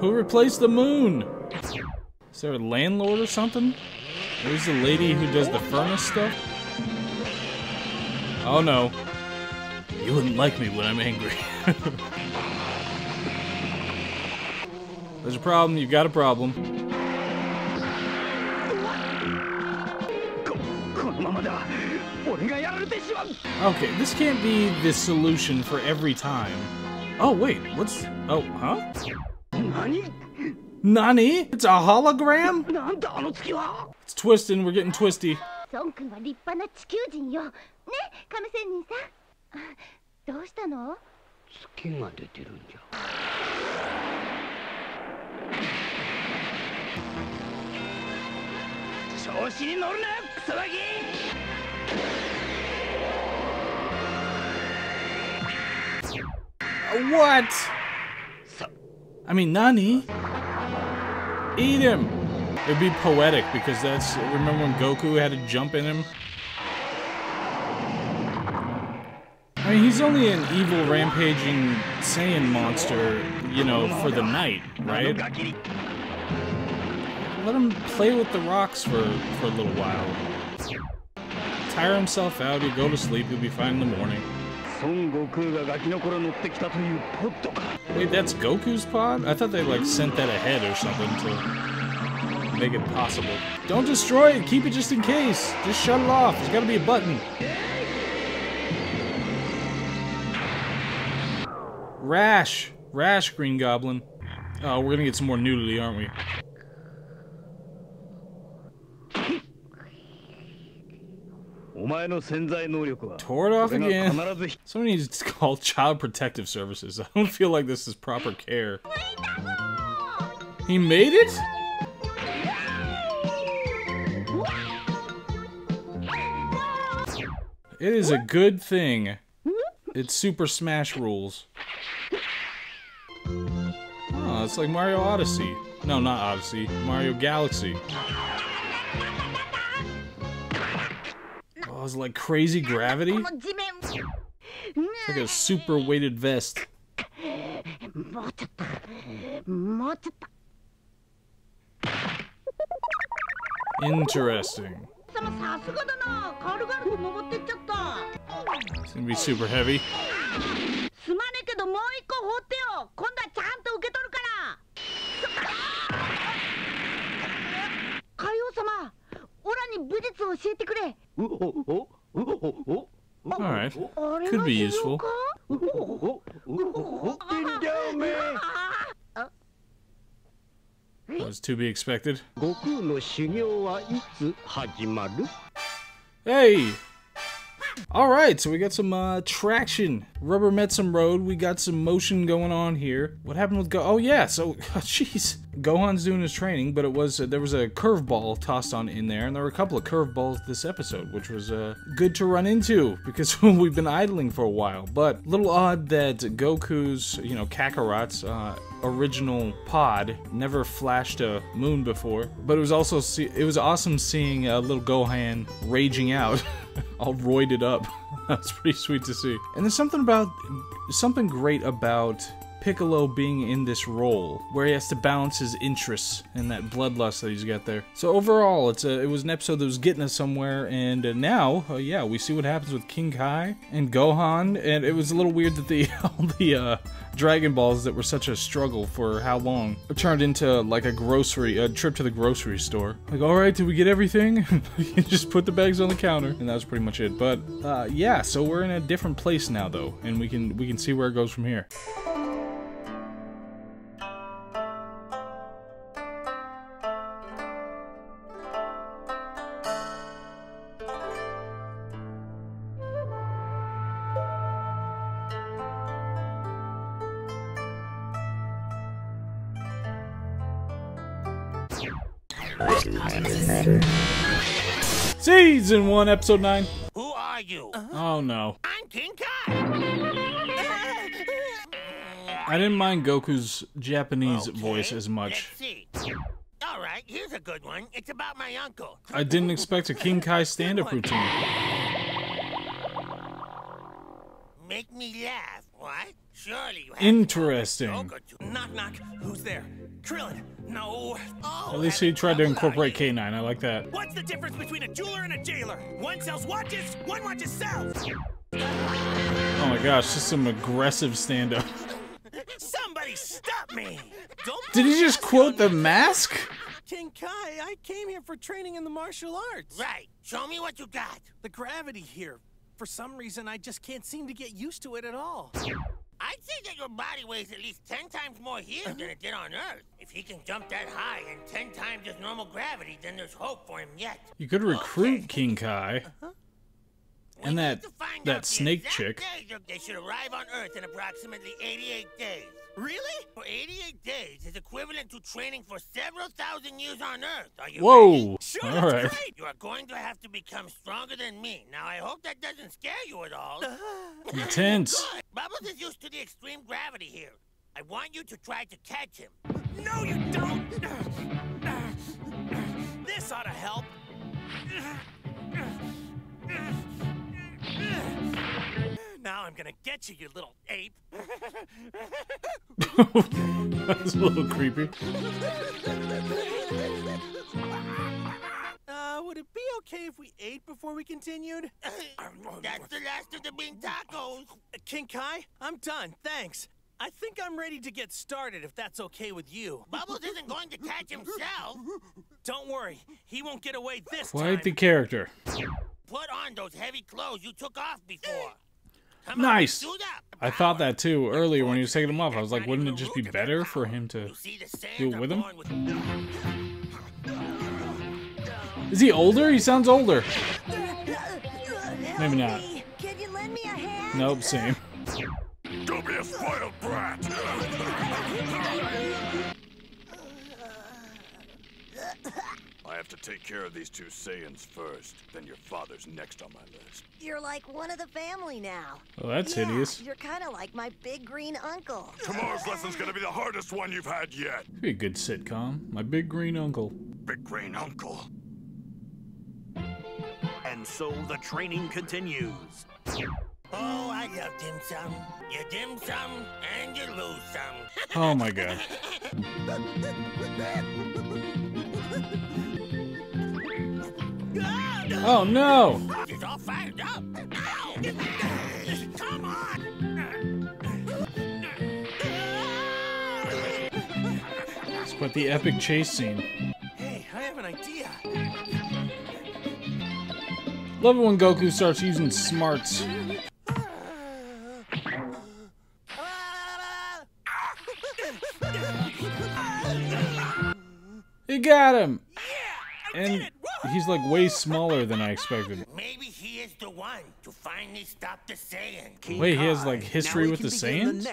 S1: Who replaced the moon? Is there a landlord or something? There's the lady who does the furnace stuff? Oh no. You wouldn't like me when I'm angry. There's a problem, you've got a problem. Okay, this can't be the solution for every time. Oh wait, what's... Oh, huh? Nani? It's a hologram? It's twisting, we're getting twisty. What? I mean, Nani? Eat him! It'd be poetic because that's... Remember when Goku had to jump in him? I mean, he's only an evil, rampaging Saiyan monster, you know, for the night, right? Let him play with the rocks for a little while. Tire himself out, he'll go to sleep, he'll be fine in the morning. Wait, that's Goku's pod? I thought they, like, sent that ahead or something to make it possible. Don't destroy it, keep it just in case. Just shut it off, there's gotta be a button. Rash, Green Goblin. Oh, we're gonna get some more nudity, aren't we? Tore it off again. Somebody needs to call Child Protective Services. I don't feel like this is proper care. He made it? It is a good thing. It's Super Smash rules. Oh, it's like Mario Odyssey. No, not Odyssey. Mario Galaxy. Oh, it's like crazy gravity? It's like a super weighted vest. Interesting. It's gonna be super heavy. Alright. Could be useful. That was to be expected. Hey! Alright, so we got some traction. Rubber met some road. We got some motion going on here. What happened with Oh yeah, so jeez. Gohan's doing his training, but it was there was a curveball tossed on in there, and there were a couple of curveballs this episode, which was good to run into because we've been idling for a while. But a little odd that Goku's, you know, Kakarot's original pod never flashed a moon before, but it was also it was awesome seeing little Gohan raging out, all roided up. That's pretty sweet to see. And there's something great about Piccolo being in this role, where he has to balance his interests and that bloodlust that he's got there. So overall, it was an episode that was getting us somewhere, and now, yeah, we see what happens with King Kai and Gohan, and it was a little weird that all the Dragon Balls that were such a struggle for how long turned into like a trip to the grocery store. Like, alright, did we get everything? You just put the bags on the counter, and that was pretty much it. But yeah, so we're in a different place now though, and we can see where it goes from here. Season 1, Episode 9.
S13: Who are you?
S1: Oh no.
S13: I'm King Kai.
S1: I didn't mind Goku's Japanese voice as much.
S13: Let's see. Alright, here's a good one. It's about my uncle.
S1: I didn't expect a King Kai stand-up routine.
S13: Make me laugh, what? Surely you have
S1: Interesting.
S7: Knock knock. Who's there? Krillin. No. Oh,
S1: at least he tried to incorporate K9. I like that.
S7: What's the difference between a jeweler and a jailer? One sells watches, one watches sells.
S1: Oh my gosh, just some aggressive stand-up.
S7: Somebody stop me!
S1: Did he just quote The Mask?
S7: King Kai, I came here for training in the martial arts.
S13: Right. Show me what you got.
S7: The gravity here. For some reason, I just can't seem to get used to it at all.
S13: I'd say that your body weighs at least 10 times more here than it did on Earth. If he can jump that high and 10 times his normal gravity, then there's hope for him yet.
S1: You could recruit King Kai. And that snake chick.
S13: They should arrive on Earth in approximately 88 days.
S7: Really?
S13: For 88 days is equivalent to training for several thousand years on Earth. Are you
S1: Whoa!
S13: ready?
S7: Sure,
S1: all right.
S7: Great.
S13: You are going to have to become stronger than me. Now, I hope that doesn't scare you at all.
S1: Intense.
S13: Good. Bubbles is used to the extreme gravity here. I want you to try to catch him.
S7: No, you don't! This ought to help. Now I'm gonna get you, you little ape.
S1: That's a little creepy.
S7: Would it be okay if we ate before we continued?
S13: That's the last of the bean tacos.
S7: King Kai, I'm done, thanks. I think I'm ready to get started if that's okay with you.
S13: Bubbles isn't going to catch himself.
S7: Don't worry, he won't get away this
S1: Quite
S7: time.
S1: the character.
S13: Put on those heavy clothes you took off before.
S1: Nice. I thought that too earlier when he was taking them off. I was like, wouldn't it just be better for him to do it with him? Is he older? He sounds older. Maybe not.
S11: Can you lend me a hand?
S1: Nope, same.
S3: Don't be a spoiled brat. I have to take care of these two Saiyans first. Then your father's next on my list.
S11: You're like one of the family now.
S1: Oh, that's hideous.
S11: You're kind of like my big green uncle.
S3: Tomorrow's lesson's gonna be the hardest one you've had yet.
S1: Be a good sitcom. My Big Green Uncle.
S3: Big Green Uncle.
S8: And so the training continues.
S13: Oh, I love dim sum. You dim sum and you lose some.
S1: Oh my god. Oh no!
S13: It's all fired up. Ow! Come on!
S1: It's quite the epic chase scene.
S7: Hey, I have an idea.
S1: Love it when Goku starts using smarts. He got him! And he's like way smaller than I expected.
S13: Maybe he is the one to finally stop the Saiyan.
S1: Wait, he has like history with the Saiyans?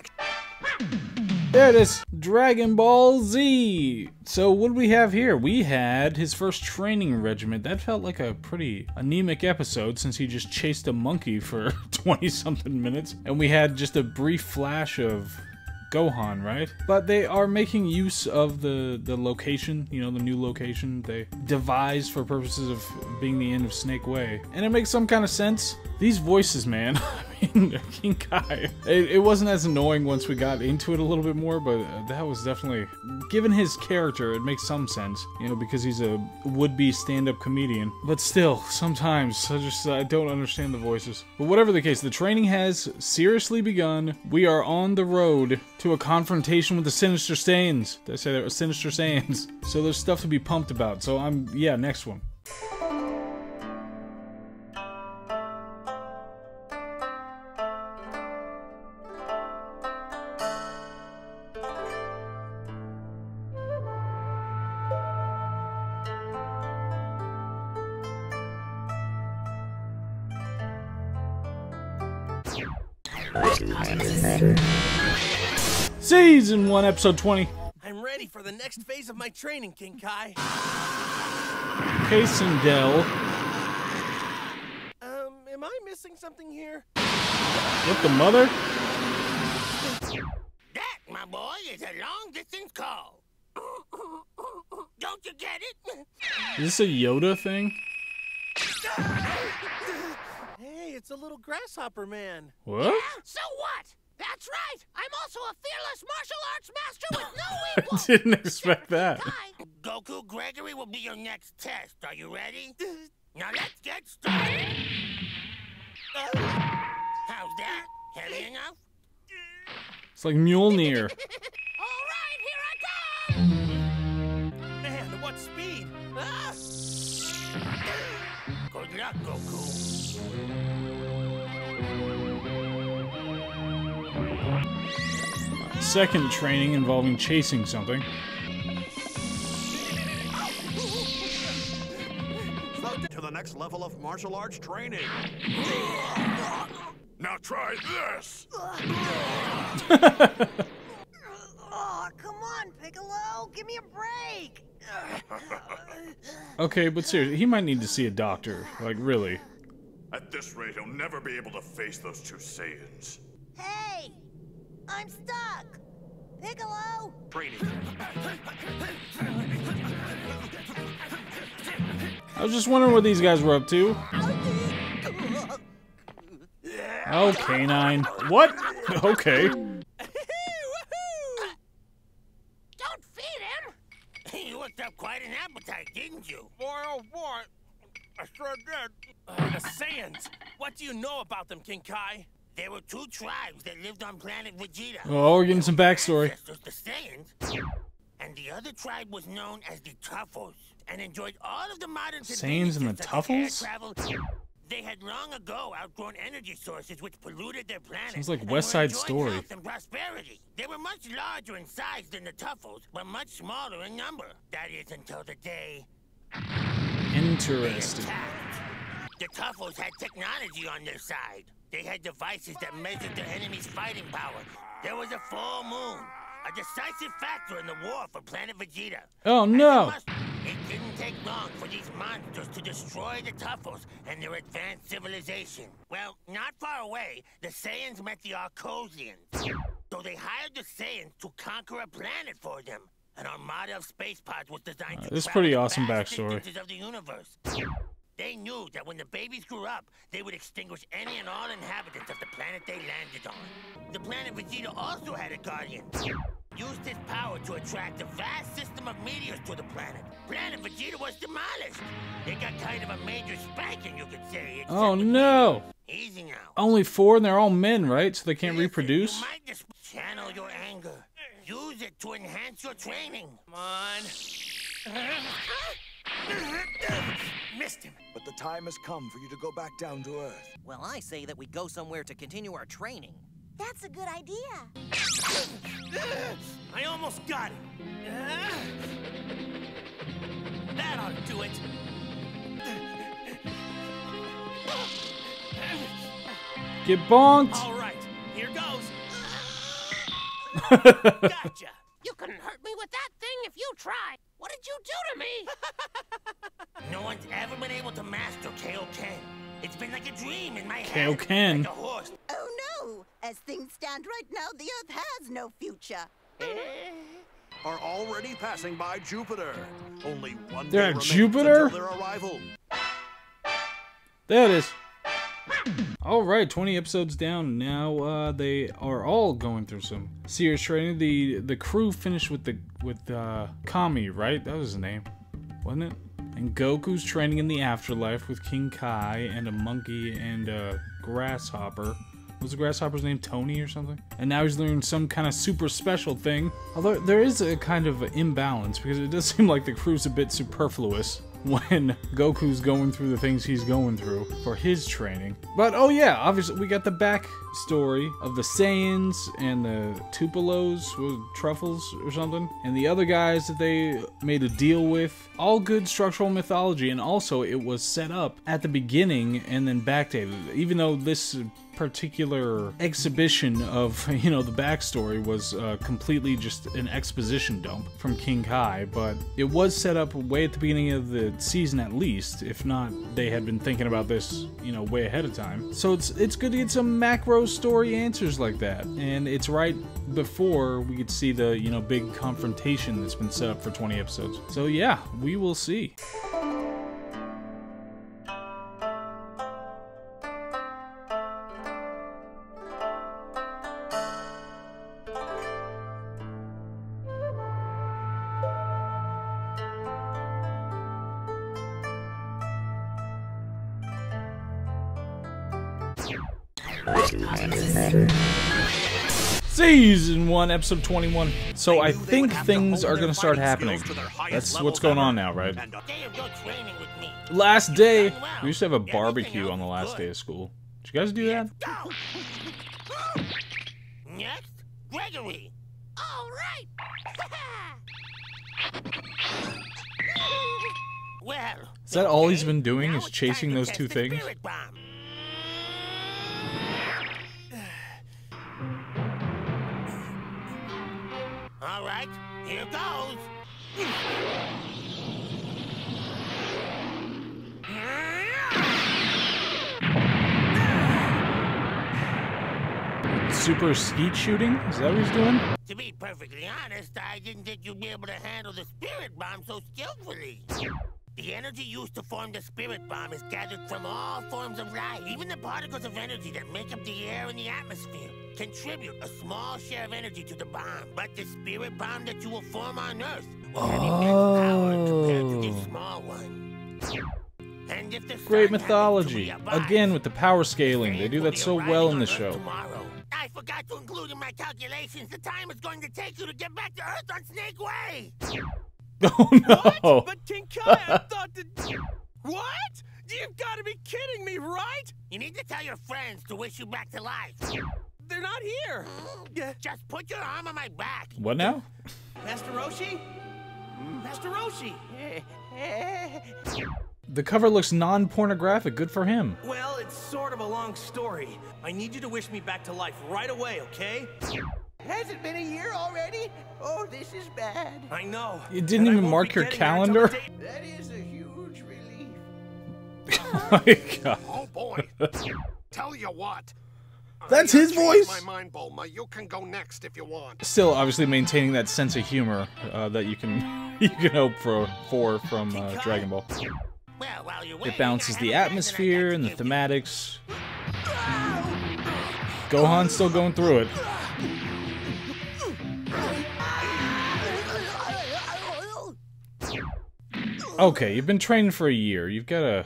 S1: There it is! Dragon Ball Z! So what do we have here? We had his first training regiment. That felt like a pretty anemic episode since he just chased a monkey for 20-something minutes. And we had just a brief flash of Gohan, right? But they are making use of the location, you know, the new location they devised for purposes of being the end of Snake Way. And it makes some kind of sense. These voices, man. I mean, King Kai. It wasn't as annoying once we got into it a little bit more, but that was definitely... Given his character, it makes some sense, you know, because he's a would-be stand-up comedian. But still, sometimes, I don't understand the voices. But whatever the case, the training has seriously begun. We are on the road to a confrontation with the Sinister Saiyans. Did I say that was Sinister Saiyans? So there's stuff to be pumped about. So yeah, next one. Season 1, Episode 20.
S7: I'm ready for the next phase of my training, King Kai.
S1: Casindel.
S7: Am I missing something here?
S1: What, the mother?
S13: That, my boy, is a long-distance call. Don't you get it?
S1: Is this a Yoda thing?
S7: Hey, it's a little grasshopper man.
S1: What?
S15: Yeah, so what? That's right. I'm also a fearless martial arts master with no equal.
S1: I didn't expect that.
S13: Goku Gregory will be your next test. Are you ready? Now let's get started. How's that? Heavy enough?
S1: It's like Mjolnir.
S15: All right, here I come.
S7: Man, what speed? Ah!
S13: Good luck, Goku.
S1: Second training involving chasing something.
S8: To the next level of martial arts training.
S3: Now try this.
S11: Oh, come on, Piccolo. Give me a break.
S1: Okay, but seriously, he might need to see a doctor. Like, really.
S3: At this rate, he'll never be able to face those two Saiyans.
S11: Hey, I'm stuck. Piccolo.
S8: Training.
S1: I was just wondering what these guys were up to. Oh, canine. What? Okay.
S13: Don't feed him! You worked up quite an appetite, didn't you?
S7: Boy, oh boy. I sure did. The Saiyans. What do you know about them, King Kai?
S13: There were two tribes that lived on planet Vegeta.
S1: Oh, we're getting some backstory.
S13: The Saiyans. And the other tribe was known as the Tuffles and enjoyed all of the modern
S1: Saiyans and the Tuffles?
S13: They had long ago outgrown energy sources which polluted their planet.
S1: Sounds like West Side Story.
S13: Health and prosperity. They were much larger in size than the Tuffles, but much smaller in number. That is until the day.
S1: Interesting.
S13: The Tuffles had technology on their side. They had devices that measured their enemy's fighting power. There was a full moon, a decisive factor in the war for planet Vegeta.
S1: Oh no!
S13: It didn't take long for these monsters to destroy the Tuffles and their advanced civilization. Well, not far away, the Saiyans met the Arcosians. So they hired the Saiyans to conquer a planet for them. An armada of space pods was designed to
S1: this is
S13: travel
S1: pretty
S13: the
S1: awesome
S13: vast
S1: backstory.
S13: distances of the universe. They knew that when the babies grew up, they would extinguish any and all inhabitants of the planet they landed on. The planet Vegeta also had a guardian. Used his power to attract a vast system of meteors to the planet. Planet Vegeta was demolished. They got kind of a major spanking, you could say.
S1: Oh no!
S13: Easy now.
S1: Only 4 and they're all men, right? So they can't reproduce?
S13: You might just channel your anger. Use it to enhance your training.
S7: Come on. Missed him.
S5: But the time has come for you to go back down to Earth.
S12: Well, I say that we go somewhere to continue our training.
S11: That's a good idea.
S7: I almost got it. That ought to do it.
S1: Get bonked!
S7: All right, here goes.
S13: Gotcha. You couldn't hurt me with that thing if you tried. What did you do to me? No one's ever been able to master Kaioken. It's been like a dream in my head.
S1: Kaioken.
S13: Like a horse.
S11: Oh no! As things stand right now, the Earth has no future.
S8: Are already passing by Jupiter. Only one
S1: They're
S8: day
S1: at
S8: remains
S1: Jupiter?
S8: until their arrival.
S1: There it is. Alright, 20 episodes down. Now they are all going through some serious training. The crew finished with Kami, right? That was his name, wasn't it? And Goku's training in the afterlife with King Kai and a monkey and a grasshopper. Was the grasshopper's name Tony or something? And now he's learning some kind of super special thing. Although there is a kind of imbalance because it does seem like the crew's a bit superfluous when Goku's going through the things he's going through for his training. But oh yeah, obviously we got the backstory of the Saiyans and the Tupelos, Truffles or something, and the other guys that they made a deal with. All good structural mythology, and also it was set up at the beginning and then backdated. Even though this particular exhibition of, you know, the backstory was completely just an exposition dump from King Kai, but it was set up way at the beginning of the season at least, if not they had been thinking about this, you know, way ahead of time. So it's good to get some macro story answers like that, and it's right before we could see the, you know, big confrontation that's been set up for 20 episodes. So yeah, we will see. Season 1, episode 21. So I think things are gonna start happening. That's what's going on now, right? Last day. We used to have a barbecue on the last day of school. Did you guys do that?
S13: Next, Gregory. All right. Well,
S1: Is that all he's been doing, is chasing those two things?
S13: All right, here goes.
S1: Super skeet shooting? Is that what he's doing?
S13: To be perfectly honest, I didn't think you'd be able to handle the spirit bomb so skillfully. The energy used to form the spirit bomb is gathered from all forms of life. Even the particles of energy that make up the air and the atmosphere contribute a small share of energy to the bomb. But the spirit bomb that you will form on Earth will have immense power compared to this small one. And if the
S1: Great mythology. Again with the power scaling. They do that so well in the show.
S13: Tomorrow. I forgot to include in my calculations the time it's going to take you to get back to Earth on Snake Way.
S1: Oh no!
S7: What? But King Kai, I thought that... What? You've got to be kidding me, right?
S13: You need to tell your friends to wish you back to life.
S7: They're not here.
S13: Just put your arm on my back.
S1: What now?
S7: Master Roshi? Master Roshi!
S1: The cover looks non-pornographic. Good for him.
S7: Well, it's sort of a long story. I need you to wish me back to life right away, okay?
S2: Has it been a year already? Oh, this is bad.
S7: I know.
S1: You didn't even mark your calendar?
S2: That is a huge relief.
S1: Oh my god.
S16: Oh boy. Tell you what.
S1: That's his voice?
S16: My mind, Bulma. You can go next if you want.
S1: Still, obviously maintaining that sense of humor that you can hope for from Dragon Ball.
S13: Well, while you're
S1: it balances the atmosphere and the thematics. Gohan's still going through it. Okay, you've been training for a year. You've got to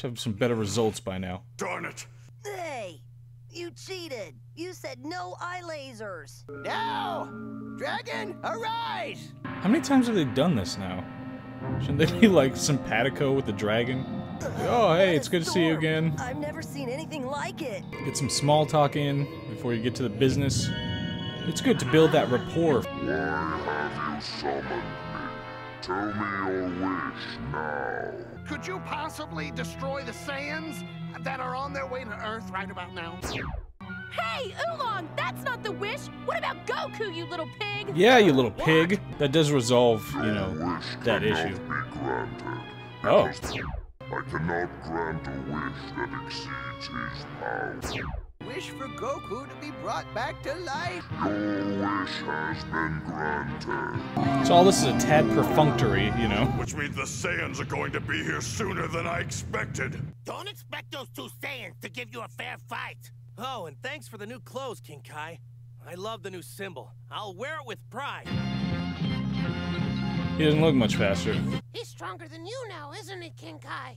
S1: have some better results by now.
S16: Darn it!
S11: Hey, you cheated. You said no eye lasers.
S2: Now, Dragon, arise!
S1: How many times have they done this now? Shouldn't they be like simpatico with the dragon? Like, oh, hey, it's good to see you again.
S11: I've never seen anything like it.
S1: Get some small talk in before you get to the business. It's good to build that rapport.
S10: Why have you summoned me? Tell me your wish now.
S16: Could you possibly destroy the Saiyans that are on their way to Earth right about now?
S6: Hey, Oolong, that's not the wish. What about Goku, you little pig?
S1: Yeah, you little pig. That does resolve, you know, that issue. Oh.
S10: I cannot grant a wish that exceeds his power.
S2: Wish for Goku to be brought back to life.
S10: Your wish has been granted.
S1: So all this is a tad perfunctory, you know.
S3: Which means the Saiyans are going to be here sooner than I expected.
S13: Don't expect those two Saiyans to give you a fair fight.
S7: Oh, and thanks for the new clothes, King Kai. I love the new symbol. I'll wear it with pride.
S1: He doesn't look much faster.
S13: He's stronger than you now, isn't he, King Kai?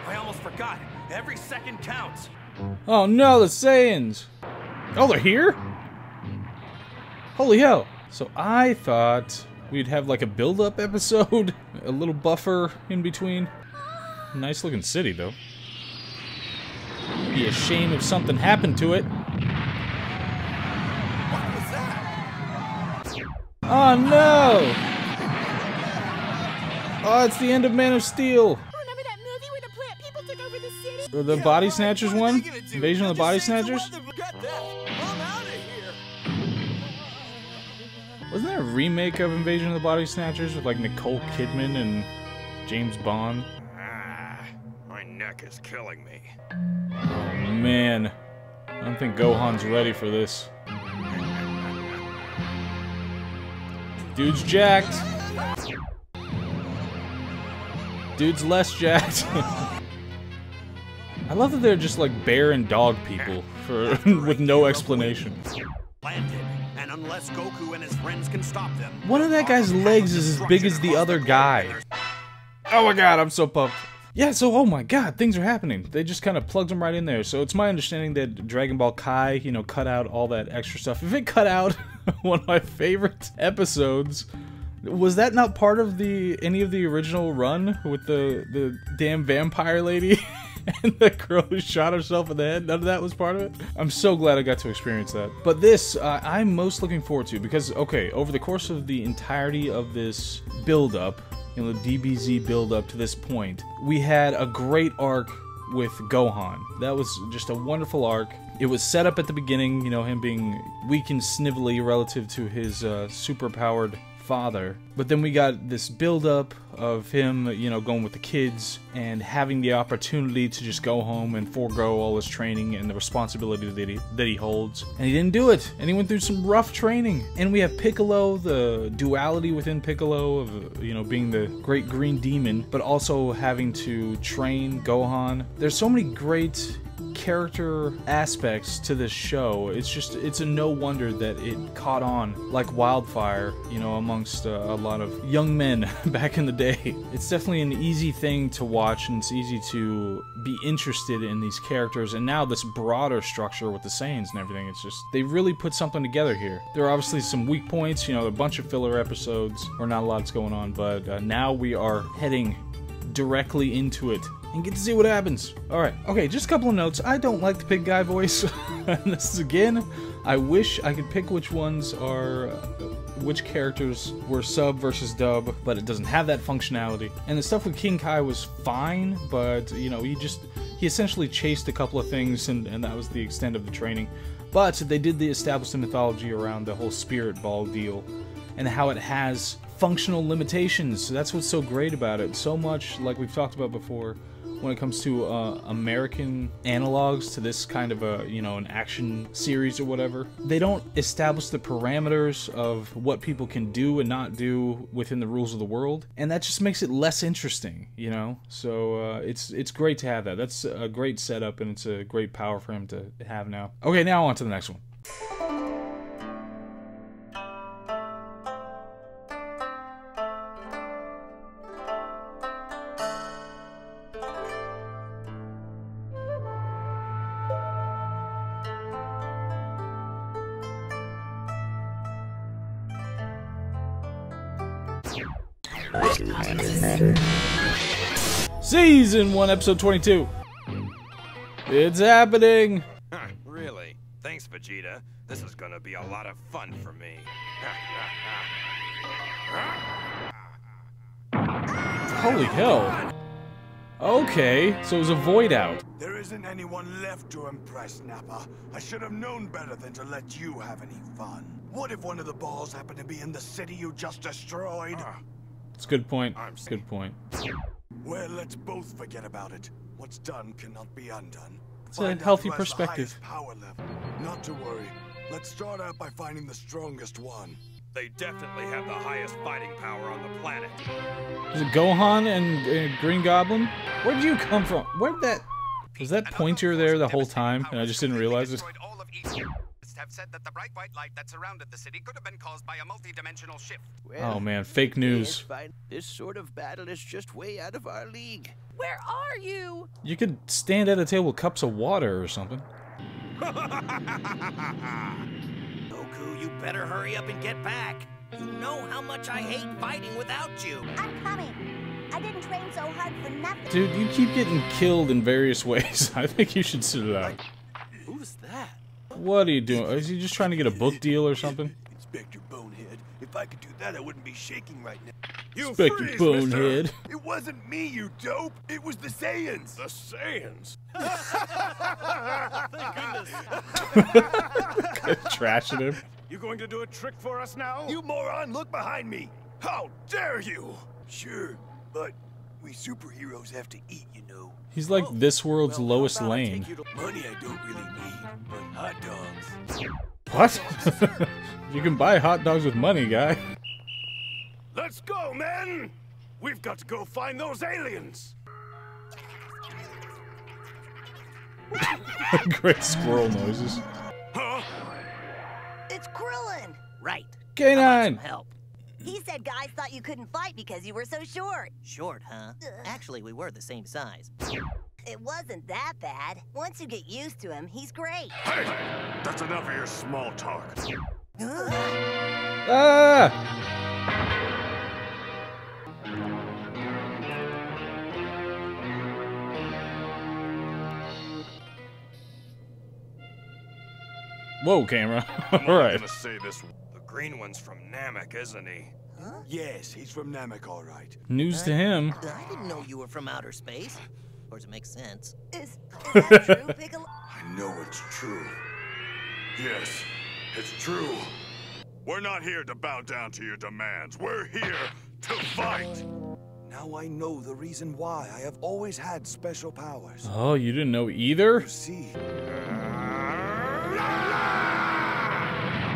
S7: I almost forgot. Every second counts.
S1: Oh no, the Saiyans! Oh, they're here? Holy hell. So I thought we'd have like a build-up episode, a little buffer in between. Nice looking city, though. Be a shame if something happened to it.
S7: What was that?
S1: Oh no! Oh, it's the end of Man of Steel.
S6: Remember that movie where the plant people took over the city?
S1: Or the Body Snatchers one? Invasion of the Body Snatchers? Wasn't there a remake of Invasion of the Body Snatchers with like Nicole Kidman and James Bond?
S16: My neck is killing me.
S1: Oh man, I don't think Gohan's ready for this. Dude's jacked. Dude's less jacked. I love that they're just like bear and dog people for with no explanation.
S8: Planted, and unless Goku and his friends can stop them.
S1: One of that guy's legs is as big as the other guy. Oh my god, I'm so pumped. Yeah, so oh my god, things are happening. They just kind of plugged them right in there. So it's my understanding that Dragon Ball Kai, you know, cut out all that extra stuff. If it cut out one of my favorite episodes, was that not part of any of the original run with the damn vampire lady and the girl who shot herself in the head? None of that was part of it? I'm so glad I got to experience that. But this, I'm most looking forward to because, okay, over the course of the entirety of this build-up, you know, the DBZ build-up to this point, we had a great arc with Gohan. That was just a wonderful arc. It was set up at the beginning, you know, him being weak and snivelly relative to his super-powered father. But then we got this build-up of him, you know, going with the kids and having the opportunity to just go home and forego all his training and the responsibility that he holds. And he didn't do it, and he went through some rough training. And we have Piccolo, the duality within Piccolo of, you know, being the great green demon, but also having to train Gohan. There's so many great character aspects to this show. It's a no wonder that it caught on like wildfire, you know, amongst a lot of young men back in the day. It's definitely an easy thing to watch, and it's easy to be interested in these characters, and now this broader structure with the Saiyans and everything. It's just, they really put something together here. There are obviously some weak points, you know, a bunch of filler episodes where not a lot's going on, but now we are heading directly into it and get to see what happens. Alright, okay, just a couple of notes. I don't like the pig guy voice. This is, again, I wish I could pick which ones are, which characters were sub versus dub, but it doesn't have that functionality. And the stuff with King Kai was fine, but, you know, he essentially chased a couple of things, and that was the extent of the training. But they did establish the mythology around the whole spirit ball deal, and how it has functional limitations. So that's what's so great about it. So much, like we've talked about before, when it comes to American analogs to this kind of a, you know, an action series or whatever, they don't establish the parameters of what people can do and not do within the rules of the world, and that just makes it less interesting, you know. So it's great to have that. That's a great setup, and it's a great power for him to have now. Okay, now on to the next one. Season 1, Episode 22. It's happening!
S8: Really? Thanks, Vegeta. This is gonna be a lot of fun for me.
S1: Holy hell. Okay, so it was a void out.
S10: There isn't anyone left to impress, Nappa. I should have known better than to let you have any fun. What if one of the balls happened to be in the city you just destroyed?
S1: It's a good point. Good point.
S10: Well, let's both forget about it. What's done cannot be undone.
S1: It's a healthy perspective.
S10: Power level. Not to worry. Let's start out by finding the strongest one.
S8: They definitely have the highest fighting power on the planet.
S1: Is it Gohan and Green Goblin? Where'd you come from? Where'd that... Was that pointer there the whole time and I just didn't realize it?
S17: Have said that the bright white light that surrounded the city could have been caused by a multi-dimensional shift.
S1: Well, oh man, fake news.
S2: This sort of battle is just way out of our league.
S6: Where are you?
S1: You could stand at a table with cups of water or something.
S12: Goku, you better hurry up and get back. You know how much I hate fighting without you.
S11: I'm coming. I didn't train so hard for nothing.
S1: Dude, you keep getting killed in various ways. I think you should sit it out.
S12: Who's that?
S1: What are you doing? Is he just trying to get a book deal or something?
S10: Inspector Bonehead, if I could do that, I wouldn't be shaking right now.
S1: You Inspector Bonehead.
S10: Mister. It wasn't me, you dope. It was the Saiyans.
S3: The Saiyans?
S10: Thank goodness.
S1: Trashing him.
S10: You going to do a trick for us now? You moron, look behind me. How dare you? Sure, but we superheroes have to eat, you know.
S1: He's like this world's Lois Lane.
S10: Money I don't really need, but hot dogs.
S1: What? You can buy hot dogs with money, guy.
S10: Let's go, men! We've got to go find those aliens!
S1: Great squirrel noises.
S10: Huh?
S11: It's Krillin!
S12: Right.
S1: K9!
S12: Help.
S11: He said guys thought you couldn't fight because you were so short.
S12: Short, huh? Actually, we were the same size.
S11: It wasn't that bad. Once you get used to him, he's great.
S10: Hey! That's enough of your small talk.
S1: Ah! Whoa, camera. Alright.
S8: I'm gonna say this. The green one's from Namek, isn't he?
S10: Huh? Yes, he's from Namek, all right.
S1: News to him.
S12: I didn't know you were from outer space. Or does it make sense?
S11: Is that true, Piccolo?
S10: I know it's true. Yes, it's true.
S3: We're not here to bow down to your demands. We're here to fight.
S10: Now I know the reason why I have always had special powers.
S1: Oh, you didn't know either?
S10: You see.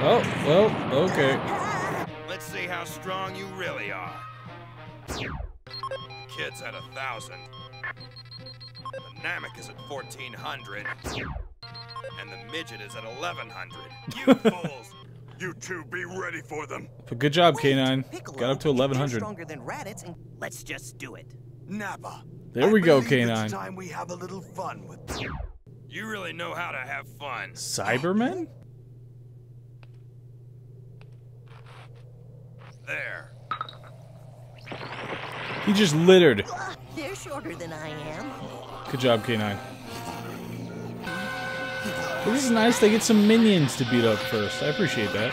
S1: Oh, well, okay.
S18: Let's see how strong you really are. Kid's at 1,000. The Namek is at 1,400. And the midget is at 1,100. You fools!
S3: You two be ready for them.
S1: But good job, K9. Got up to 1,100.
S12: Stronger than Raditz, and let's just do it.
S10: Nappa.
S1: There we go,
S10: It's
S1: K9.
S10: time we have a little fun with.
S18: You really know how to have fun.
S1: Cybermen?
S18: There.
S1: He just littered.
S11: They're shorter than I am.
S1: Good job, K9. Well, this is nice. They get some minions to beat up first. I appreciate that.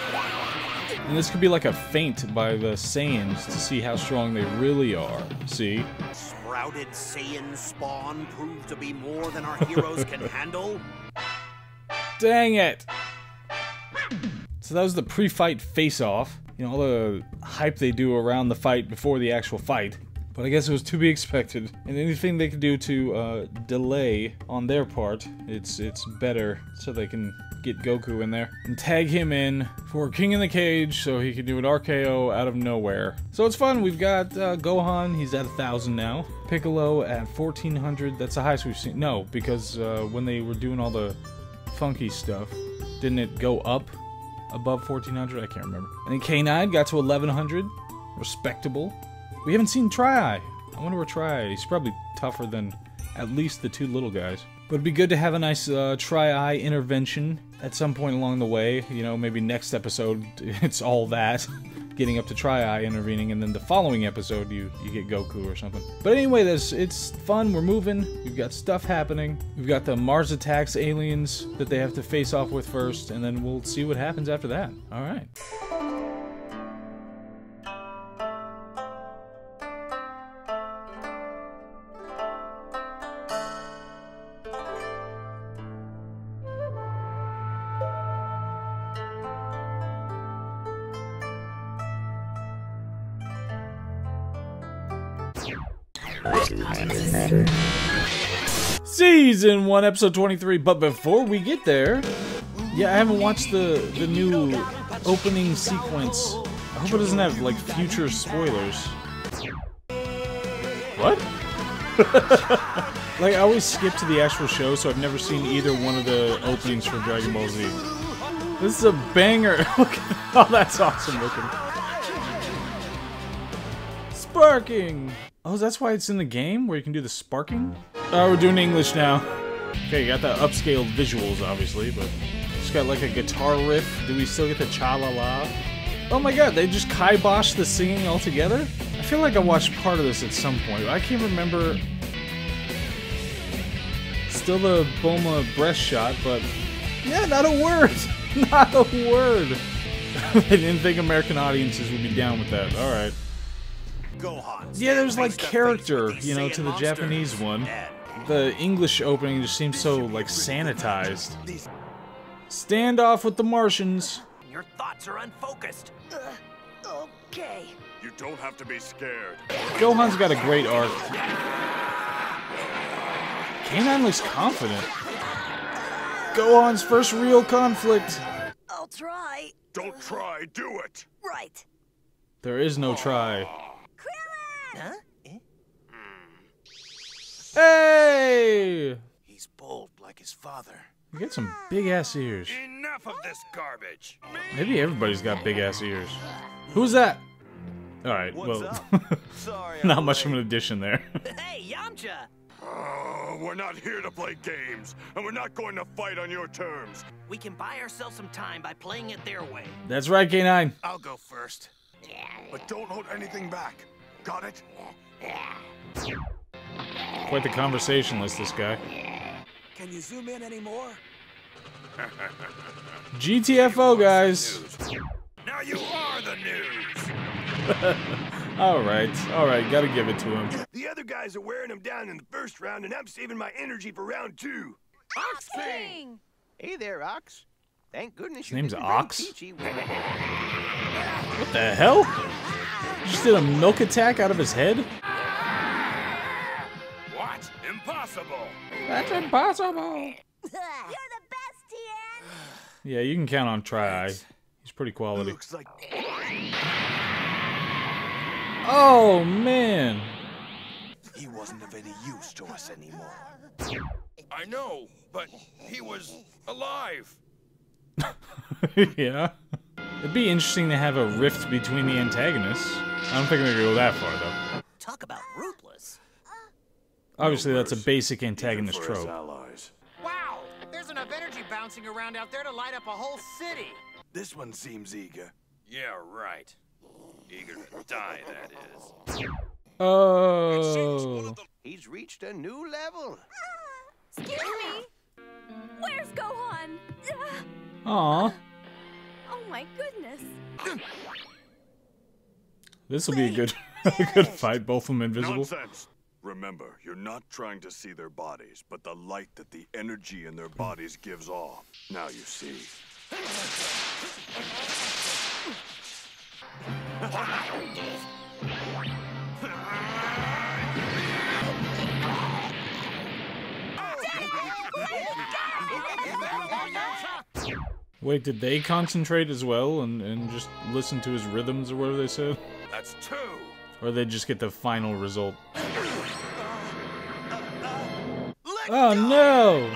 S1: And this could be like a feint by the Saiyans to see how strong they really are. See?
S8: Sprouted Saiyan spawn proved to be more than our heroes can handle.
S1: Dang it! So that was the pre-fight face-off. You know, all the hype they do around the fight before the actual fight. But I guess it was to be expected. And anything they could do to delay on their part, it's better so they can get Goku in there. And tag him in for King in the Cage so he can do an RKO out of nowhere. So it's fun. We've got Gohan, he's at 1,000 now. Piccolo at 1,400. That's the highest we've seen. No, because when they were doing all the funky stuff, didn't it go up above 1,400? I can't remember. And then K9 got to 1,100. Respectable. We haven't seen Tri-Eye. I wonder where Tri-Eye is. He's probably tougher than at least the two little guys. But it'd be good to have a nice Tri-Eye intervention at some point along the way. You know, maybe next episode it's all that. Getting up to Tri-Eye intervening, and then the following episode you get Goku or something. But anyway, it's fun. We're moving. We've got stuff happening. We've got the Mars Attacks aliens that they have to face off with first, and then we'll see what happens after that. All right. Season 1, episode 23. But before we get there, yeah, I haven't watched the new opening sequence. I hope it doesn't have like future spoilers. What? Like, I always skip to the actual show, so I've never seen either one of the openings for Dragon Ball Z. This is a banger. Look at, oh, that's awesome looking. Sparking. Oh, that's why it's in the game, where you can do the sparking? Oh, we're doing English now. Okay, you got the upscaled visuals, obviously, but just got like a guitar riff. Do we still get the cha-la-la? Oh my god, they just kiboshed the singing altogether? I feel like I watched part of this at some point. I can't remember. Still the Bulma breast shot, but yeah, not a word. Not a word. I didn't think American audiences would be down with that. Alright. Yeah, there's like character, you know, to the Japanese one. The English opening just seems so, like, sanitized. Standoff with the Martians.
S12: Your thoughts are unfocused.
S11: Okay.
S3: You don't have to be scared.
S1: Gohan's got a great arc. K9 looks confident. Gohan's first real conflict.
S11: I'll try.
S3: Don't try, do it.
S11: Right.
S1: There is no try.
S11: Huh?
S1: Hey!
S10: He's bold like his father.
S1: You get some big-ass ears.
S18: Enough of this garbage.
S1: Maybe everybody's got big-ass ears. Who's that? Alright, well, not much of an addition there.
S12: Hey, Yamcha!
S3: We're not here to play games, and we're not going to fight on your terms.
S12: We can buy ourselves some time by playing it their way.
S1: That's right, K9.
S10: I'll go first.
S3: But don't hold anything back. Got it?
S1: Quite the conversationalist, this guy.
S10: Can you zoom in anymore?
S1: GTFO, guys.
S18: Now you are the news.
S1: Alright, gotta give it to him.
S3: The other guys are wearing him down in the first round, and I'm saving my energy for round 2.
S6: Ox King!
S2: Hey there, Ox. Thank goodness
S1: His
S2: you
S1: name's
S2: didn't
S1: Ox?
S2: bring Chi-Chi.
S1: What the hell? Just did a milk attack out of his head?
S3: What? Impossible.
S1: That's impossible.
S11: You're the best, Tien.
S1: Yeah, you can count on Tri-Eye. He's pretty quality.
S10: Looks like...
S1: Oh, man.
S10: He wasn't of any use to us anymore.
S3: I know, but he was alive.
S1: Yeah. It'd be interesting to have a rift between the antagonists. I don't think they're gonna go that far, though.
S12: Talk about ruthless.
S1: Obviously, that's a basic antagonist trope.
S7: Wow! There's enough energy bouncing around out there to light up a whole city.
S10: This one seems eager.
S3: Yeah, right. Eager to die, that is.
S1: Oh.
S2: He's reached a new level.
S4: Excuse me. Where's Gohan?
S1: Aw.
S4: Oh my goodness.
S1: This will be a good, good fight. Both of them invisible.
S10: Nonsense. Remember, you're not trying to see their bodies, but the light that the energy in their bodies gives off. Now you see.
S1: Wait, did they concentrate as well and just listen to his rhythms or whatever they said?
S3: That's 2.
S1: Or they just get the final result? Oh no!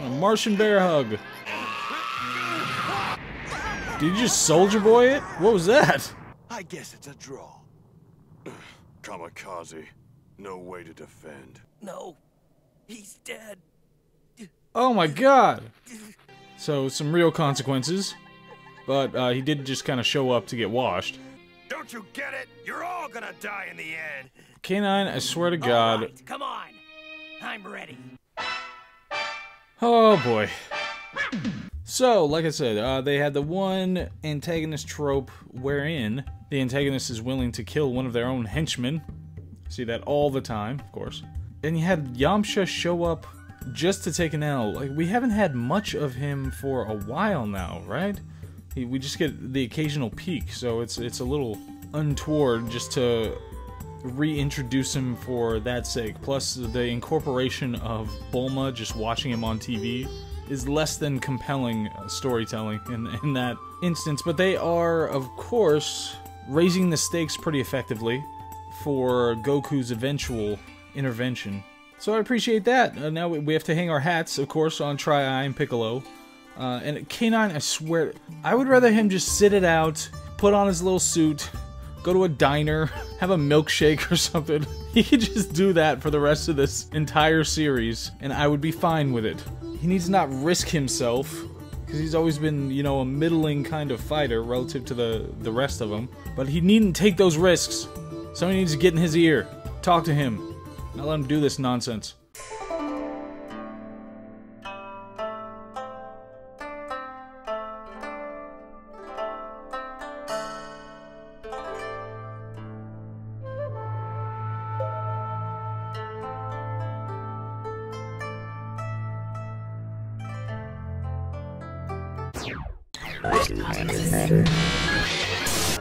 S1: A Martian bear hug. Did you just Soldier Boy it? What was that?
S10: I guess it's a draw. Kamikaze. No way to defend.
S12: No. He's dead.
S1: Oh my god! So, some real consequences. But he did just kind of show up to get washed.
S8: Don't you get it? You're all gonna die in the end.
S1: K9, I swear to God.
S12: Right, come on. I'm ready.
S1: Oh boy. So, like I said, they had the one antagonist trope wherein the antagonist is willing to kill one of their own henchmen. See that all the time, of course. And you had Yamcha show up just to take an L. Like, we haven't had much of him for a while now, right? We just get the occasional peek, so it's a little untoward just to reintroduce him for that sake. Plus, the incorporation of Bulma, just watching him on TV, is less than compelling storytelling in that instance. But they are, of course, raising the stakes pretty effectively for Goku's eventual intervention. So I appreciate that. Now we have to hang our hats, of course, on Tri-Eye and Piccolo. And K9, I swear, I would rather him just sit it out, put on his little suit, go to a diner, have a milkshake or something. He could just do that for the rest of this entire series, and I would be fine with it. He needs to not risk himself, because he's always been, you know, a middling kind of fighter relative to the rest of them. But he needn't take those risks. Somebody needs to get in his ear, talk to him, not let him do this nonsense.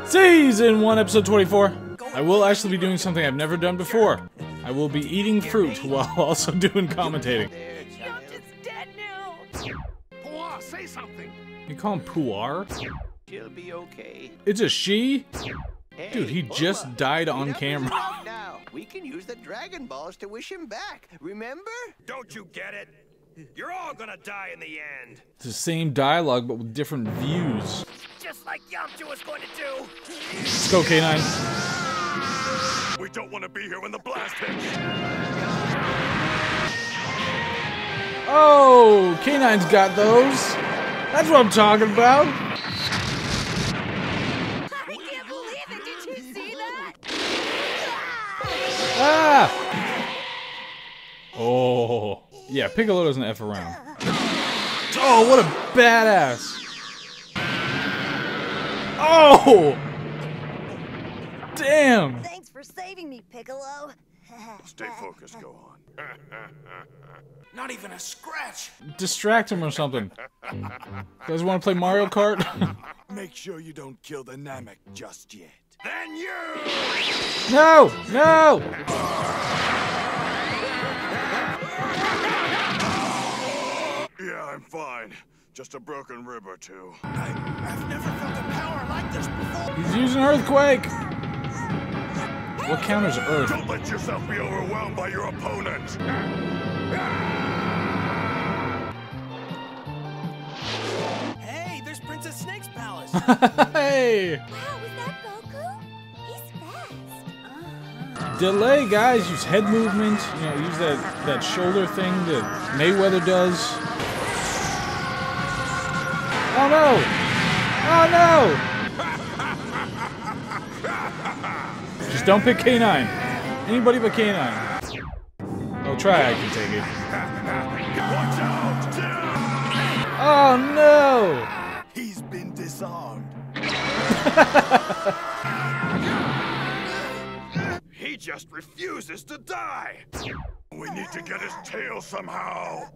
S1: Season 1, episode 24. I will actually be doing something I've never done before. I will be eating fruit while also doing commentating.
S16: Puar, say something.
S1: You call him Puar?
S2: She'll be okay.
S1: It's a she?
S2: Hey,
S1: Dude, he
S2: Bulma,
S1: just died on
S2: enough is
S1: camera.
S2: enough now. We can use the Dragon Balls to wish him back, remember?
S8: Don't you get it? You're all gonna die in the end.
S1: It's the same dialogue, but with different views.
S12: Just like Yamcha was going to do.
S1: Let's go, K9.
S10: We don't want to be here when the blast hits.
S1: Oh, K9's got those. That's what I'm talking about.
S4: I can't believe it. Did you see that?
S1: Ah! Oh. Yeah, Piccolo doesn't F around. Oh, what a badass. Oh! Damn!
S11: Thanks for saving me, Piccolo.
S10: Stay focused, Gohan.
S16: Not even a scratch.
S1: Distract him or something. You guys want to play Mario Kart?
S10: Make sure you don't kill the Namek just yet.
S8: Then you!
S1: No! No!
S10: fine. Just a broken rib or two.
S16: I've never felt a power like this before.
S1: He's using Earthquake! What counters Earth?
S10: Don't let yourself be overwhelmed by your opponent.
S7: Hey, there's Princess Snake's palace.
S1: Hey!
S11: Wow, was that Goku? He's fast.
S1: Delay, guys. Use head movement. You know, use that shoulder thing that Mayweather does. Oh no! Oh no! Just don't pick K9. Anybody but K9. Oh, try. I can take it.
S10: Watch out!
S1: Oh no!
S10: He's been disarmed. He just refuses to die. We need to get his tail somehow.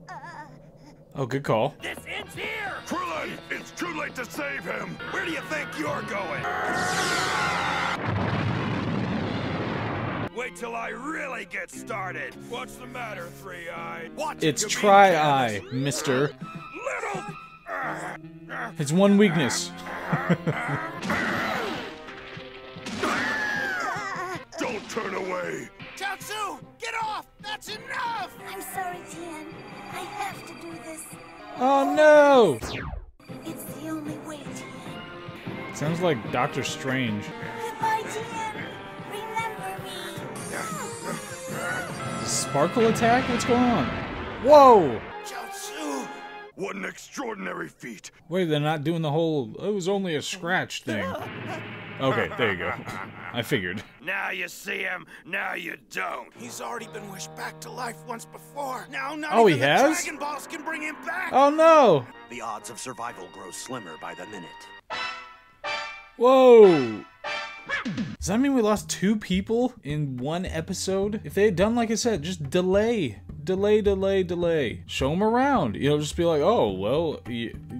S1: Oh, good call.
S12: This ends here!
S10: Krillin, it's too late to save him. Where do you think you're going? Wait till I really get started. What's the matter, Three-Eyed?
S1: It's Tri-Eye, mister.
S10: Little...
S1: It's one weakness.
S10: Don't turn away.
S16: Chaozu, get off! That's enough!
S11: I'm sorry, Tien. I have to do this.
S1: Oh no!
S11: It's the only way, Tien.
S1: Sounds like Doctor Strange.
S11: Goodbye, Tien. Remember me.
S1: Sparkle attack? What's going on? Whoa!
S10: Chaozu! What an extraordinary feat.
S1: Wait, they're not doing the whole, it was only a scratch thing. Okay, there you go. I figured.
S10: Now you see him, now you don't.
S16: He's already been wished back to life once before. Now not
S1: Oh,
S16: even
S1: he
S16: the
S1: has?
S16: Dragon Balls can bring him back.
S1: Oh no!
S8: The odds of survival grow slimmer by the minute.
S1: Whoa! Does that mean we lost 2 people in one episode? If they had done, like I said, just delay. Delay. Show them around. You know, just be like, oh, well,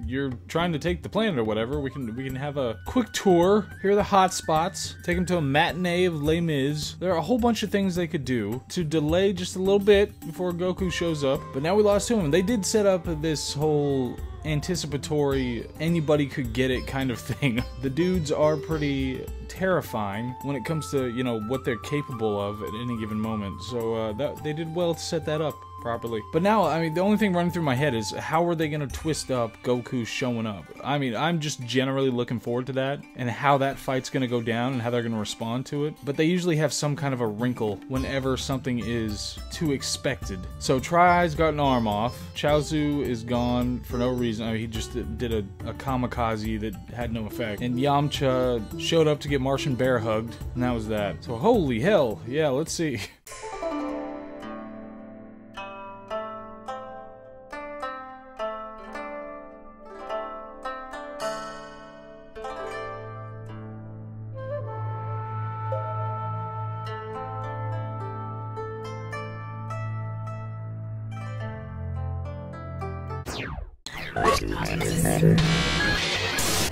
S1: you're trying to take the planet or whatever. We can have a quick tour. Here are the hot spots. Take them to a matinee of Les Mis. There are a whole bunch of things they could do to delay just a little bit before Goku shows up. But now we lost 2 of them. They did set up this whole anticipatory, anybody could get it kind of thing. The dudes are pretty terrifying when it comes to, you know, what they're capable of at any given moment. So they did well to set that up properly. But now, I mean, the only thing running through my head is how are they going to twist up Goku showing up? I mean, I'm just generally looking forward to that and how that fight's going to go down and how they're going to respond to it. But they usually have some kind of a wrinkle whenever something is too expected. So Tri-Eye's got an arm off. Chaozu is gone for no reason. I mean, he just did a kamikaze that had no effect. And Yamcha showed up to get Martian Bear hugged, and that was that. So holy hell. Yeah, let's see.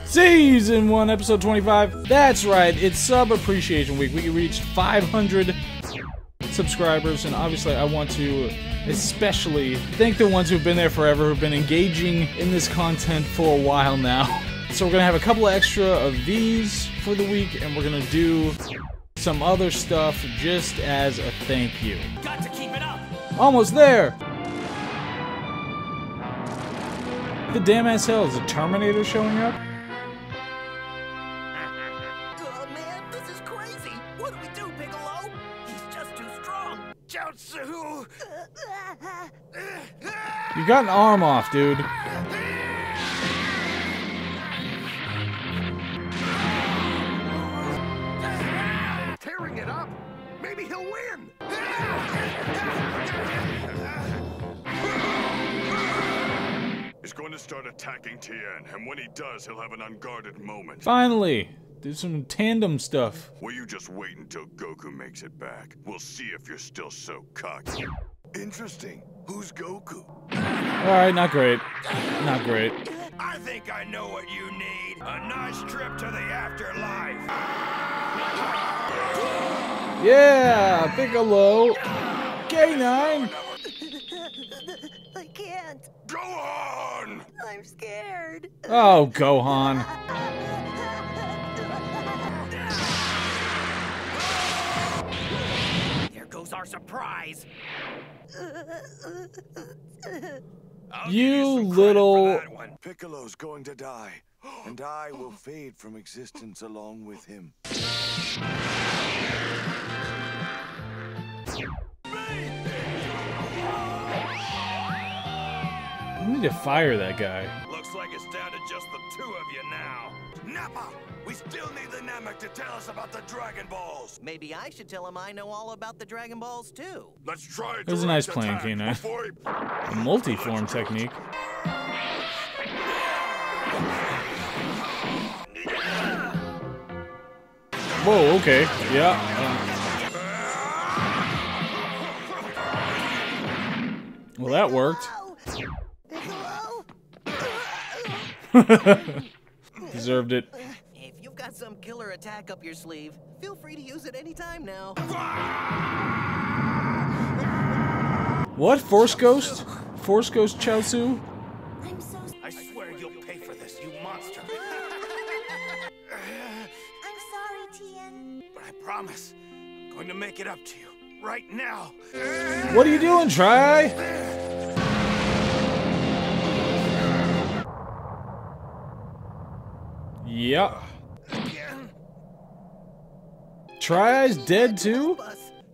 S1: Season 1, episode 25. That's right, it's Sub Appreciation Week. We reached 500 subscribers, and obviously I want to especially thank the ones who've been there forever, who've been engaging in this content for a while now. So we're gonna have a couple extra of these for the week, and we're gonna do some other stuff just as a thank you.
S12: Got to keep it up.
S1: Almost there! The damn ass hell, is the Terminator showing up?
S16: Oh man, this is crazy. What do we do, Piccolo? He's just too strong. Chaozu!
S1: You got an arm off, dude.
S16: Tearing it up. Maybe he'll win.
S10: He's going to start attacking Tien, and when he does, he'll have an unguarded moment.
S1: Finally! Do some tandem stuff.
S10: Will you just wait until Goku makes it back? We'll see if you're still so cocky. Interesting. Who's Goku?
S1: Alright, not great. Not great.
S10: I think I know what you need. A nice trip to the afterlife.
S1: Yeah! Piccolo! K9!
S11: I can't.
S10: Gohan!
S11: I'm scared.
S1: Oh, Gohan.
S12: There goes our surprise.
S1: You little...
S10: Piccolo's going to die, and I will fade from existence along with him.
S1: I need to fire that guy.
S18: Looks like it's down to just the two of you now.
S10: Nappa! We still need the Namek to tell us about the Dragon Balls!
S12: Maybe I should tell him I know all about the Dragon Balls, too.
S10: Let's try it.
S1: It was a nice plan, K9. A multi-form technique. Whoa, okay. Yeah. Well, that worked. Deserved it.
S12: If you've got some killer attack up your sleeve, feel free to use it anytime now.
S1: What? Force Ghost? Force Ghost Chaozu?
S12: I swear you'll pay for this, you monster.
S11: I'm sorry, Tien.
S10: But I promise, I'm going to make it up to you. Right now.
S1: What are you doing, Try? Yep. Try's dead too?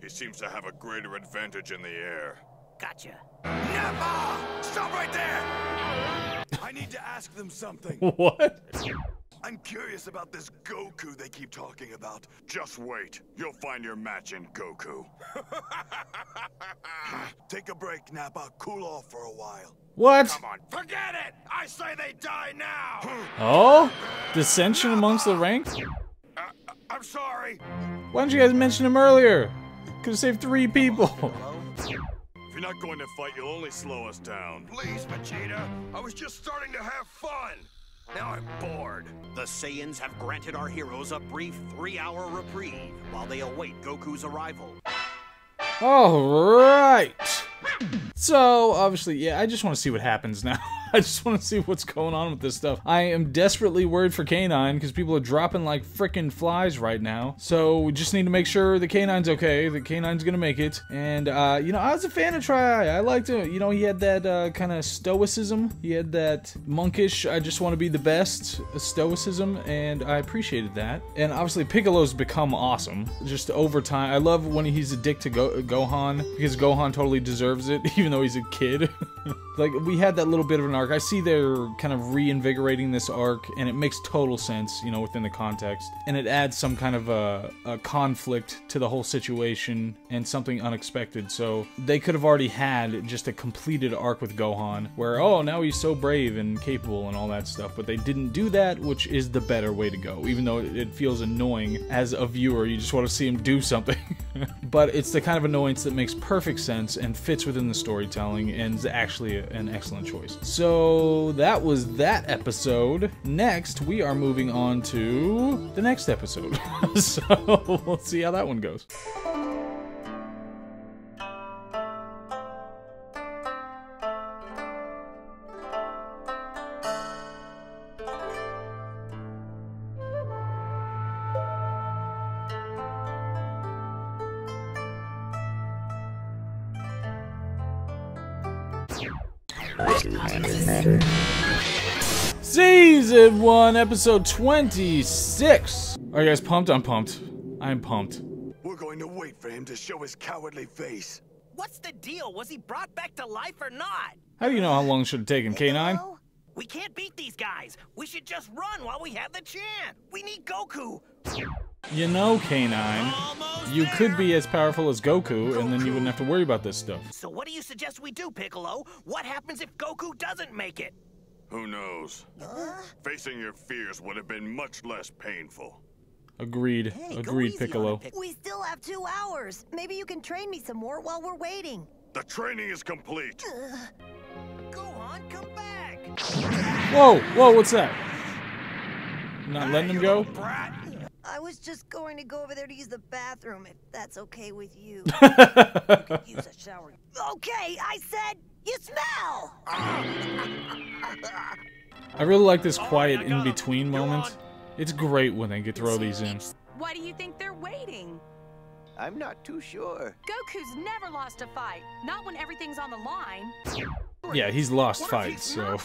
S3: He seems to have a greater advantage in the air.
S12: Gotcha.
S10: Nappa! Stop right there! I need to ask them something.
S1: What?
S10: I'm curious about this Goku they keep talking about.
S3: Just wait. You'll find your match in Goku.
S10: Take a break, Nappa. Cool off for a while.
S1: What?
S10: Come on, forget it! I say they die now!
S1: Oh? Dissension amongst the ranks?
S10: I'm sorry.
S1: Why didn't you guys mention him earlier? Could have saved 3 people.
S3: If you're not going to fight, you'll only slow us down.
S10: Please, Vegeta. I was just starting to have fun. Now I'm bored.
S8: The Saiyans have granted our heroes a brief 3-hour reprieve while they await Goku's arrival.
S1: Alright. So, obviously, yeah, I just want to see what happens now. I just want to see what's going on with this stuff. I am desperately worried for K9 because people are dropping like frickin' flies right now. So we just need to make sure the K9's okay, that K9's gonna make it. And, you know, I was a fan of Tri. I liked him. You know, he had that kind of stoicism. He had that monkish, I just want to be the best stoicism, and I appreciated that. And obviously, Piccolo's become awesome. Just over time. I love when he's a dick to Gohan, because Gohan totally deserves it, even though he's a kid. Like, we had that little bit of an arc. I see they're kind of reinvigorating this arc, and it makes total sense, you know, within the context. And it adds some kind of a conflict to the whole situation, and something unexpected. So, they could have already had just a completed arc with Gohan, where, oh, now he's so brave and capable and all that stuff. But they didn't do that, which is the better way to go. Even though it feels annoying as a viewer, you just want to see him do something. But it's the kind of annoyance that makes perfect sense and fits within the storytelling, and is actually an excellent choice. So that was that episode. Next, we are moving on to the next episode. So we'll see how that one goes. Season 1, episode 26. Are you guys pumped? I'm pumped. I'm pumped.
S10: We're going to wait for him to show his cowardly face.
S12: What's the deal? Was he brought back to life or not?
S1: How do you know how long it should have taken, K9?
S12: We can't beat these guys. We should just run while we have the chance. We need Goku.
S1: You know, K9, you could be as powerful as Goku, and then you wouldn't have to worry about this stuff.
S12: So what do you suggest we do, Piccolo? What happens if Goku doesn't make it?
S3: Who knows? Facing your fears would have been much less painful.
S1: Agreed. Agreed, Piccolo.
S11: We still have 2 hours. Maybe you can train me some more while we're waiting.
S3: The training is complete.
S12: Gohan, come back!
S1: Whoa, whoa, what's that? Not letting him go?
S11: I was just going to go over there to use the bathroom, if that's okay with you.
S15: use a shower.
S11: Okay, I said you smell.
S1: I really like this quiet in-between moment. It's great when they get throw these in.
S6: Why do you think they're waiting?
S2: I'm not too sure.
S6: Goku's never lost a fight. Not when everything's on the line.
S1: Yeah, he's lost fights, so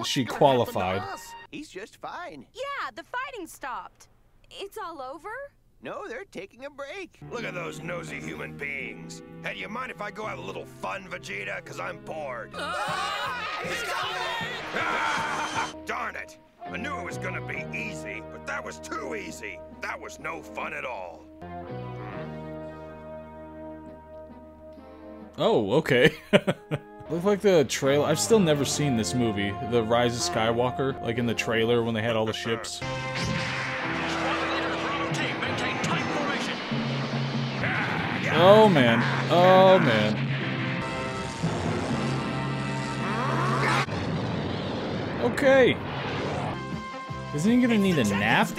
S1: she qualified.
S2: He's just fine.
S6: Yeah, the fighting stopped.
S4: It's all over?
S2: No, they're taking a break.
S18: Look at those nosy human beings. Hey, do you mind if I go have a little fun, Vegeta? Because I'm bored.
S16: He's coming!
S18: Darn it! I knew it was gonna be easy, but that was too easy. That was no fun at all.
S1: Oh, okay. Look like the trailer. I've still never seen this movie, The Rise of Skywalker, like in the trailer when they had all the ships. Oh man. Oh man. Okay. Isn't he gonna need a nap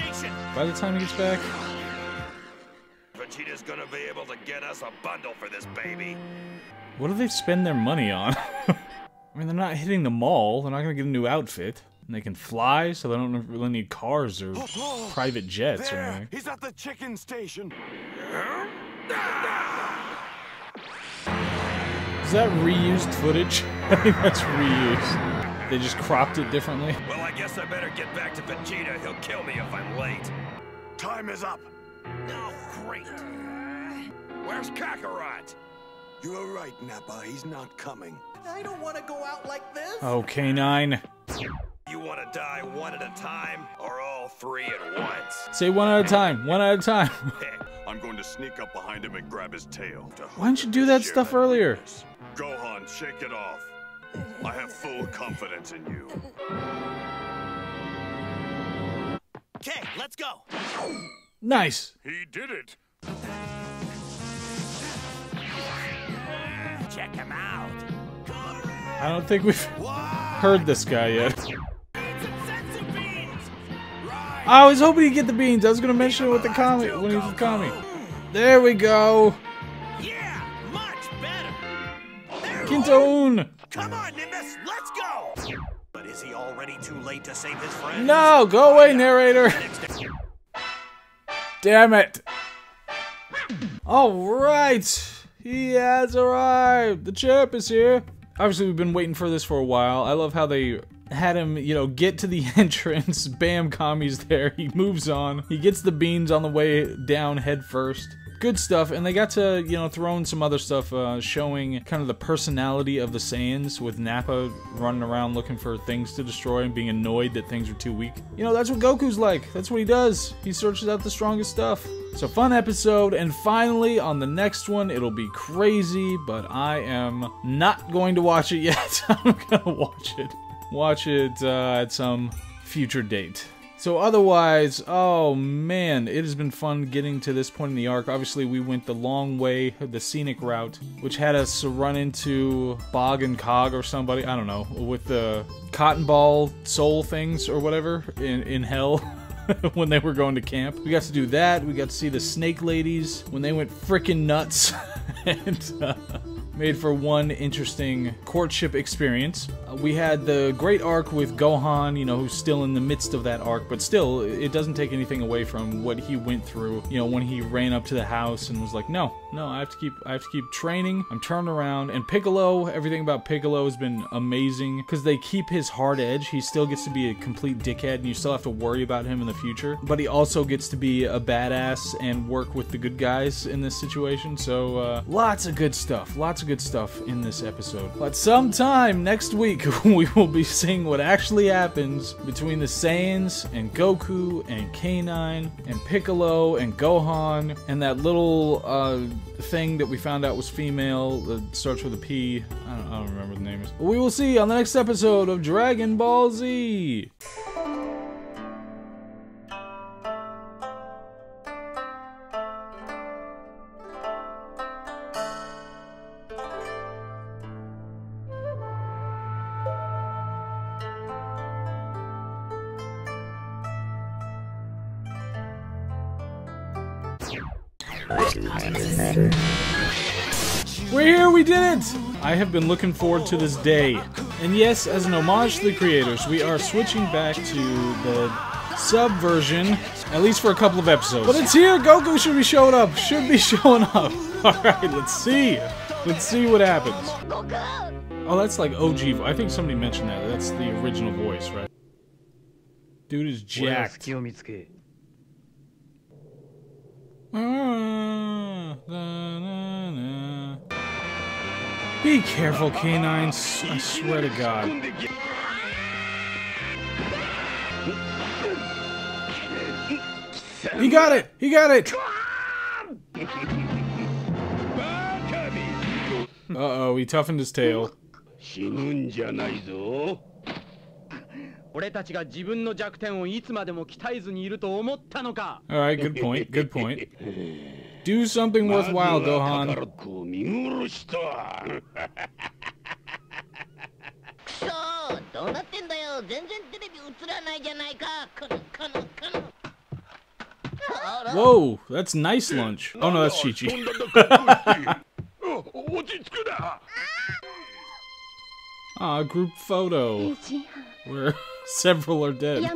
S1: by the time he gets back?
S18: Vegeta's gonna be able to get us a bundle for this baby.
S1: What do they spend their money on? I mean, they're not hitting the mall. They're not gonna get a new outfit. And they can fly, so they don't really need cars or private jets or anything.
S10: He's at the chicken station.
S1: Is that reused footage? I think that's reused. They just cropped it differently.
S18: Well, I guess I better get back to Vegeta. He'll kill me if I'm late.
S10: Time is up.
S18: Oh, great. Where's Kakarot?
S10: You were right, Nappa. He's not coming.
S16: I don't want to go out like this.
S1: Oh, K9.
S18: You want to die one at a time, or all three at once?
S1: Say one at a time. One at a time.
S10: I'm going to sneak up behind him and grab his tail.
S1: Why didn't you do that stuff earlier?
S10: Gohan, shake it off. I have full confidence in you.
S12: Okay, let's go.
S1: Nice.
S3: He did it.
S12: Check him out.
S1: I don't think we've heard this guy yet. I was hoping he'd get the beans. I was gonna mention it with the Kami when he was with Kami. There we go.
S12: Yeah, much better.
S1: Kintoon.
S12: Come on, Nimbus, let's go. But is he already too late to save his friend?
S1: No, go away, narrator. Damn it. All right. He has arrived. The champ is here. Obviously, we've been waiting for this for a while. I love how they had him, you know, get to the entrance. Bam, Kami's there. He moves on. He gets the beans on the way down head first. Good stuff, and they got to, you know, throw in some other stuff, showing kind of the personality of the Saiyans, with Nappa running around looking for things to destroy and being annoyed that things are too weak. You know, that's what Goku's like. That's what he does. He searches out the strongest stuff. So, fun episode, and finally, on the next one, it'll be crazy, but I am not going to watch it yet. I'm gonna watch it at some future date. So otherwise, oh man, it has been fun getting to this point in the arc. Obviously, we went the long way, the scenic route, which had us run into Bog and Cog or somebody, I don't know, with the cotton ball soul things or whatever in hell when they were going to camp. We got to do that. We got to see the snake ladies when they went frickin' nuts and made for one interesting courtship experience. We had the great arc with Gohan, you know, who's still in the midst of that arc, but still, it doesn't take anything away from what he went through, you know, when he ran up to the house and was like, no, I have to keep training. I'm turned around. And Piccolo, everything about Piccolo has been amazing, because they keep his hard edge. He still gets to be a complete dickhead, and you still have to worry about him in the future, but he also gets to be a badass and work with the good guys in this situation. So, lots of good stuff in this episode. But sometime next week, we will be seeing what actually happens between the Saiyans and Goku and K9 and Piccolo and Gohan and that little thing that we found out was female that starts with a P. I don't remember the name. But we will see on the next episode of Dragon Ball Z. We're here, we did it! I have been looking forward to this day. And yes, as an homage to the creators, we are switching back to the sub version, at least for a couple of episodes. But it's here! Goku should be showing up! Should be showing up! Alright, let's see! Let's see what happens. Oh, that's like OG. I think somebody mentioned that. That's the original voice, right? Dude is jacked. Be careful, canines. I swear to God. He got it! He got it! Uh-oh, he toughened his tail. Alright, good point, good point. Do something worthwhile, Gohan. Whoa, that's nice lunch. Oh no, that's Chi-Chi. Ah, group photo. Where several are dead.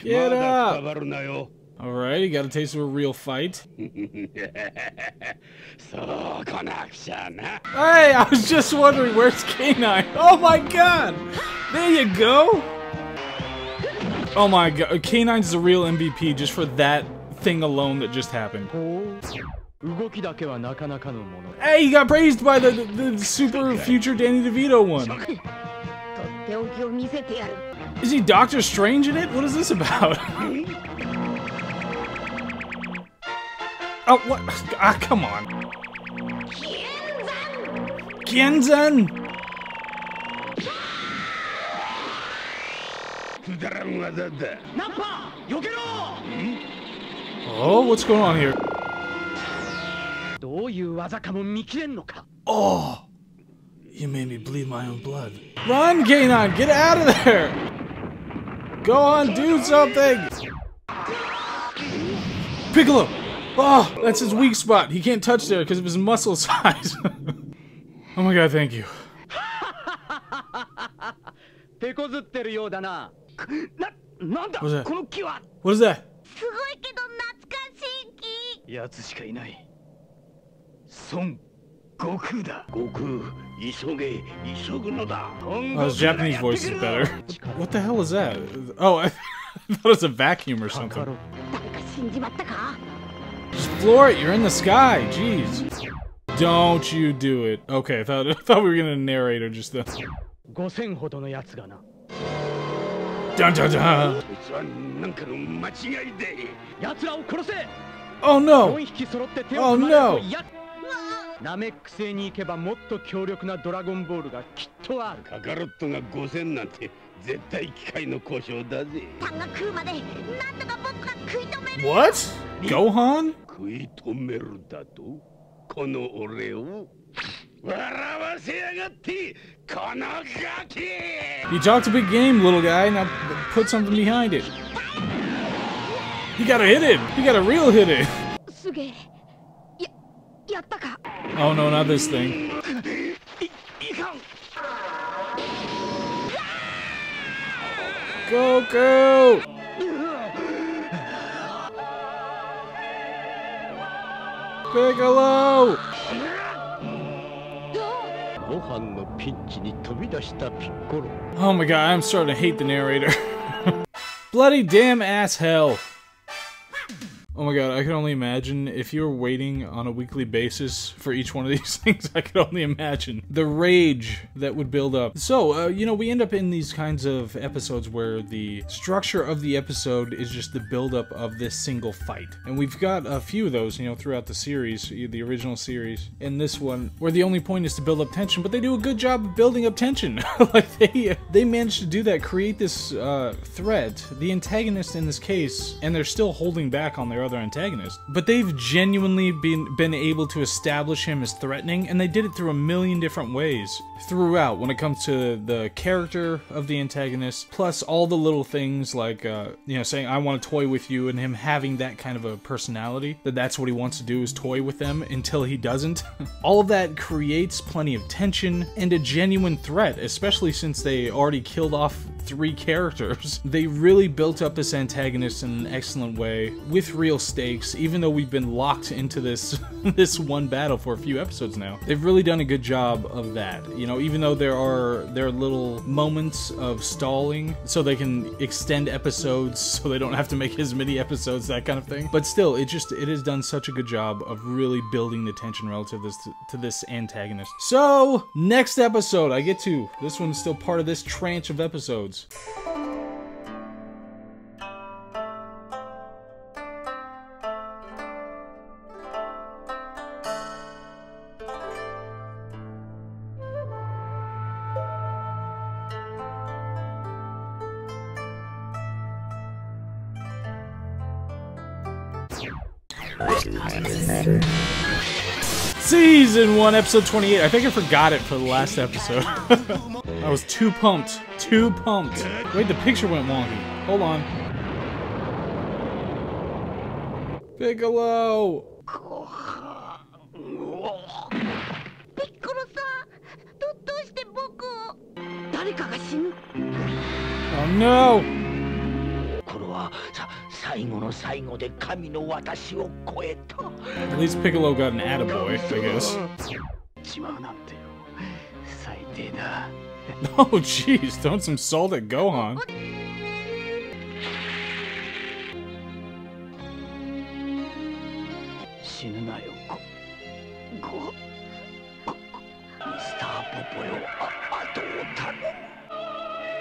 S1: Get up! Alright, you got a taste of a real fight. Hey, I was just wondering, where's K9? Oh my god! There you go! Oh my god, K9's the real MVP just for that thing alone that just happened. Hey, he got praised by the super future Danny DeVito one. Is he Doctor Strange in it? What is this about? Oh, what? Ah, come on. Genzan! Oh, what's going on here? Oh! You made me bleed my own blood. Run, K9! Get out of there! Go on, do something! Piccolo! Oh, that's his weak spot. He can't touch there because of his muscle size. Oh my god, thank you. What is that? What is that? Oh, his Japanese voice is better. What the hell is that? Oh, I thought it was a vacuum or something. Just floor it, you're in the sky, jeez. Don't you do it. Okay, I thought we were getting a narrator just then. Dun dun dun! Oh no! Oh no! What? Gohan? You talked a big game, little guy. Now put something behind it. You gotta hit it. You gotta real hit it. Oh no, not this thing. Goku! Piccolo! Oh my god, I'm starting to hate the narrator. Bloody damn ass hell. Oh my god, I can only imagine if you were waiting on a weekly basis for each one of these things, I could only imagine the rage that would build up. So, you know, we end up in these kinds of episodes where the structure of the episode is just the buildup of this single fight. And we've got a few of those, you know, throughout the series, the original series, and this one, where the only point is to build up tension, but they do a good job of building up tension. Like, they managed to do that, create this threat, the antagonist in this case, and they're still holding back on their other other antagonists. But they've genuinely been able to establish him as threatening, and they did it through a million different ways throughout when it comes to the character of the antagonist, plus all the little things like, you know, saying, I want to toy with you, and him having that kind of a personality, that's what he wants to do is toy with them until he doesn't. All of that creates plenty of tension and a genuine threat, especially since they already killed off 3 characters. They really built up this antagonist in an excellent way with real stakes, even though we've been locked into this this one battle for a few episodes now. They've really done a good job of that. You know, even though there are little moments of stalling so they can extend episodes so they don't have to make as many episodes, that kind of thing. But still, it has done such a good job of really building the tension relative to this antagonist. So, next episode I get to. This one's still part of this tranche of episodes. Season 1, episode 28. I think I forgot it for the last episode. I was too pumped. Too pumped. Wait, the picture went wonky. Hold on. Piccolo! Oh no! At least Piccolo got an attaboy, I guess. Oh jeez, throwing some salt at Gohan.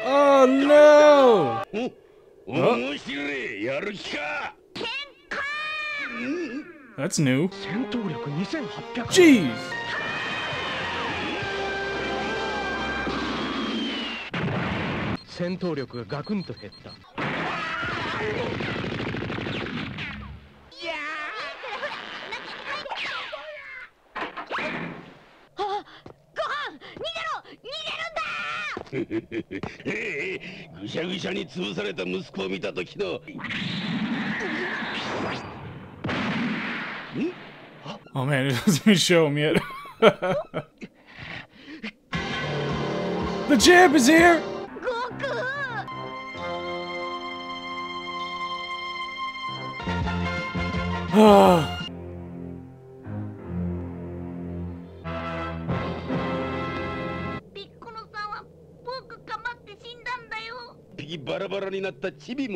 S1: Oh no! Oh. That's new. Jeez! Oh man, it doesn't even show him yet. The champ is here!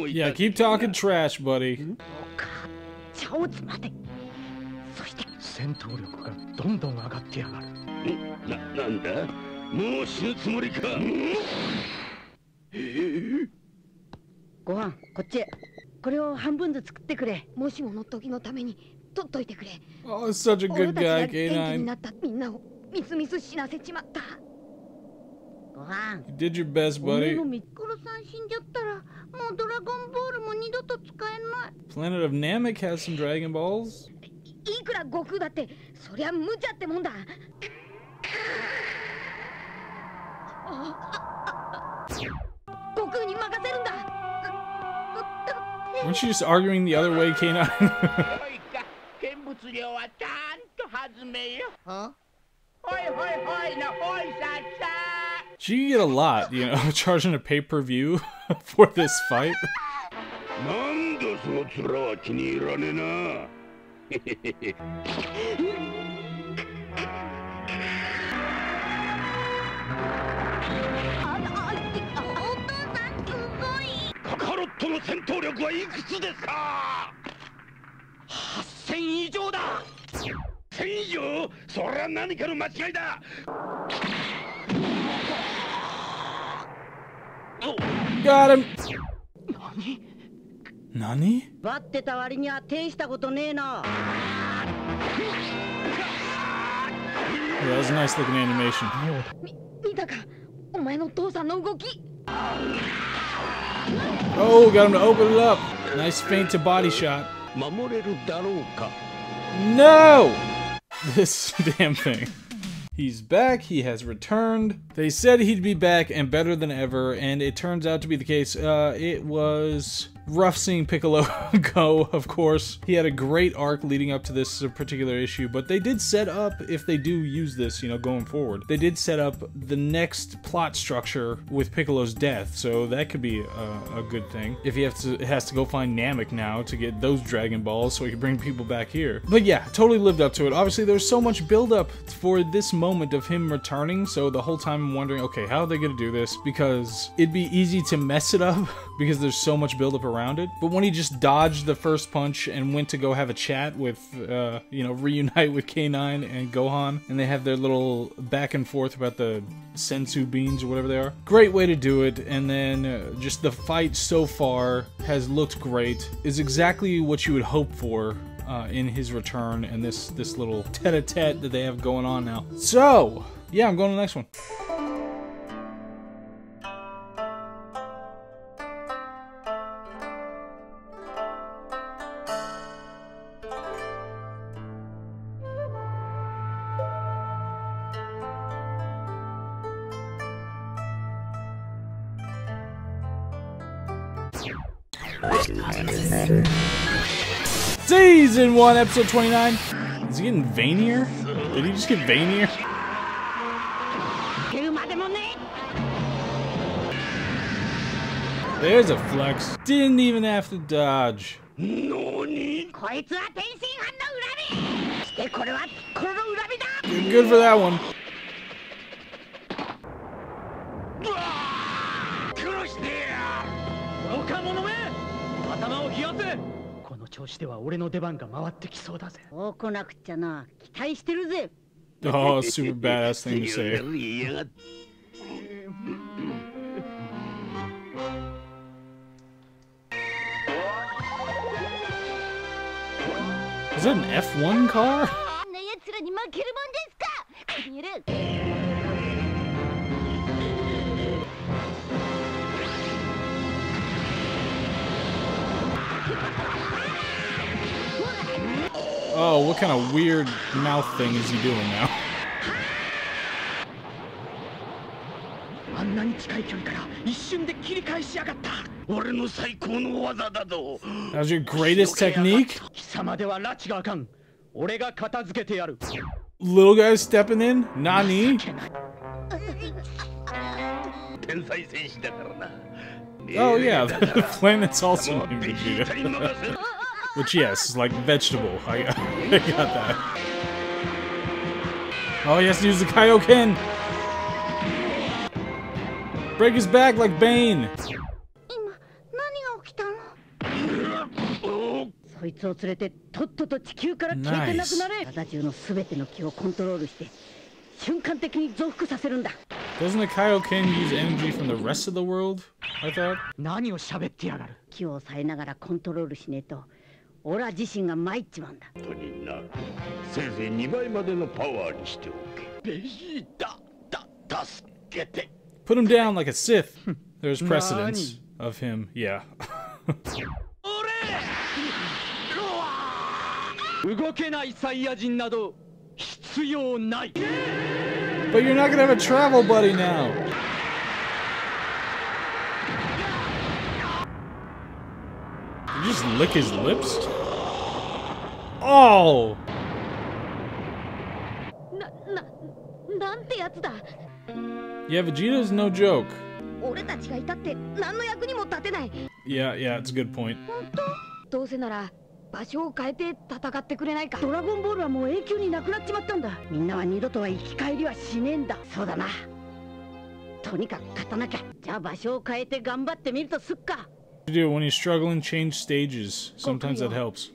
S1: Yeah, keep talking trash, buddy.
S19: Gohan, こっちへ。これを半分ずつ作ってくれ。もしもの時のために取っといてくれ。
S1: Oh, he's such a good guy, K9.
S19: になったみんなをみすみす死なせちまった。
S1: You did your best, buddy. Planet of Namek has some Dragon Balls. Weren't you just arguing the other way, K9?
S19: Huh?
S1: She get a lot, you know, charging a pay-per-view for this fight. Got him! Nani? Yeah, that was a nice looking animation. Oh, got him to open it up. Nice feint to body shot. No! This damn thing. He's back, he has returned. They said he'd be back and better than ever, and it turns out to be the case. It was rough seeing Piccolo go, of course. He had a great arc leading up to this particular issue, but they did set up, if they do use this, you know, going forward, they did set up the next plot structure with Piccolo's death, so that could be a good thing. If he has to go find Namek now to get those Dragon Balls so he can bring people back here. But yeah, totally lived up to it. Obviously, there's so much build-up for this moment of him returning, so the whole time I'm wondering, okay, how are they gonna do this? Because it'd be easy to mess it up because there's so much build-up around it. But when he just dodged the first punch and went to go have a chat with, you know, reunite with K9 and Gohan, and they have their little back and forth about the sensu beans or whatever they are. Great way to do it, and then just the fight so far has looked great. Is exactly what you would hope for in his return and this little tete-a-tete that they have going on now. So, yeah, I'm going to the next one. Season 1, episode 29. Is he getting veinier? Did he just get veinier? There's a flex. Didn't even have to dodge. Good for that one. Oh, super badass thing to say. Is that an F1 car? Oh, what kind of weird mouth thing is he doing now? That was your greatest technique? Little guy stepping in? Nani? Oh yeah, the planet's also named Vegeta. Which, yes, like vegetable. I got that. Oh, he has to use the Kaioken! Break his back like Bane! Nice. Doesn't the Kaioken use energy from the rest of the world, I thought? Put him down like a Sith. There's precedence of him, yeah. But you're not gonna have a travel buddy now. Did you just lick his lips? Oh! Yeah, Vegeta's no joke. Yeah, it's a good point. You do when you're struggling, change stages. Sometimes that helps.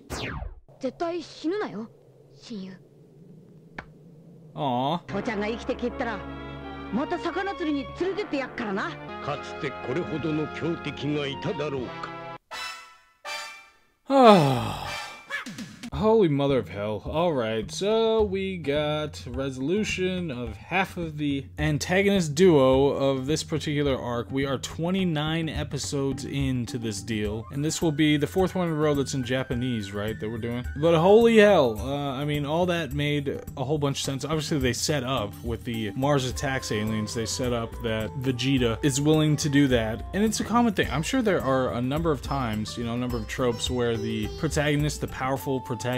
S1: Aww. Holy mother of hell. Alright, so we got resolution of half of the antagonist duo of this particular arc. We are 29 episodes into this deal, and this will be the fourth one in a row that's in Japanese, right, that we're doing? But holy hell, I mean, all that made a whole bunch of sense. Obviously, they set up, with the Mars Attacks aliens, they set up that Vegeta is willing to do that, and it's a common thing. I'm sure there are a number of times, you know, a number of tropes where the protagonist, the powerful protagonist,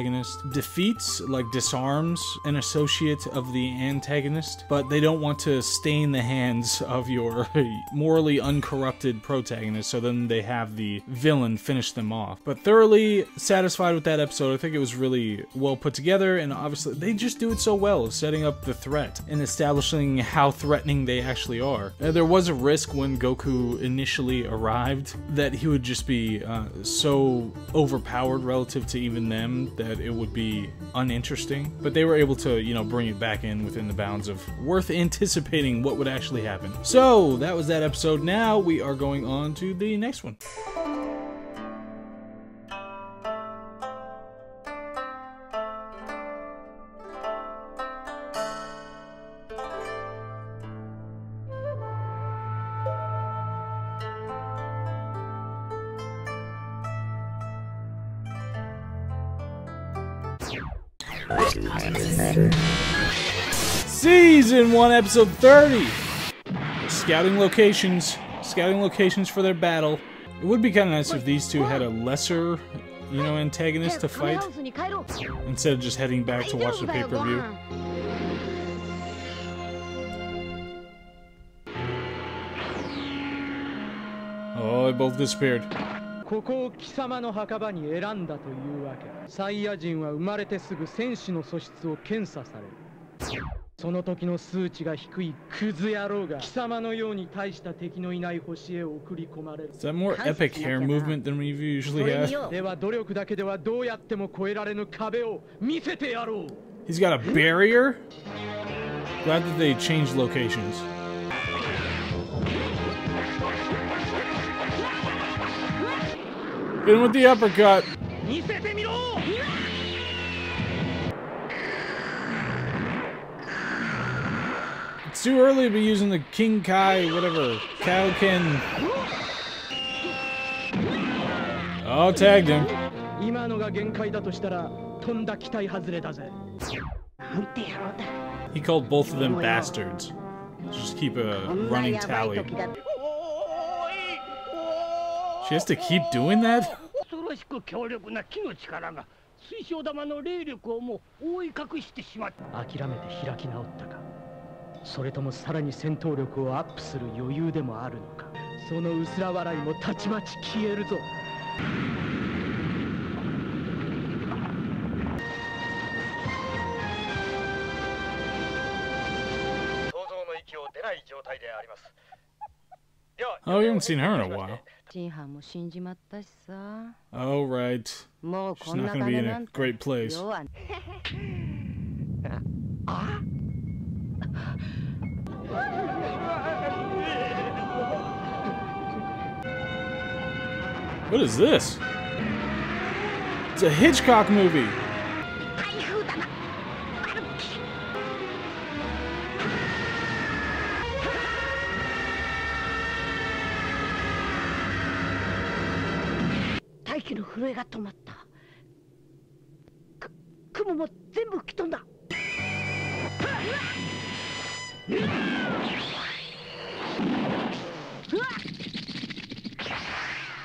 S1: defeats, like disarms, an associate of the antagonist, but they don't want to stain the hands of your morally uncorrupted protagonist, so then they have the villain finish them off. But thoroughly satisfied with that episode. I think it was really well put together, and obviously they just do it so well, setting up the threat and establishing how threatening they actually are. There was a risk when Goku initially arrived that he would just be so overpowered relative to even them that it would be uninteresting, but they were able to, you know, bring it back in within the bounds of worth anticipating what would actually happen. So that was that episode. Now we are going on to the next one. Season 1, episode 30. Scouting locations for their battle. It would be kind of nice if these two had a lesser, you know, antagonist to fight, instead of just heading back to watch the pay-per-view. Oh, they both disappeared.
S14: ここを貴様の墓場に選んだというわけ。サイヤ人は生まれてすぐ戦士の素質を検査される。その時の数値が低いクズ野郎が貴様のように大した敵のいない星へ送り込まれる。
S1: Is that more epic hair movement than we usually have?
S14: では努力だけではどうやっても越えられぬ壁を見せてやろう。
S1: He's got a barrier? Glad that they changed locations. Hit him with the uppercut. It's too early to be using the King Kai, whatever, Kaioken. Oh, tagged him. He called both of them bastards. Just keep a running tally. She has to keep doing that?
S14: 恐ろしく強力な木の力が水晶玉の霊力をも覆い隠してしまった。諦めて開き直ったか、それともさらに戦闘力をアップする余裕でもあるのか。その薄ら笑いもたちまち消えるぞ。想像の域を出ない状態であります。
S1: Oh, we haven't seen her in a while. Oh, right. She's not going to be in a great place. What is this? It's a Hitchcock movie.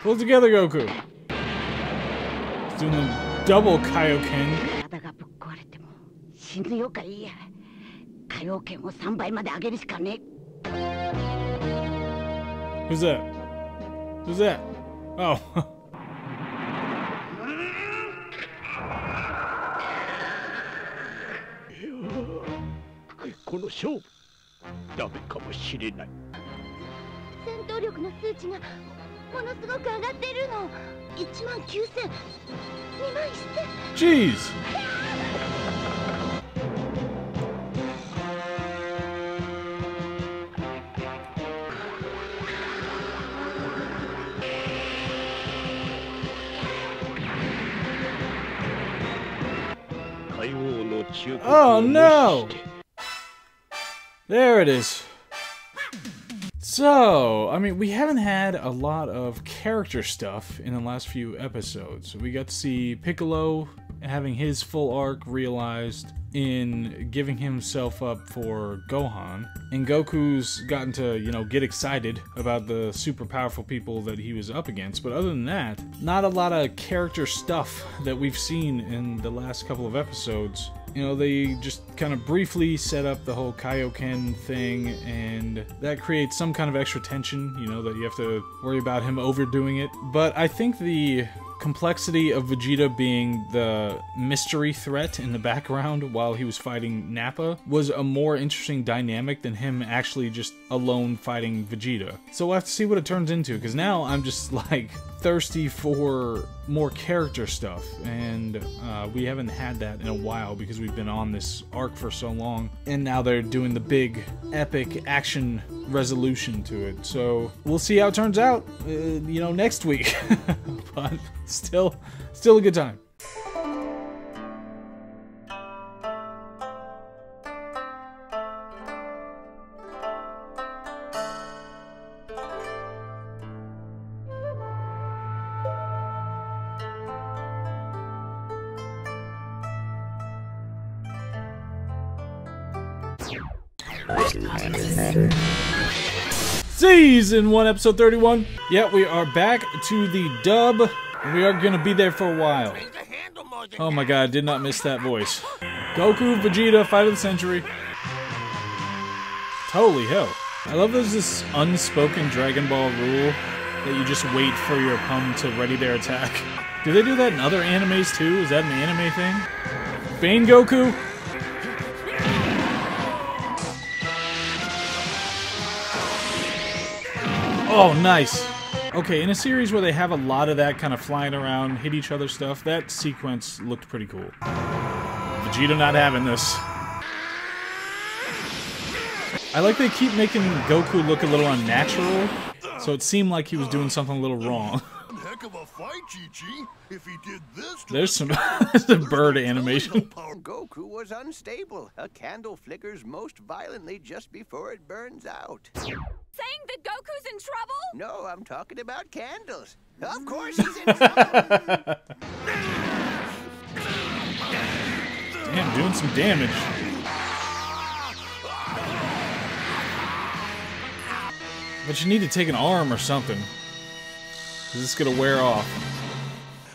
S1: Pull together, Goku. He's doing a double Kaioken. Who's that? Who's that? Oh.
S14: この勝負ダメかもしれない。
S19: 戦闘力の数値がものすごく上がってるの。19000、21000。
S1: Jeez. Oh no! There it is. So, I mean, we haven't had a lot of character stuff in the last few episodes. We got to see Piccolo having his full arc realized in giving himself up for Gohan. And Goku's gotten to, you know, get excited about the super powerful people that he was up against. But other than that, not a lot of character stuff that we've seen in the last couple of episodes. You know, they just kind of briefly set up the whole Kaioken thing, and that creates some kind of extra tension, you know, that you have to worry about him overdoing it. But I think the complexity of Vegeta being the mystery threat in the background while he was fighting Nappa was a more interesting dynamic than him actually just alone fighting Vegeta. So we'll have to see what it turns into, because now I'm just like thirsty for more character stuff, and we haven't had that in a while because we've been on this arc for so long, and now they're doing the big epic action resolution to it. So we'll see how it turns out, you know, next week. But still a good time. Season 1, episode 31. Yeah, we are back to the dub. We are gonna be there for a while. Oh my god, I did not miss that voice. Goku, Vegeta, fight of the century. Holy hell. I love there's this unspoken Dragon Ball rule that you just wait for your opponent to ready their attack. Do they do that in other animes too? Is that an anime thing? Bane Goku? Oh, nice. Okay, in a series where they have a lot of that kind of flying around, hit each other stuff, that sequence looked pretty cool. Vegeta not having this. I like they keep making Goku look a little unnatural, so it seemed like he was doing something a little wrong.
S10: Heck of a fight, Chi-Chi. If he did this to
S1: There's some bird animation.
S2: Goku was unstable. A candle flickers most violently just before it burns out.
S4: Saying that Goku's in trouble?
S2: No, I'm talking about candles. Of course he's in trouble.
S1: Damn, doing some damage. But you need to take an arm or something. Is this gonna wear off?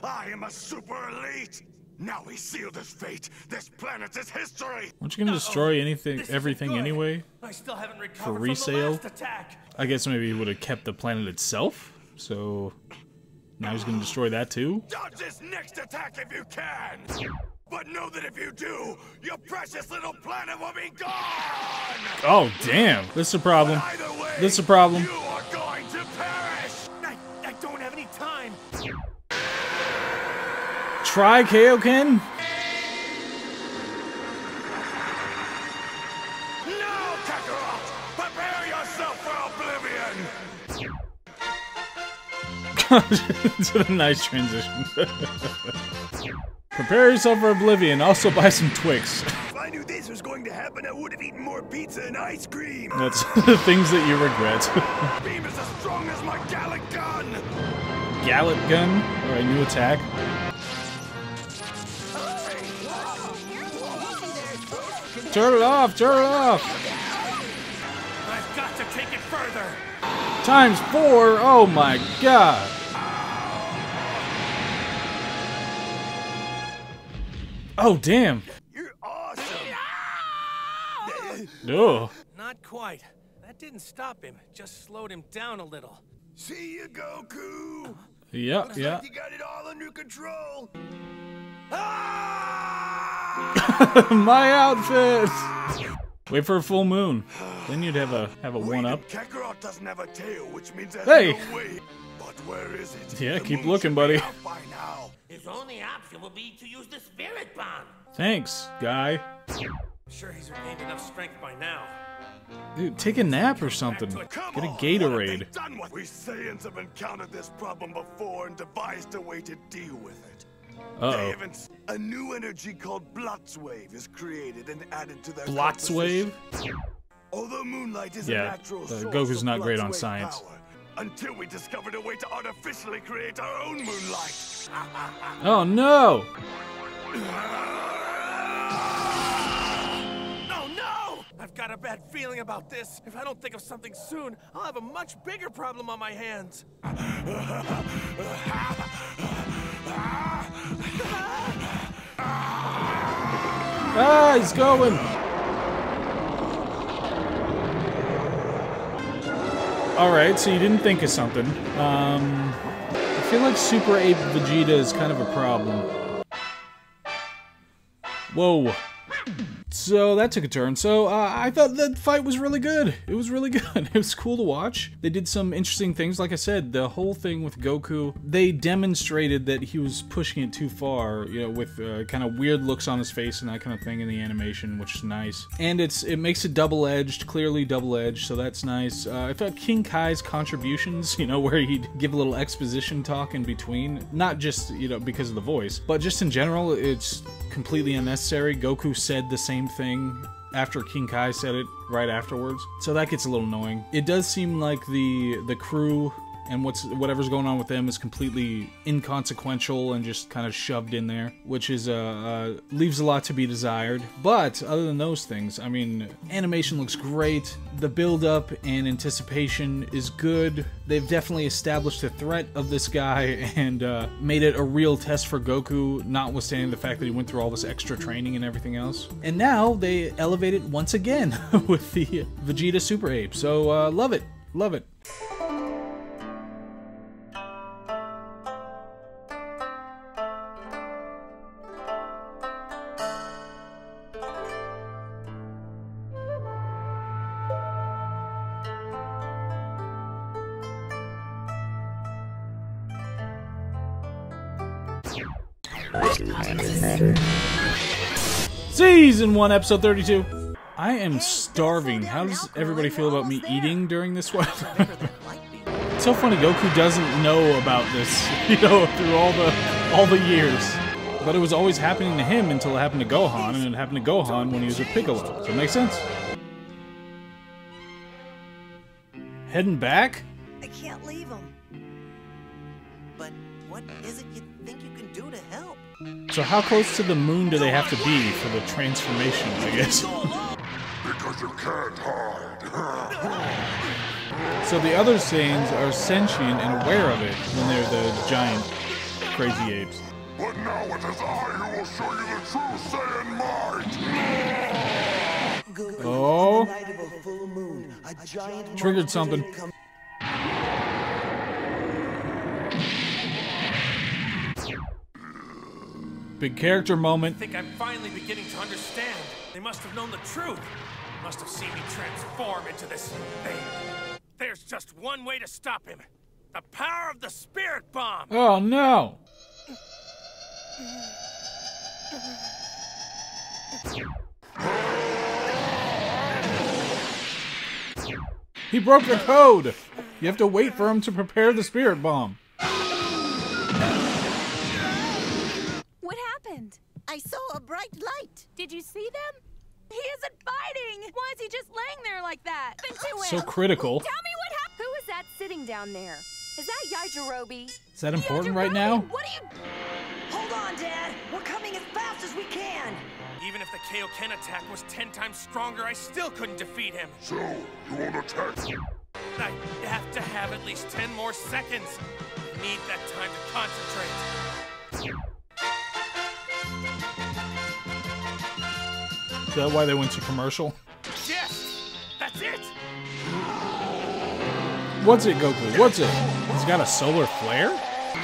S10: I am a super elite. Now we sealed his fate. This planet is history.
S1: Weren't you gonna destroy everything anyway?
S7: I still haven't recovered
S1: for resale?
S7: from the last attack.
S1: I guess maybe he would have kept the planet itself. So now he's gonna destroy that too?
S10: Dodge this next attack if you can. But know that if you do, your precious little planet will be gone.
S1: Oh damn! This is a problem.
S10: Way,
S1: this is a problem.
S10: You are going to perish.
S7: I don't have any time.
S1: Try Kaioken?
S10: Now, Kakarot, prepare yourself for oblivion.
S1: It's a nice transition. Prepare yourself for oblivion. Also buy some Twix.
S10: If I knew this was going to happen, I would have eaten more pizza and ice cream.
S1: That's the things that you regret.
S10: Beam is as strong as my Gallic gun.
S1: Gallic gun? Alright, new attack. Turn it off! Turn it off!
S7: I've got to take it further.
S1: ×4? Oh my god! Oh damn!
S10: You're awesome.
S1: Ugh.
S7: Not quite. That didn't stop him. Just slowed him down a little.
S10: See you, Goku.
S1: Yep,
S10: Looks
S1: yeah.
S10: like you got it all under control.
S1: My outfit. Wait for a full moon. Then you'd have a one up.
S10: Kakarot doesn't have a tail, which means there's
S1: hey.
S10: no way. But where is it?
S1: Yeah,
S10: The
S1: keep
S10: moon
S1: looking,
S10: should
S1: buddy.
S10: be out by now.
S13: His only option will be to use the spirit bomb.
S1: Thanks, guy.
S7: I'm sure he's regained enough strength by now.
S1: Dude, take a nap or something. Get a Gatorade.
S10: We Saiyans have encountered this problem before and devised a way to deal with it.
S1: Uh-oh.
S10: A new energy called Blotzwave is created and added to their
S1: Blotzwave?
S10: Although moonlight is a natural source
S1: Goku's
S10: of
S1: not great on
S10: Blotzwave
S1: science.
S10: power, until we discovered a way to artificially create our own moonlight.
S1: Oh no!
S7: No! I've got a bad feeling about this. If I don't think of something soon, I'll have a much bigger problem on my hands.
S1: Ah, he's going! Alright, so you didn't think of something. I feel like Super Ape Vegeta is kind of a problem. Whoa. So that took a turn. So I thought the fight was really good. It was really good. It was cool to watch. They did some interesting things. Like I said, the whole thing with Goku, they demonstrated that he was pushing it too far, you know, with kind of weird looks on his face and that kind of thing in the animation, which is nice. And it makes it double-edged, clearly double-edged, so that's nice. I thought King Kai's contributions, you know, where he'd give a little exposition talk in between, not just, you know, because of the voice, but just in general, it's completely unnecessary. Goku said the same thing after King Kai said it right afterwards, so that gets a little annoying. It does seem like the crew and whatever's going on with them is completely inconsequential and just kind of shoved in there, which is leaves a lot to be desired. But other than those things, I mean, animation looks great, the build-up and anticipation is good. They've definitely established the threat of this guy and made it a real test for Goku, notwithstanding the fact that he went through all this extra training and everything else. And now they elevate it once again with the Vegeta Super Ape. So love it, love it. Season 1, episode 32. I am starving. How does everybody feel about me eating during this one? It's so funny, Goku doesn't know about this, you know, through all the years. But it was always happening to him until it happened to Gohan, and it happened to Gohan when he was with Piccolo. So it makes sense. Heading back?
S12: I can't leave him. But what is it you think you can do to help?
S1: So how close to the moon do they have to be for the transformation, I guess?
S10: Because you can't hide.
S1: So the other Saiyans are sentient and aware of it when they're the giant crazy apes.
S10: But now it is I who will show you the true Saiyan might.
S1: Oh.
S12: The night of a full moon, a giant
S1: Triggered something. Big character moment.
S7: I think I'm finally beginning to understand. They must have known the truth. Must have seen me transform into this thing. There's just one way to stop him. The power of the Spirit Bomb!
S1: Oh no! He broke the code! You have to wait for him to prepare the Spirit Bomb.
S4: What happened?
S11: I saw a bright light.
S6: Did you see them? He isn't fighting! Why is he just laying there like that?
S1: So critical.
S4: Tell me what happened! Who is that sitting down there? Is that Yajirobe?
S1: Is that important right now?
S11: What are you... Hold on, Dad. We're coming as fast as we can.
S7: Even if the Kaioken attack was 10 times stronger, I still couldn't defeat him.
S10: So, you won't attack?
S7: I have to have at least 10 more seconds. I need that time to concentrate.
S1: Is that why they went to commercial?
S7: Yes! That's it!
S1: What's it, Goku? What's it? He's got a solar flare?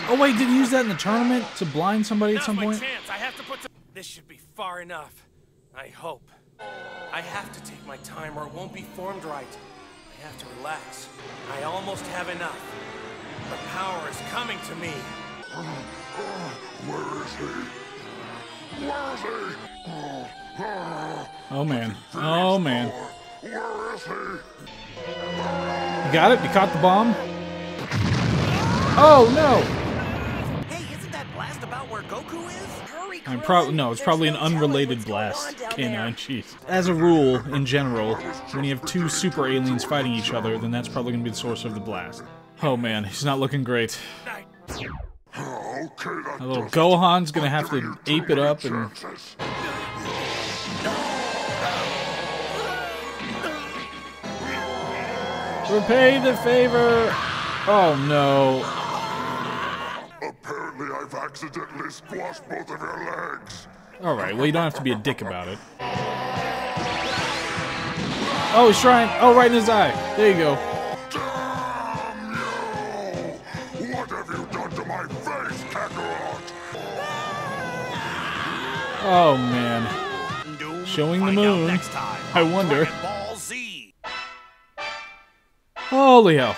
S1: Oh wait, did he use that in the tournament to blind somebody at some point?
S7: Chance. I have to put this should be far enough. I hope. I have to take my time or it won't be formed right. I have to relax. I almost have enough. The power is coming to me.
S10: Where is he? Where is he?
S1: Oh man. Oh man.
S10: Where is he?
S1: You got it? You caught the bomb? Oh no!
S12: Hey, isn't that blast about where Goku is?
S1: No, it's probably an unrelated blast. K9, jeez. As a rule, in general, when you have two super aliens fighting each other, then that's probably gonna be the source of the blast. Oh man, he's not looking great. A little Gohan's gonna have to ape it up and... Repay the favor! Oh no.
S10: Apparently I've accidentally squashed both of your legs.
S1: Alright, well you don't have to be a dick about it. Oh, he's trying. Oh, right in his eye. There you go.
S10: Damn you! What have you done to my face, Kakarot?
S1: Oh man. Showing the moon. I wonder. Holy hell.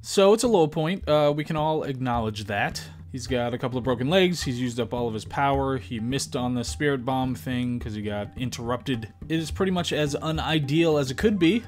S1: So it's a low point. We can all acknowledge that. He's got a couple of broken legs. He's used up all of his power. He missed on the spirit bomb thing because he got interrupted. It is pretty much as unideal as it could be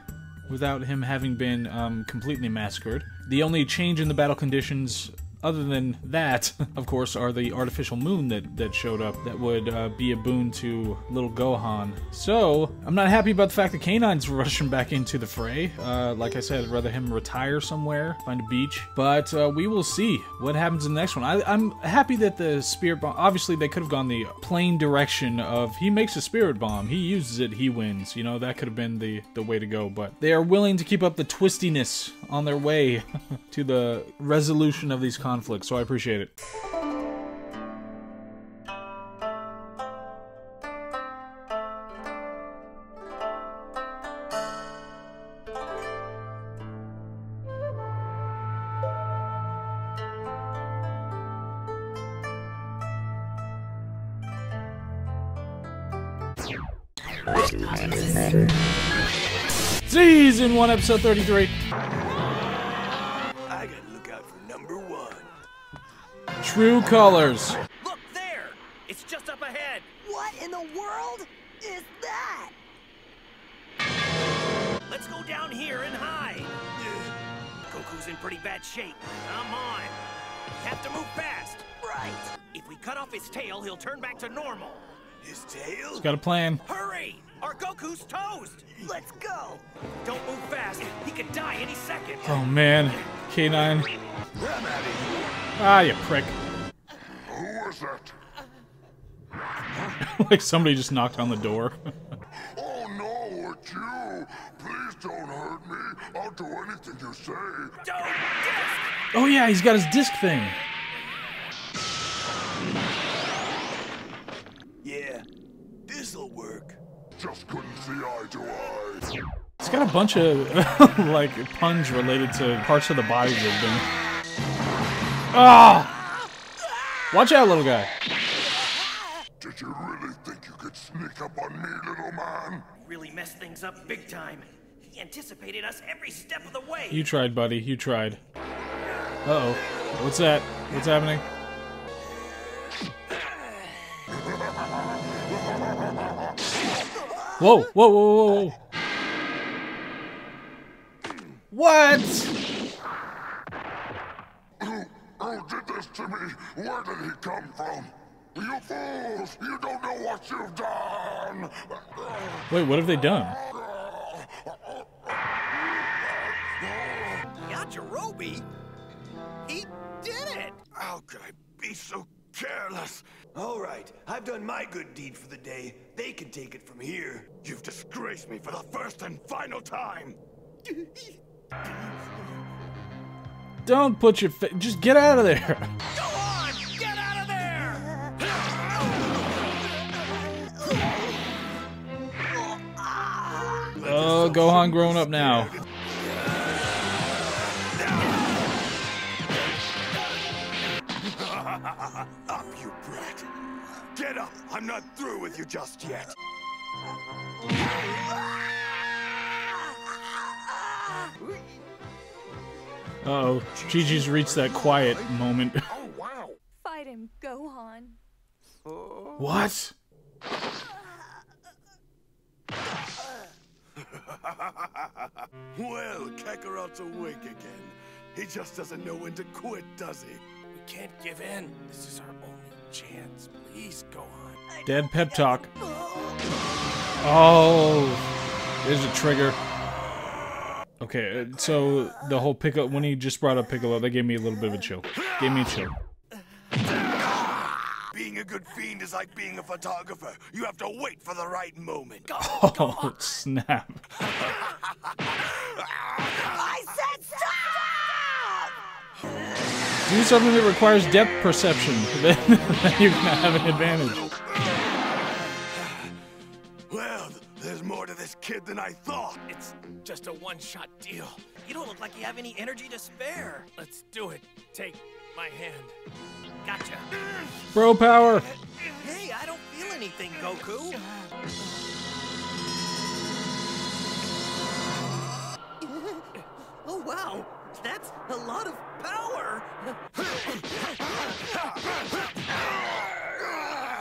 S1: without him having been completely massacred. The only change in the battle conditions other than that, of course, are the artificial moon that showed up that would be a boon to little Gohan. So, I'm not happy about the fact that K9's rushing back into the fray. Like I said, I'd rather him retire somewhere, find a beach. But we will see what happens in the next one. I'm happy that the spirit bomb, obviously they could have gone the plain direction of he makes a spirit bomb, he uses it, he wins. You know, that could have been the way to go. But they are willing to keep up the twistiness on their way to the resolution of these conflicts, so I appreciate it. Season 1, episode 33.
S5: I gotta look out for number 1.
S1: True colors.
S12: Look there! It's just up ahead.
S15: What in the world is that?
S12: Let's go down here and hide. Goku's in pretty bad shape. Come on. We have to move fast.
S15: Right.
S12: If we cut off his tail, he'll turn back to normal.
S5: His tail?
S1: He's got a plan.
S12: Hurry! Our Goku's toast!
S15: Let's go!
S12: Don't move fast. He could die any second.
S1: Oh man. K9. Ah, you prick.
S10: Who was that?
S1: Like somebody just knocked on the door.
S10: Oh no, it's you! Please don't hurt me. I'll do anything you say.
S1: Oh yeah, he's got his disc thing.
S5: Yeah, this'll work.
S10: Just couldn't see eye to eye.
S1: It's got a bunch of like puns related to parts of the body they've been. Ah! Watch out, little guy.
S10: Did you really think you could sneak up on me, little man?
S12: Really messed things up big time. He anticipated us every step of the way.
S1: You tried, buddy. You tried. Uh-oh. What's that? What's happening? Whoa, whoa, whoa, whoa, whoa. What?
S10: Who did this to me? Where did he come from? You fools! You don't know what you've done!
S1: Wait, what have they done?
S12: Yajirobe? He did it!
S5: How could I be so careless? All right, I've done my good deed for the day. They can take it from here.
S10: You've disgraced me for the first and final time!
S1: Don't put your just get out of there.
S12: Go on! Get out of there!
S1: Oh, Gohan growing up now.
S10: Up, you brat! Get up! I'm not through with you just yet!
S1: Uh-oh. Gigi's reached that quiet moment.
S10: Oh, wow!
S6: Fight him, Gohan.
S1: What?
S10: Well, Kakarot's awake again. He just doesn't know when to quit, does he?
S7: We can't give in. This is our only chance. Please, Gohan.
S1: Dead pep talk. Oh, there's a trigger. Okay, so the whole Piccolo, when he just brought up Piccolo, that gave me a little bit of a chill. Gave me a chill.
S10: Being a good fiend is like being a photographer. You have to wait for the right moment.
S1: Oh, snap.
S11: I said stop!
S1: Do something that requires depth perception. Then you're gonna have an advantage.
S10: Well, there's more to this kid than I thought.
S7: It's just a one-shot deal. You don't look like you have any energy to spare. Let's do it. Take my hand. Gotcha.
S1: Bro power.
S7: Hey, I don't feel anything, Goku. Oh, wow. That's a lot of power.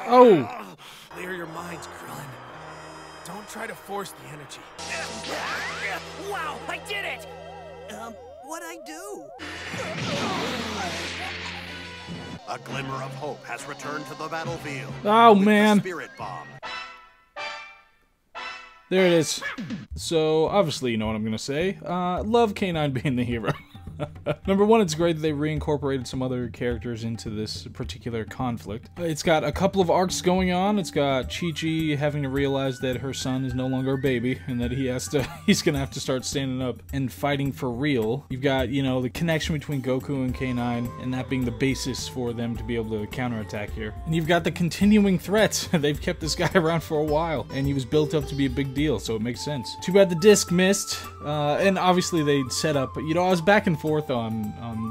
S1: Oh.
S7: Clear your minds, Krillin. Don't try to force the energy. Wow, I did it! What'd I do?
S8: A glimmer of hope has returned to the battlefield.
S1: Oh, man.
S8: The Spirit Bomb.
S1: There it is. So, obviously, you know what I'm gonna say. Love K9 being the hero. Number one, it's great that they reincorporated some other characters into this particular conflict. It's got a couple of arcs going on. It's got Chi-Chi having to realize that her son is no longer a baby and that he's gonna have to start standing up and fighting for real. You've got, you know, the connection between Goku and K9 and that being the basis for them to be able to counterattack here. And you've got the continuing threats. They've kept this guy around for a while and he was built up to be a big deal, so it makes sense. Too bad the disc missed. And obviously they set up, you know, I was back and forth on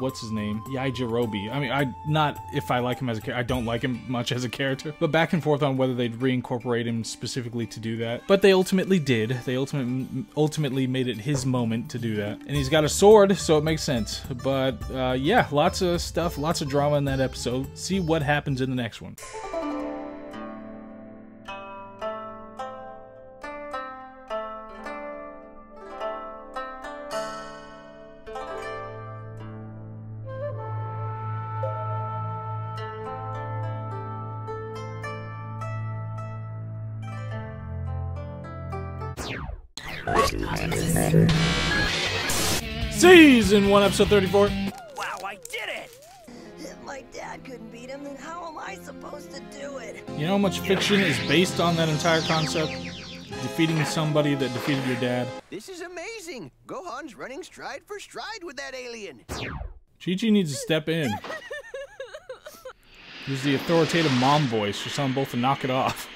S1: what's his name, Yajirobe. I mean, not if I like him as a character. I don't like him much as a character, but back and forth on whether they'd reincorporate him specifically to do that. But they ultimately did. They ultimately made it his moment to do that, and he's got a sword, so it makes sense. But yeah, lots of stuff, lots of drama in that episode. See what happens in the next one. Season 1, episode 34.
S7: Wow, I did it!
S11: If my dad couldn't beat him, then how am I supposed to do it?
S1: You know how much fiction is based on that entire concept? Defeating somebody that defeated your dad.
S2: This is amazing. Gohan's running stride for stride with that alien.
S1: Chi-Chi needs to step in. Use the authoritative mom voice. Just tell them both to knock it off.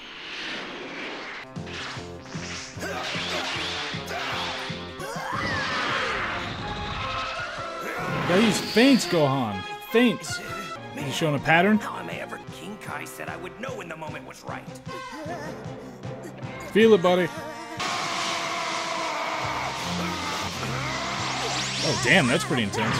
S1: Gotta use feints, Gohan. Feints. You showing a pattern?
S7: How am I ever? King Kai said I would know when the moment was right.
S1: Feel it, buddy. Oh, damn, that's pretty intense.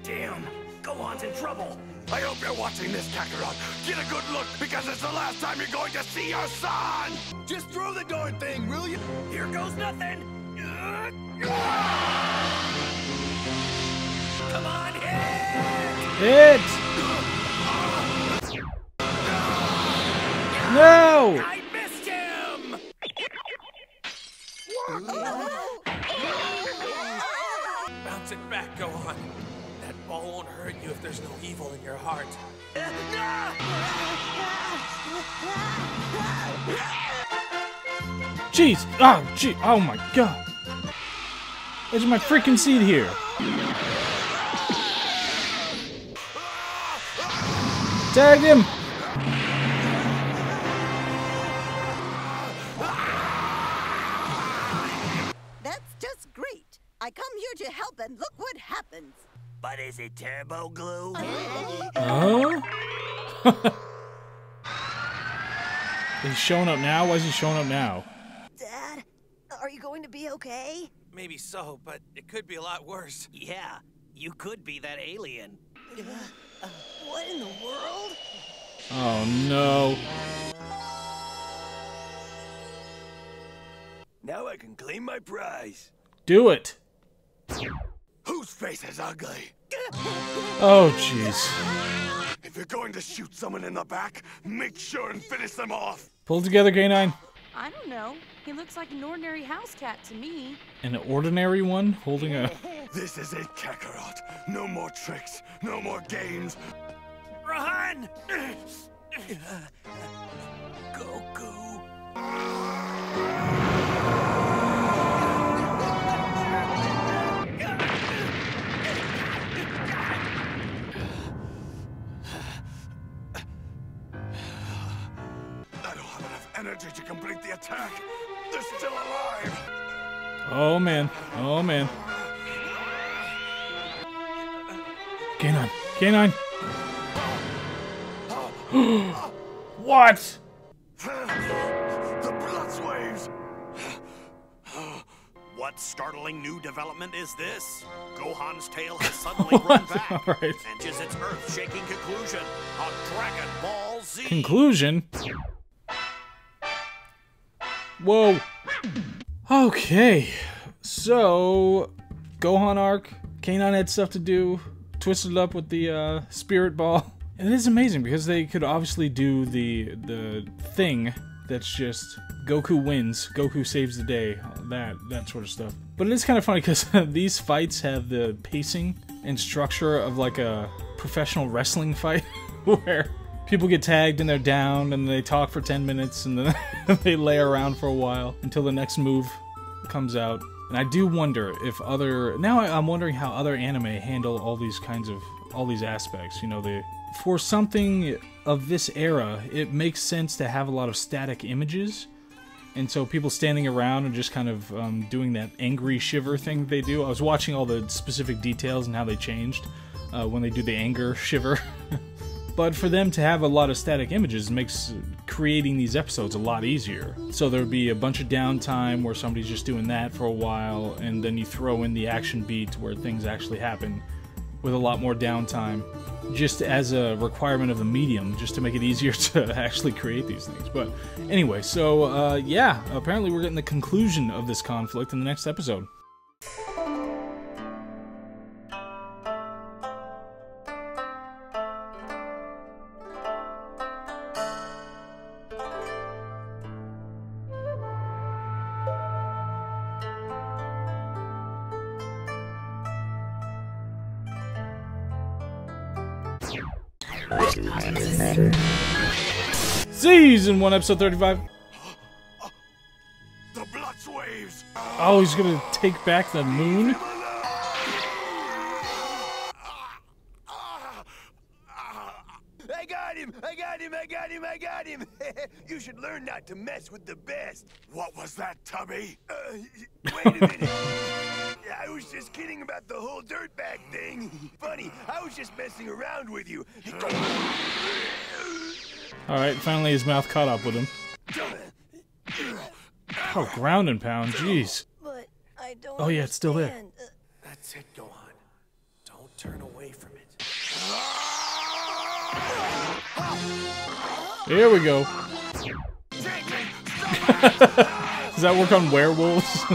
S7: Damn, Gohan's in trouble.
S10: I hope you're watching this, Kakarot. Get a good look, because it's the last time you're going to see your son! Just throw the darn thing, will you?
S7: Here goes nothing. Come on, hit!
S1: No!
S7: I missed him! Bounce it back, Gohan. That ball won't hurt you if there's no evil in your heart.
S1: Jeez! Oh, gee! Oh my god! There's my freaking seat here. Tag him!
S11: That's just great. I come here to help and look what happens.
S13: But is it turbo glue?
S1: Huh? He's showing up now? Why is he showing up now?
S11: Dad, are you going to be okay?
S7: Maybe so, but it could be a lot worse.
S12: Yeah, you could be that alien.
S11: What in the world?
S1: Oh no.
S10: Now I can claim my prize.
S1: Do it.
S10: Whose face is ugly?
S1: Oh jeez.
S10: If you're going to shoot someone in the back, make sure and finish them off.
S1: Pull it together, K9.
S6: I don't know. He looks like an ordinary house cat to me.
S1: An ordinary one holding a...
S10: This is it, Kakarot. No more tricks, no more games.
S12: Run! Goku.
S10: Energy to complete the attack. They're still alive.
S1: Oh man. Oh man. K9. K9. What?
S10: The blood waves.
S8: What startling new development is this? Gohan's tail has suddenly grown back.
S1: All right.
S8: And just its earth-shaking conclusion on Dragon Ball Z.
S1: Conclusion? Whoa. Okay. So, Gohan arc. K9 had stuff to do. Twisted up with the spirit ball. And it is amazing because they could obviously do the thing that's just Goku wins, Goku saves the day, that sort of stuff. But it is kind of funny because these fights have the pacing and structure of like a professional wrestling fight where people get tagged and they're down and they talk for 10 minutes and then they lay around for a while until the next move comes out. And I do wonder if I'm wondering how other anime handle all these aspects. You know, for something of this era, it makes sense to have a lot of static images. And so people standing around and just kind of doing that angry shiver thing they do. I was watching all the specific details and how they changed when they do the anger shiver. But for them to have a lot of static images makes creating these episodes a lot easier. So there would be a bunch of downtime where somebody's just doing that for a while, and then you throw in the action beat where things actually happen with a lot more downtime, just as a requirement of the medium, just to make it easier to actually create these things. But anyway, so yeah, apparently we're getting the conclusion of this conflict in the next episode. Season 1, episode 35.
S10: The blood waves.
S1: Oh, he's gonna take back the moon?
S5: I got him! I got him! I got him! I got him! You should learn not to mess with the best.
S10: What was that, Tubby?
S5: Wait a minute. I was just kidding about the whole dirtbag thing. Funny, I was just messing around with you.
S1: Alright, finally his mouth caught up with him. Oh, ground and pound, jeez.
S11: But I don't.
S1: Oh yeah, it's still there.
S7: That's it, Gohan. Don't turn away from it.
S1: Here we go. Does that work on werewolves?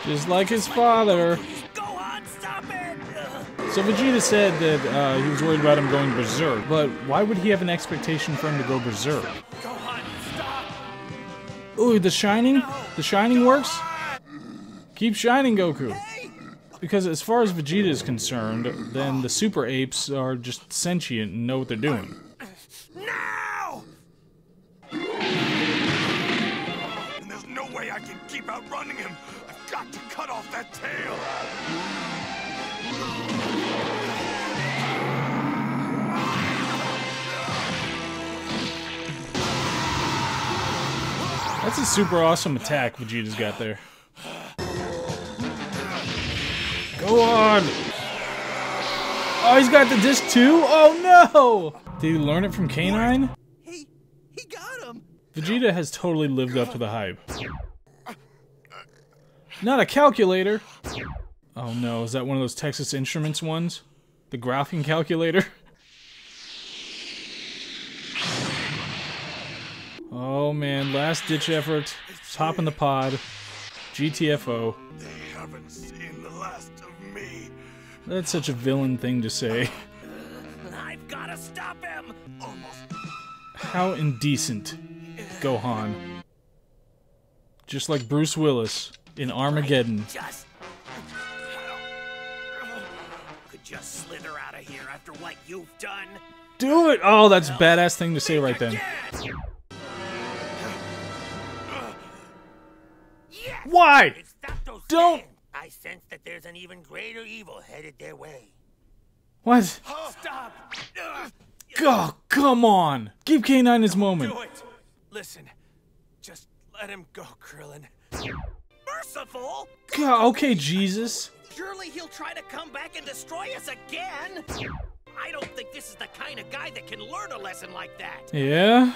S1: Just like his father. So Vegeta said that he was worried about him going berserk, but why would he have an expectation for him to go berserk? Ooh, the Shining? The Shining works? Keep shining, Goku. Because as far as Vegeta is concerned, then the Super Apes are just sentient and know what they're doing.
S10: Now! And there's no way I can keep outrunning him. I've got to cut off that tail.
S1: That's a super awesome attack Vegeta's got there. Go on! Oh, he's got the disc too? Oh no! Did he learn it from K9?
S5: He got him!
S1: Vegeta has totally lived up to the hype. Not a calculator! Oh no, is that one of those Texas Instruments ones? The graphing calculator? Oh Oh man, last ditch effort. Top in the pod. GTFO.
S10: They haven't seen the last of me.
S1: That's such a villain thing to say.
S12: I've gotta stop him!
S1: How indecent, Gohan. Just like Bruce Willis in Armageddon.
S12: Could just slither out of here after what you've done.
S1: Do it! Oh, that's a badass thing to say right then. Why? Don't.
S13: I sense that there's an even greater evil headed their way.
S1: What?
S12: Stop!
S1: Oh, come on! Give K9 his moment.
S12: Do it! Listen, just let him go, Krillin. Merciful?
S1: God, okay, Jesus.
S12: Surely he'll try to come back and destroy us again? I don't think this is the kind of guy that can learn a lesson like that.
S1: Yeah?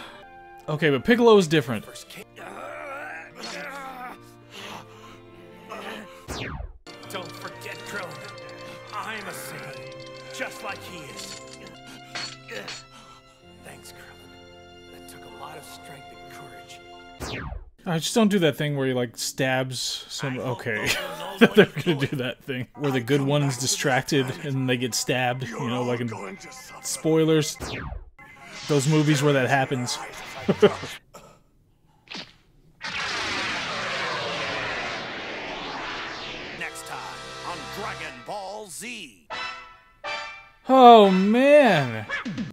S1: Okay, but Piccolo is different.
S12: Don't forget, Krillin. I'm a Saiyan, just like he is. Thanks, Krillin. That took a lot of strength and courage.
S1: I just don't do that thing where he like stabs some. Okay, they're gonna do that thing where the good one's distracted and they get stabbed. You know, like in spoilers. Those movies where that happens.
S12: Next time on Dragon Ball Z.
S1: Oh man,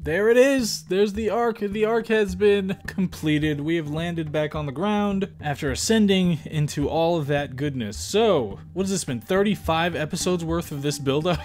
S1: there it is. There's the arc. The arc has been completed. We have landed back on the ground after ascending into all of that goodness. So, what has this been? 35 episodes worth of this buildup?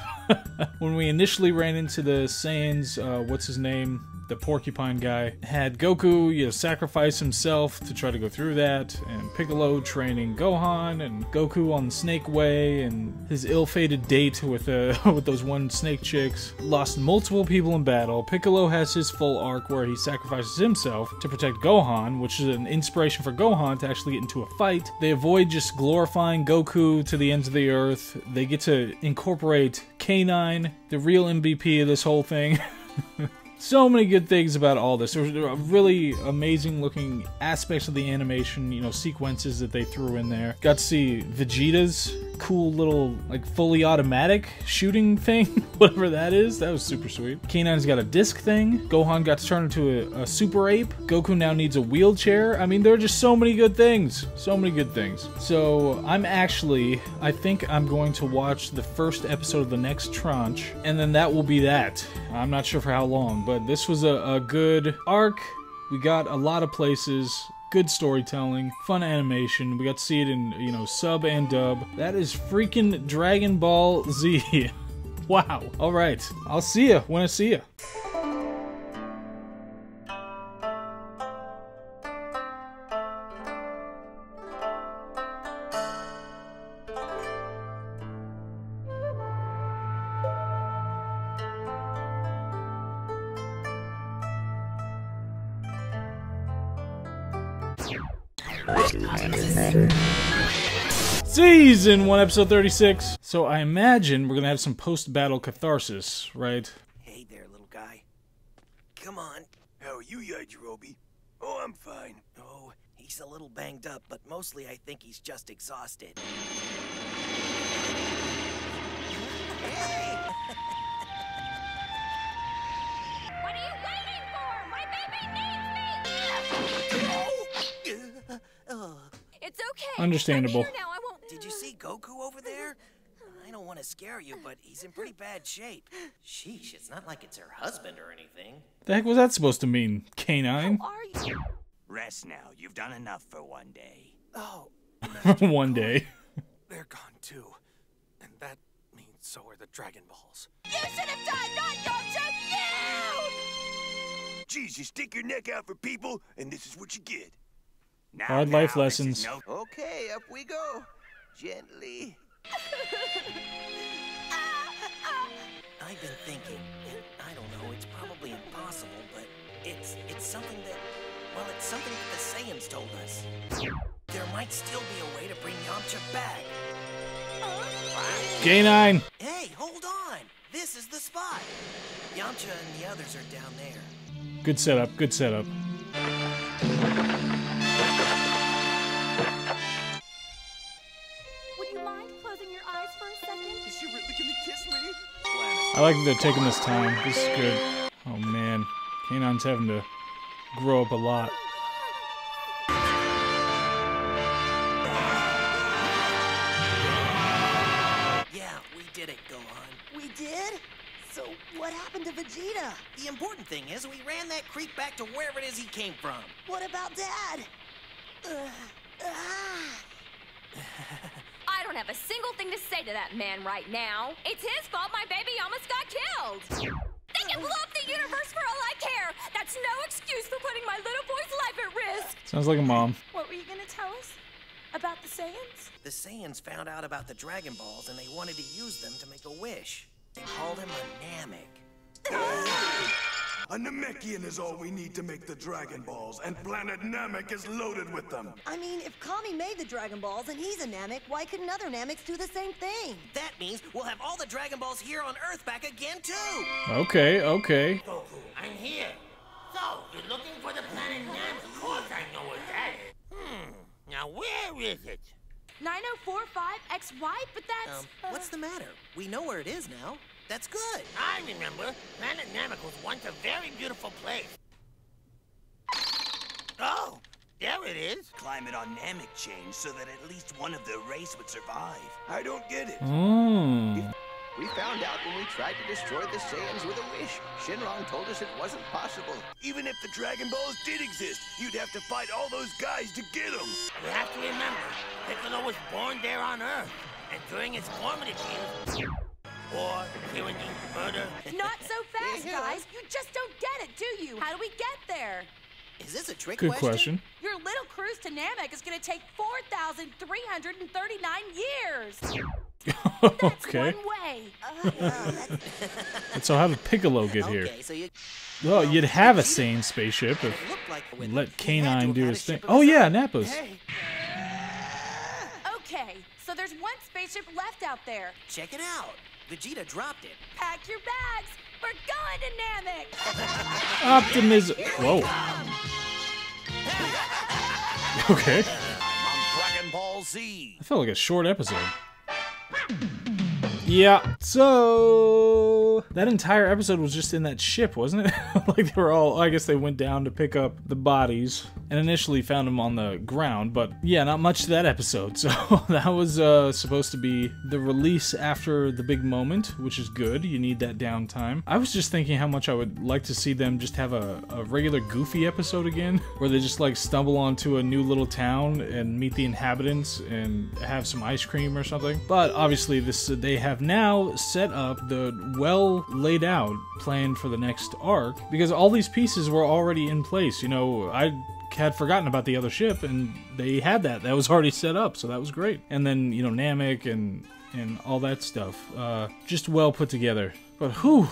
S1: When we initially ran into the Saiyans, what's his name? The porcupine guy had Goku, you know, sacrifice himself to try to go through that, and Piccolo training Gohan, and Goku on the Snake Way, and his ill-fated date with with those one snake chicks. Lost multiple people in battle. Piccolo has his full arc where he sacrifices himself to protect Gohan, which is an inspiration for Gohan to actually get into a fight. They avoid just glorifying Goku to the ends of the earth. They get to incorporate K9, the real MVP of this whole thing. So many good things about all this. There were really amazing looking aspects of the animation, you know, sequences that they threw in there. Got to see Vegeta's cool little, like, fully automatic shooting thing, whatever that is. That was super sweet. K9's got a disc thing. Gohan got to turn into a super ape. Goku now needs a wheelchair. I mean, there are just so many good things. So many good things. So, I think I'm going to watch the first episode of the next tranche, and then that will be that. I'm not sure for how long, but this was a good arc. We got a lot of places. Good storytelling, fun animation. We got to see it in, you know, sub and dub. That is freaking Dragon Ball Z. Wow. All right. I'll see ya when I see ya. Season 1, episode 36. So I imagine we're gonna have some post-battle catharsis, right?
S12: Hey there, little guy. Come on.
S5: How are you, Yajirobe? Oh, I'm fine.
S12: Oh, he's a little banged up, but mostly I think he's just exhausted. Hey!
S4: What are you waiting for? My baby needs me! It's okay.
S1: Understandable.
S4: I'm here now. I won't.
S12: Did you see Goku over there? I don't want to scare you, but he's in pretty bad shape.
S20: Sheesh, it's not like it's her husband or anything.
S1: The heck was that supposed to mean, K9?
S4: Are you?
S5: Rest now. You've done enough for one day.
S12: Oh.
S1: One day.
S12: They're gone too. And that means so are the Dragon Balls.
S4: You should have died, not Yamcha! You!
S5: Geez, you stick your neck out for people, and this is what you get.
S1: Hard life lessons.
S2: Okay, up we go. Gently.
S12: I've been thinking, and I don't know, it's probably impossible, but it's something that, well, it's something that the Saiyans told us. There might still be a way to bring Yamcha back.
S1: K9.
S12: Hey, hold on. This is the spot. Yamcha and the others are down there.
S1: Good setup, good setup. I like that they're taking this time. This is good. Oh man, K9's having to grow up a lot.
S12: Yeah, we did it, Gohan.
S11: We did? So what happened to Vegeta?
S12: The important thing is we ran that creep back to wherever it is he came from.
S11: What about Dad?
S4: I don't have a single thing to say to that man right now. It's his fault my baby almost got killed. They can blow up the universe for all I care. That's no excuse for putting my little boy's life at risk.
S1: Sounds like a mom.
S6: What were you gonna tell us? About the Saiyans?
S12: The Saiyans found out about the Dragon Balls and they wanted to use them to make a wish. They called him a Namek.
S10: A Namekian is all we need to make the Dragon Balls, and planet Namek is loaded with them.
S11: I mean, if Kami made the Dragon Balls and he's a Namek, why couldn't other Nameks do the same thing?
S12: That means we'll have all the Dragon Balls here on Earth back again, too!
S1: Okay, okay.
S13: Goku, I'm here. So, you're looking for the planet Namek? Of course I know where that is. Now where is it?
S6: 9045XY, but that's...
S12: What's the matter? We know where it is now. That's good.
S13: I remember. Planet Namek was once a very beautiful place. Oh, there it is.
S5: Climate on Namek changed so that at least one of the race would survive. I don't get it.
S2: We found out when we tried to destroy the Saiyans with a wish. Shenron told us it wasn't possible.
S5: Even if the Dragon Balls did exist, you'd have to fight all those guys to get them.
S13: You have to remember, Piccolo was born there on Earth, and during his formative years, war, tyranny, murder.
S6: Not so fast, guys. You just don't get it, do you? How do we get there?
S12: Is this a trick
S1: Good question.
S6: Your little cruise to Namek is going to take 4,339 years.
S1: Okay.
S6: One way.
S1: And so how did Piccolo get here?
S12: So
S1: Well, you'd have a Saiyan spaceship if you let K9 do his thing. Oh yeah, Nappa's.
S6: Okay, so there's one spaceship left out there.
S12: Check it out. Vegeta dropped it.
S6: Pack your bags. We're going to Namek.
S1: Optimism. Whoa. Okay.
S8: On Dragon Ball Z.
S1: I felt like a short episode. Yeah, so that entire episode was just in that ship, wasn't it? Like they were all, I guess they went down to pick up the bodies and initially found them on the ground, but yeah, not much to that episode. So that was supposed to be the release after the big moment, which is good. You need that downtime. I was just thinking how much I would like to see them just have a regular Goofy episode again, where they just like stumble onto a new little town and meet the inhabitants and have some ice cream or something. But obviously they have now set up the well laid out plan for the next arc, because all these pieces were already in place. You know, I had forgotten about the other ship, and they had that was already set up, so that was great. And then, you know, Namek and all that stuff, just well put together. But whew,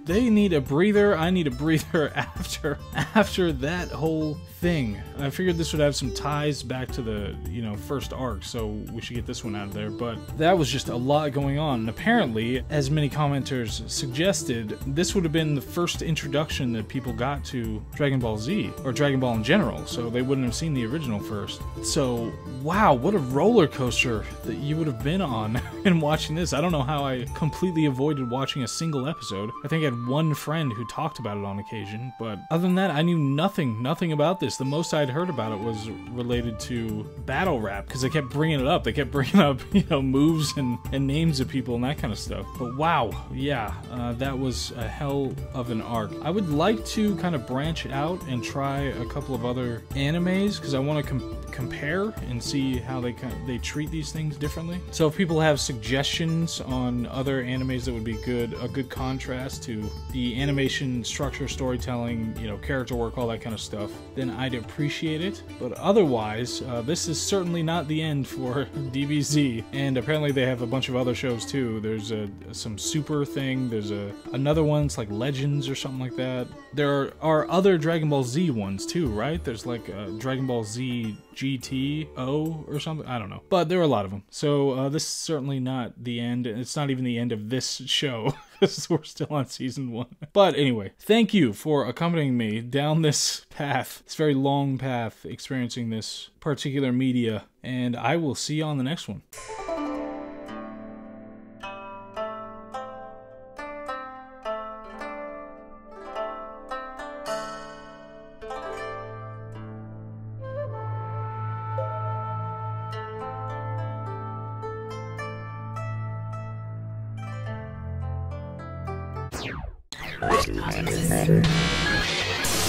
S1: they need a breather. I need a breather after that whole thing. I figured this would have some ties back to the, you know, first arc, so we should get this one out of there. But that was just a lot going on. And apparently, as many commenters suggested, this would have been the first introduction that people got to Dragon Ball Z, or Dragon Ball in general, so they wouldn't have seen the original first. So, wow, what a roller coaster that you would have been on in watching this. I don't know how I completely avoided watching a single episode. I think I had one friend who talked about it on occasion, but other than that, I knew nothing about this. The most I'd heard about it was related to battle rap, because they kept bringing it up. They kept bringing up, you know, moves and names of people and that kind of stuff. But wow, yeah, that was a hell of an arc. I would like to kind of branch out and try a couple of other animes, because I want to compare and see how they treat these things differently. So if people have suggestions on other animes that would be a good contrast to the animation, structure, storytelling, you know, character work, all that kind of stuff, then I'd appreciate it. But otherwise, this is certainly not the end for DBZ, and apparently they have a bunch of other shows too. There's some Super thing, there's another one, it's like Legends or something like that. There are other Dragon Ball Z ones too, right? There's like Dragon Ball Z GTO or something, I don't know. But there are a lot of them. So this is certainly not the end. It's not even the end of this show, because we're still on season 1. But anyway, thank you for accompanying me down this path, this very long path, experiencing this particular media, and I will see you on the next one.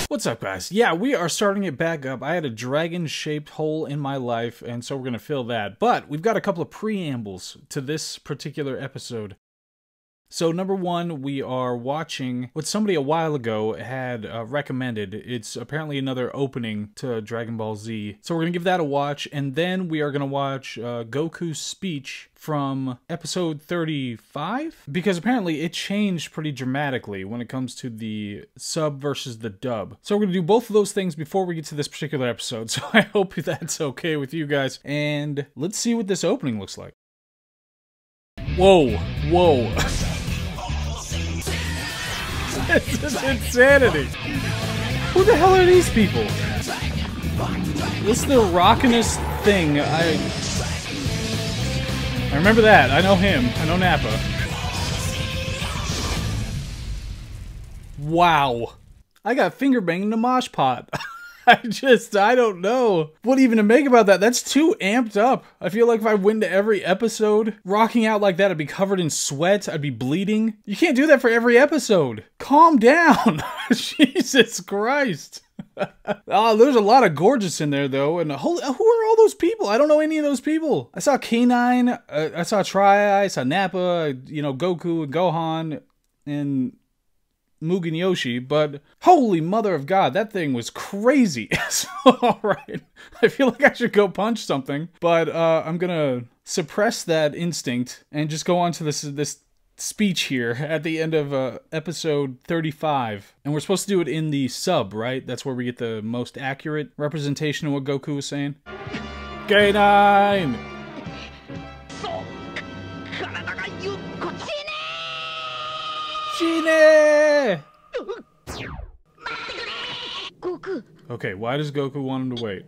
S1: What's up, guys? Yeah, we are starting it back up. I had a dragon-shaped hole in my life, and so we're gonna fill that. But we've got a couple of preambles to this particular episode. So number one, we are watching what somebody a while ago had recommended. It's apparently another opening to Dragon Ball Z. So we're going to give that a watch, and then we are going to watch Goku's speech from episode 35? Because apparently it changed pretty dramatically when it comes to the sub versus the dub. So we're going to do both of those things before we get to this particular episode. So I hope that's okay with you guys. And let's see what this opening looks like. Whoa, whoa. This is insanity. Who the hell are these people? What's the rockinest thing? I remember that. I know him. I know Nappa. Wow. I got finger banged in a mosh pot. I don't know what even to make about that. That's too amped up. I feel like if I went to every episode rocking out like that, I'd be covered in sweat. I'd be bleeding. You can't do that for every episode. Calm down. Jesus Christ. Oh, there's a lot of gorgeous in there, though. And who are all those people? I don't know any of those people. I saw K9. I saw Tri. I saw Nappa, you know, Goku and Gohan and Mugen Yoshi, but holy mother of God, that thing was crazy. So, alright, I feel like I should go punch something, but I'm gonna suppress that instinct and just go on to this speech here at the end of episode 35. And we're supposed to do it in the sub, right? That's where we get the most accurate representation of what Goku was saying. K9! Shine! Okay, why does Goku want him to wait?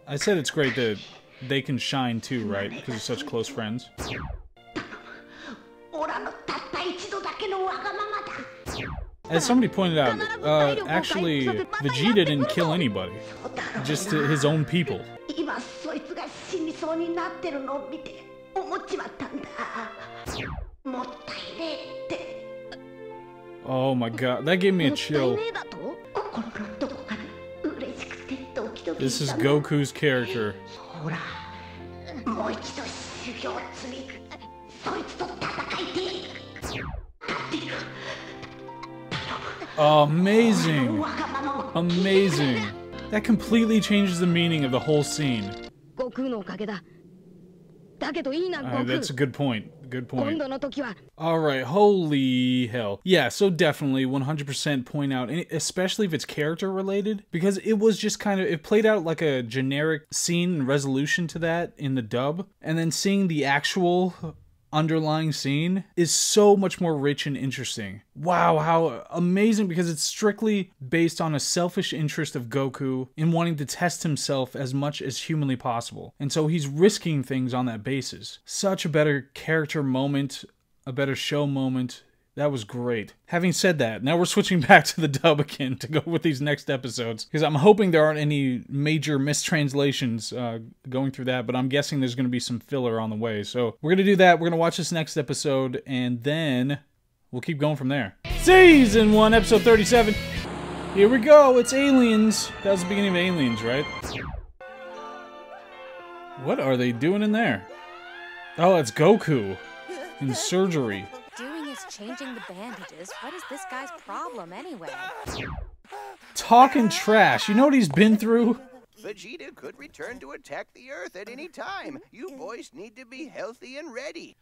S1: I said it's great that they can shine too, right? Because they're such close friends. As somebody pointed out, actually, Vegeta didn't kill anybody. Just his own people. Oh my God, that gave me a chill. This is Goku's character. Oh, amazing. Amazing. That completely changes the meaning of the whole scene. That's a good point. Good point. Alright, holy hell. Yeah, so definitely 100% point out, especially if it's character related, because it was just kind of, it played out like a generic scene and resolution to that in the dub, and then seeing the actual underlying scene is so much more rich and interesting. Wow, how amazing, because it's strictly based on a selfish interest of Goku in wanting to test himself as much as humanly possible. And so he's risking things on that basis. Such a better character moment, a better show moment. That was great. Having said that, now we're switching back to the dub again to go with these next episodes, because I'm hoping there aren't any major mistranslations going through that, but I'm guessing there's going to be some filler on the way. So we're going to do that. We're going to watch this next episode, and then we'll keep going from there. Season 1, episode 37. Here we go. It's Aliens. That was the beginning of Aliens, right? What are they doing in there? Oh, it's Goku in surgery.
S4: Changing the bandages. What is this guy's problem anyway?
S1: Talking trash. You know what he's been through?
S2: Vegeta could return to attack the Earth at any time. You boys need to be healthy and ready.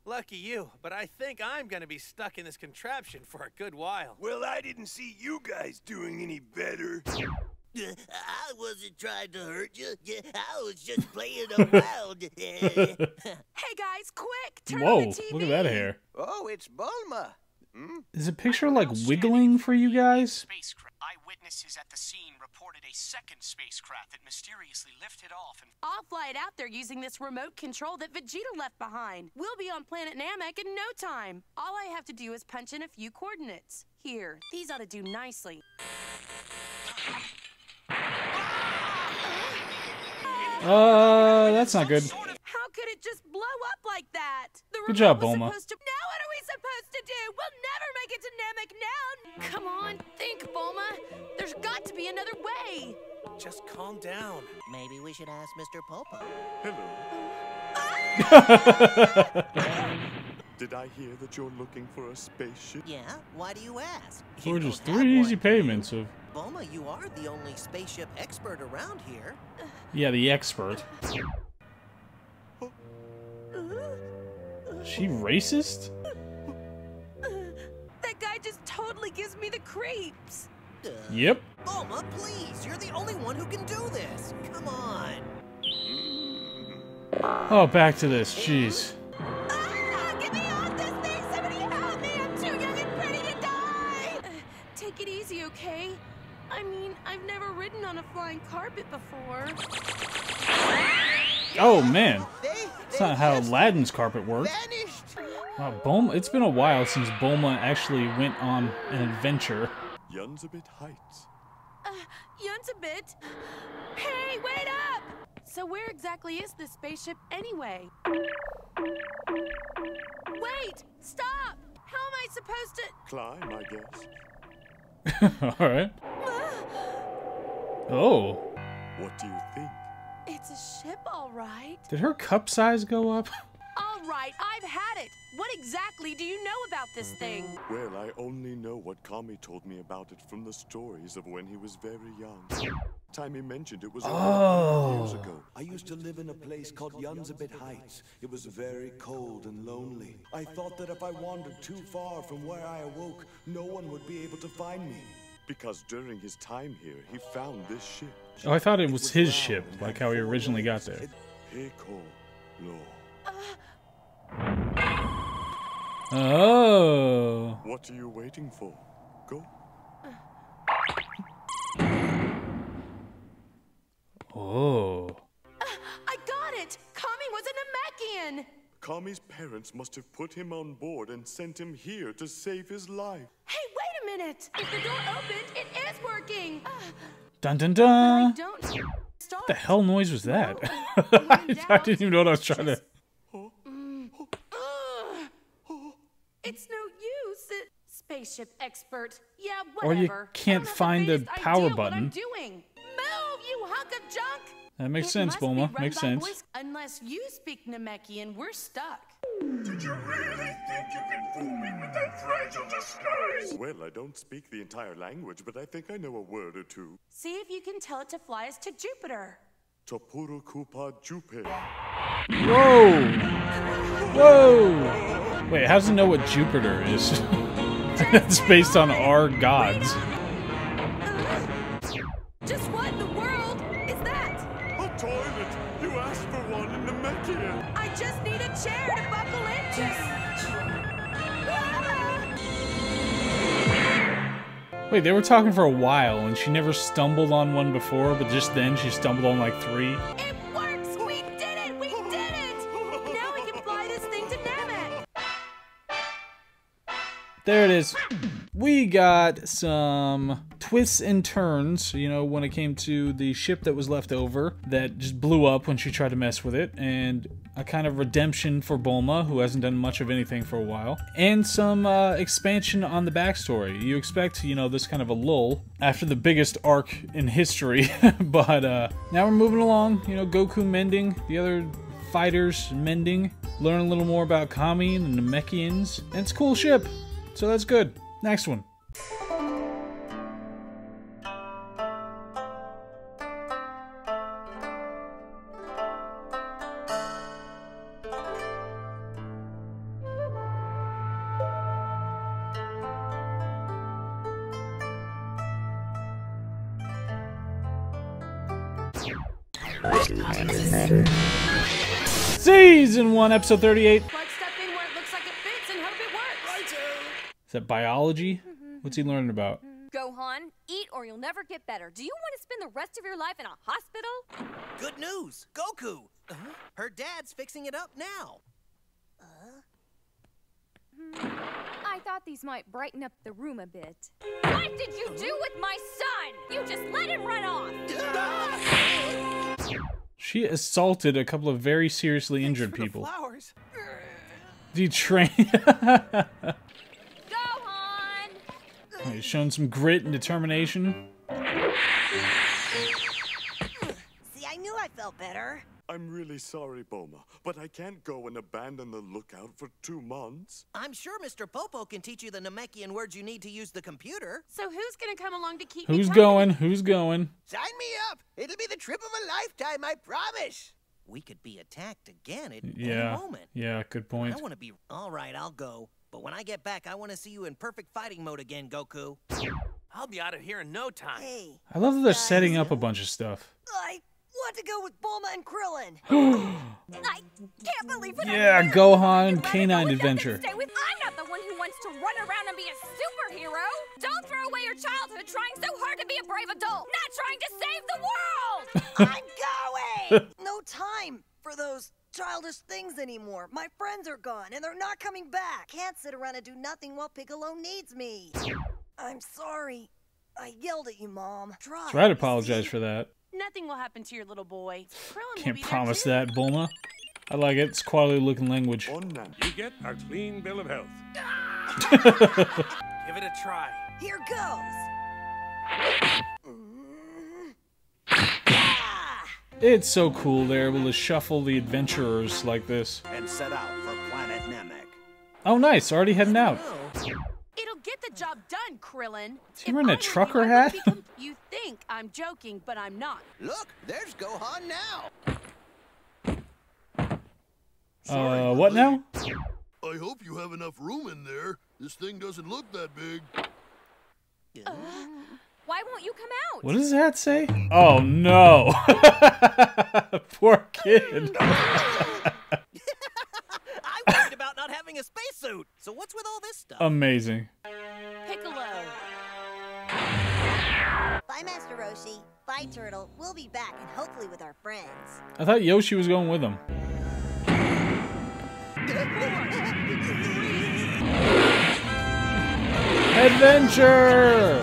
S7: Lucky you, but I think I'm gonna be stuck in this contraption for a good while.
S10: Well, I didn't see you guys doing any better.
S13: I wasn't trying to hurt you. I was just playing around.
S15: Hey guys, quick! Turn
S1: Whoa,
S15: on the TV.
S1: Look at that hair.
S2: Oh, it's Bulma.
S1: Is the picture like wiggling for you guys?
S21: Eyewitnesses at the scene reported a second spacecraft that mysteriously lifted off and...
S6: I'll fly it out there using this remote control that Vegeta left behind. We'll be on planet Namek in no time. All I have to do is punch in a few coordinates. Here, these ought to do nicely.
S1: That's not good.
S6: How
S1: Good job, Bulma.
S6: Now what are we supposed to do? We'll never make it to Namek now. Come on, think, Bulma. There's got to be another way.
S7: Just calm down.
S12: Maybe we should ask Mr. Popo.
S9: Did I hear that you're looking for a spaceship?
S12: Yeah, why do you ask?
S1: Or just 3 easy payments of...
S12: Bulma, you are the only spaceship expert around here.
S1: Yeah, the expert. Is she racist?
S6: That guy just totally gives me the creeps.
S1: Yep.
S12: Bulma, please, you're the only one who can do this. Come on.
S1: Oh, back to this. Jeez.
S6: Get me off this thing! Somebody help me! I'm too young and pretty to die! Take it easy, okay? I mean, I've never ridden on a flying carpet before.
S1: Oh, man. That's not how Aladdin's carpet works. Wow, Bulma, it's been a while since Bulma actually went on an adventure.
S9: Yunzabit Heights.
S6: Yunzabit? Hey, wait up! So where exactly is this spaceship anyway? Wait! Stop! How am I supposed to...
S9: Climb, I guess.
S1: Alright. Oh.
S9: What do you think?
S6: It's a ship, all right.
S1: Did her cup size go up?
S6: All right, I've had it. What exactly do you know about this thing?
S9: Well, I only know what Kami told me about it from the stories of when he was very young. Time he mentioned it was over years ago.
S10: I used to live in a place called Yunzabit Heights. It was very cold and lonely. I thought that if I wandered too far from where I awoke, no one would be able to find me.
S9: Because during his time here, he found this ship.
S1: Oh, I thought it was his ship, like how he originally got there. Oh.
S9: What are you waiting for? Go.
S1: Oh.
S6: I got it! Kami was a Namekian!
S9: Kami's parents must have put him on board and sent him here to save his life.
S6: Hey, wait a minute! If the door opened, it is working!
S1: Dun dun dun!
S6: Don't
S1: What the hell noise was that? I didn't even know what I was trying to...
S6: It's no use. Spaceship expert. Yeah,
S1: Or
S6: whatever.
S1: you can't find the power
S6: What I'm
S1: button.
S6: doing. Move, you hunk of junk!
S1: That makes sense,
S6: It must be
S1: Bulma.
S6: run
S1: Makes
S6: by
S1: sense.
S6: boys. Unless you speak Namekian, we're stuck.
S3: Did you really think you can fool me with that fragile disguise?
S9: Well, I don't speak the entire language, but I think I know a word or two.
S6: See if you can tell it to fly us to Jupiter.
S9: Topuru Kupa Jupe.
S1: Whoa! Whoa! Wait, how does it know what Jupiter is? It's based on our gods.
S6: Just what in the world is that?
S9: A toilet! You asked for one in Namekian!
S6: I just need a chair to buckle into.
S1: Wait, they were talking for a while, and she never stumbled on one before, but just then she stumbled on like 3.
S6: It works! We did it! We did it! Now we can fly this thing to Namek!
S1: There it is. We got some twists and turns, you know, when it came to the ship that was left over that just blew up when she tried to mess with it, and a kind of redemption for Bulma, who hasn't done much of anything for a while, and some expansion on the backstory. You expect, you know, this kind of a lull after the biggest arc in history, but now we're moving along, you know, Goku mending, the other fighters mending, learn a little more about Kami and the Namekians, and it's a cool ship, so that's good. Next one. Season 1, episode 38.
S6: Plug stuff in where it looks like it fits and hope it works.
S1: Is that biology? What's he learning about?
S4: Gohan, eat or you'll never get better. Do you want to spend the rest of your life in a hospital?
S12: Good news! Goku! Her dad's fixing it up now.
S4: I thought these might brighten up the room a bit. What did you do with my son? You just let him run off!
S1: She assaulted a couple of very seriously injured people.
S7: Flowers.
S1: Do you train?
S4: Gohan!
S1: He's showing some grit and determination.
S11: See, I knew I felt better.
S9: I'm really sorry, Bulma, but I can't go and abandon the lookout for 2 months.
S12: I'm sure Mr. Popo can teach you the Namekian words you need to use the computer.
S6: So who's gonna come along to keep
S1: Who's
S6: me
S1: going? Who's going?
S2: Sign me up. It'll be the trip of a lifetime, I promise.
S12: We could be attacked again at
S1: Yeah.
S12: any moment.
S1: Yeah, good point.
S12: I want to be... All right, I'll go. But when I get back, I want to see you in perfect fighting mode again, Goku.
S7: I'll be out of here in no time.
S11: Hey,
S1: I love that they're setting up a bunch of stuff.
S11: I want to go with Bulma and Krillin.
S4: I can't believe what
S1: Yeah,
S4: I'm
S1: Gohan Canine Adventure.
S4: Stay with. I'm not the one who wants to run around and be a superhero. Don't throw away your childhood trying so hard to be a brave adult, not trying to save the world.
S11: I'm going! No time for those childish things anymore. My friends are gone, and they're not coming back. Can't sit around and do nothing while Piccolo needs me. I'm sorry. I yelled at you, Mom.
S1: Try to apologize for that.
S6: Nothing will happen to your little boy. Krillin will
S1: Can't
S6: be
S1: promise
S6: there
S1: that, Bulma. I like it. It's quality looking language.
S3: You get a clean bill of health.
S7: Give it a try.
S11: Here goes.
S1: It's so cool they're able to shuffle the adventurers like this.
S8: And set out for Planet Namek.
S1: Oh, nice. Already heading out.
S6: It'll get the job done, Krillin.
S1: Is he wearing a trucker hat?
S6: You think I'm joking, but I'm not.
S2: Look, there's Gohan now.
S1: What now?
S17: I hope you have enough room in there. This thing doesn't look that big.
S4: Why won't you come out?
S1: What does that say? Oh, no. Poor kid.
S12: I'm worried about not having a spacesuit. So what's with all this stuff?
S1: Amazing.
S6: Piccolo.
S11: Bye, Master Roshi. Bye, Turtle. We'll be back, and hopefully with our friends.
S1: I thought Yoshi was going with him. Adventure!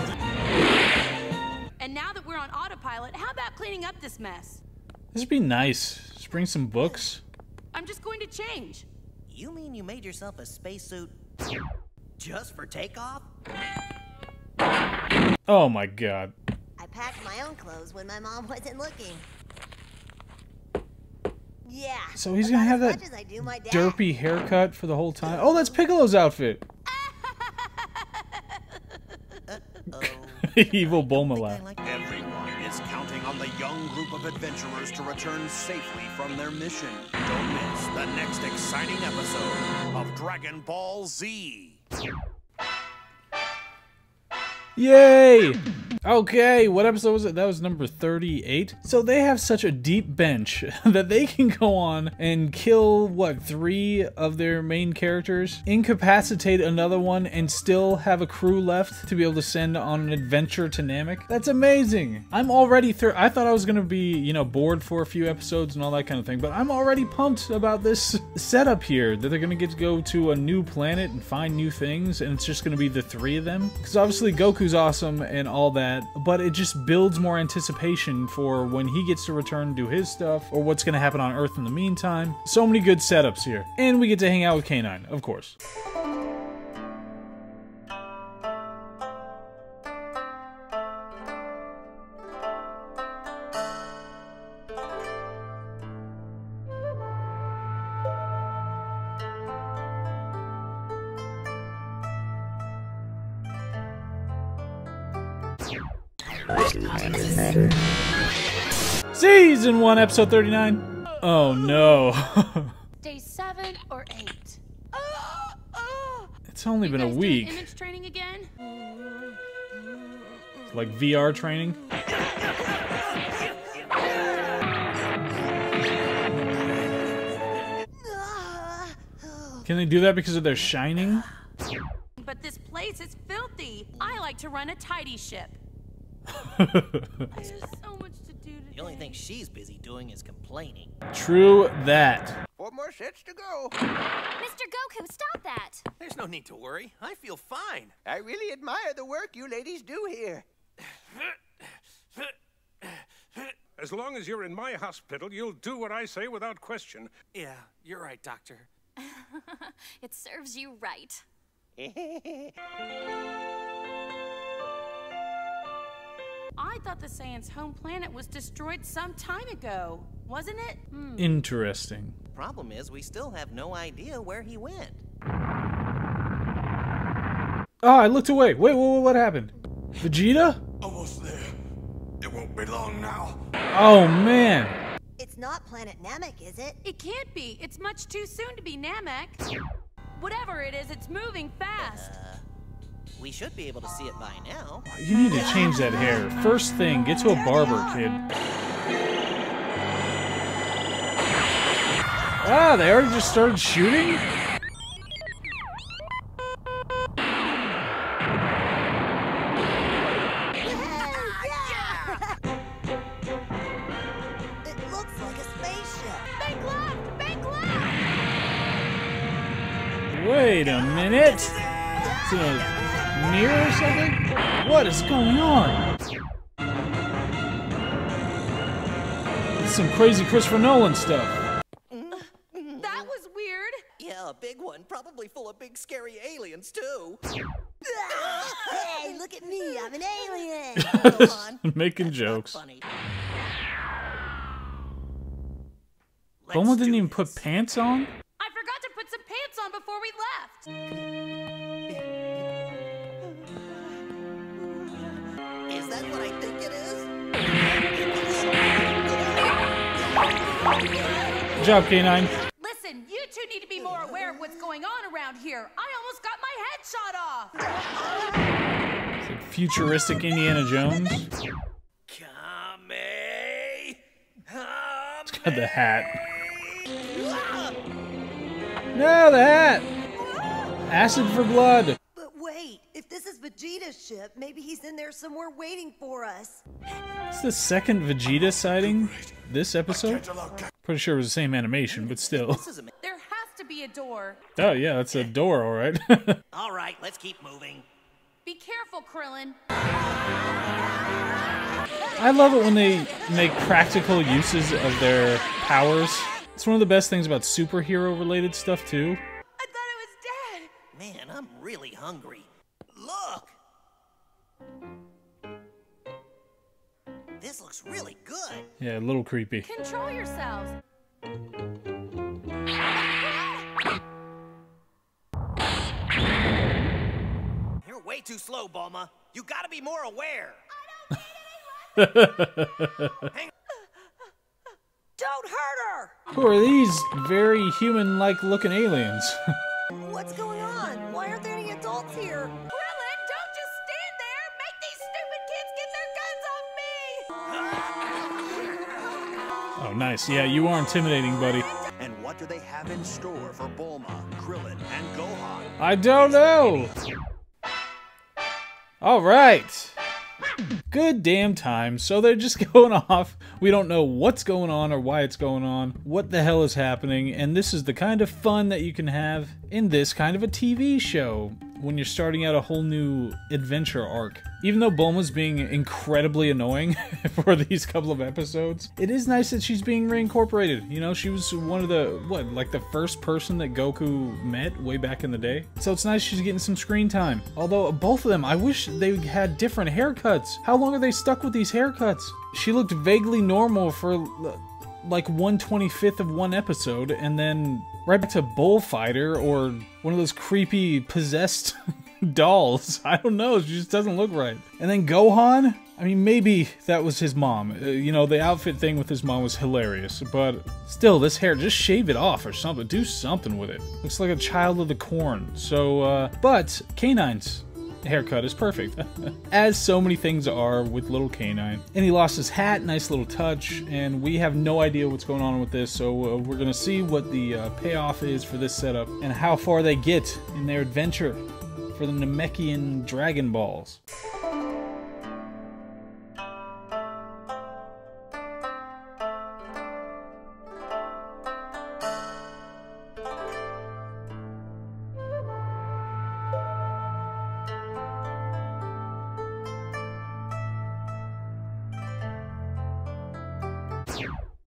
S6: And now that we're on autopilot, how about cleaning up this mess?
S1: This would be nice. Just bring some books.
S6: I'm just going to change.
S12: You mean you made yourself a spacesuit just for takeoff?
S1: Oh my god.
S11: I packed my own clothes when my mom wasn't looking. Yeah.
S1: So he's gonna have that
S11: as I do my dad.
S1: derpy haircut for the whole time. Oh, that's Piccolo's outfit. Evil Bulma laugh.
S8: Everyone is counting on the young group of adventurers to return safely from their mission. Don't miss the next exciting episode of Dragon Ball Z.
S1: Yay! Okay, what episode was it? That was number 38. So they have such a deep bench that they can go on and kill, what, 3 of their main characters, incapacitate another one, and still have a crew left to be able to send on an adventure to Namek. That's amazing. I'm already I thought I was gonna be, you know, bored for a few episodes and all that kind of thing, but I'm already pumped about this setup here, that they're gonna get to go to a new planet and find new things, and it's just gonna be the 3 of them. Because obviously Goku's awesome and all that, but it just builds more anticipation for when he gets to return to his stuff, or what's going to happen on Earth in the meantime. So many good setups here. And we get to hang out with K9, of course. Season 1, episode 39. Oh no.
S6: Day 7 or 8?
S1: It's only been a week.
S6: Image training again?
S1: Like VR training? Can they do that because of their shining?
S6: But this place is filthy. I like to run a tidy ship. There's so much to do today.
S12: The only thing she's busy doing is complaining.
S1: True that.
S2: 4 more sets to go.
S4: Mr. Goku, stop that.
S7: There's no need to worry. I feel fine.
S2: I really admire the work you ladies do here.
S3: As long as you're in my hospital, you'll do what I say without question.
S7: Yeah, you're right, Doctor.
S4: It serves you right.
S6: I thought the Saiyans' home planet was destroyed some time ago, wasn't it?
S1: Interesting.
S20: Problem is, we still have no idea where he went.
S1: Oh, I looked away. Wait, what happened? Vegeta?
S10: Almost there. It won't be long now.
S1: Oh, man.
S11: It's not Planet Namek, is it?
S6: It can't be. It's much too soon to be Namek. Whatever it is, it's moving fast.
S20: We should be able to see it by now.
S1: You need to change that hair. First thing, get to a barber, kid. Ah, they already just started shooting? Wait a minute! Is it a mirror or something? What is going on? It's some crazy Christopher Nolan stuff.
S6: That was weird.
S20: Yeah, a big one. Probably full of big scary aliens, too.
S11: Hey, look at me. I'm an alien.
S20: Come on.
S1: Making jokes. Bulma didn't even put pants on?
S6: I forgot to put some pants on before we left.
S20: Is that what I think it is?
S1: Good job, K9.
S6: Listen, you two need to be more aware of what's going on around here. I almost got my head shot off.
S1: It's like futuristic Indiana Jones. It's got the hat. No, the hat! Acid for blood.
S11: But wait, if this is Vegeta's ship, maybe he's in there somewhere waiting for us.
S1: It's the second Vegeta sighting this episode. Pretty sure it was the same animation, but still.
S6: There has to be a door.
S1: Oh yeah, that's a door, all right.
S20: All right, let's keep moving.
S6: Be careful, Krillin.
S1: I love it when they make practical uses of their powers. It's one of the best things about superhero-related stuff, too.
S6: I thought it was Dad.
S20: Man, I'm really hungry. Look! This looks really good.
S1: Yeah, a little creepy.
S6: Control yourselves.
S20: You're way too slow, Bulma. You gotta be more aware.
S11: Don't hurt her!
S1: Who are these very human-like looking aliens?
S11: What's going on? Why aren't there any adults here?
S6: Krillin, don't just stand there! Make these stupid kids get their guns off me!
S1: Oh, nice. Yeah, you are intimidating, buddy.
S8: And what do they have in store for Bulma, Krillin, and Gohan?
S1: I don't know! Alright. Good damn time. So they're just going off. We don't know what's going on or why it's going on, what the hell is happening, and this is the kind of fun that you can have in this kind of a TV show when you're starting out a whole new adventure arc. Even though Bulma's being incredibly annoying for these couple of episodes, it is nice that she's being reincorporated. You know, she was one of the, like the first person that Goku met way back in the day. So it's nice she's getting some screen time. Although, both of them, I wish they had different haircuts. How long are they stuck with these haircuts? She looked vaguely normal for like 1/25 of one episode, and then right back to Bullfighter or one of those creepy possessed dolls. I don't know, she just doesn't look right. And then Gohan, I mean, maybe that was his mom. You know, the outfit thing with his mom was hilarious, but still, this hair, just shave it off or something. Do something with it. Looks like a child of the corn. So, but K9's haircut is perfect, as so many things are with little K9. And he lost his hat, nice little touch, and we have no idea what's going on with this, so we're gonna see what the payoff is for this setup and how far they get in their adventure for the Namekian Dragon Balls.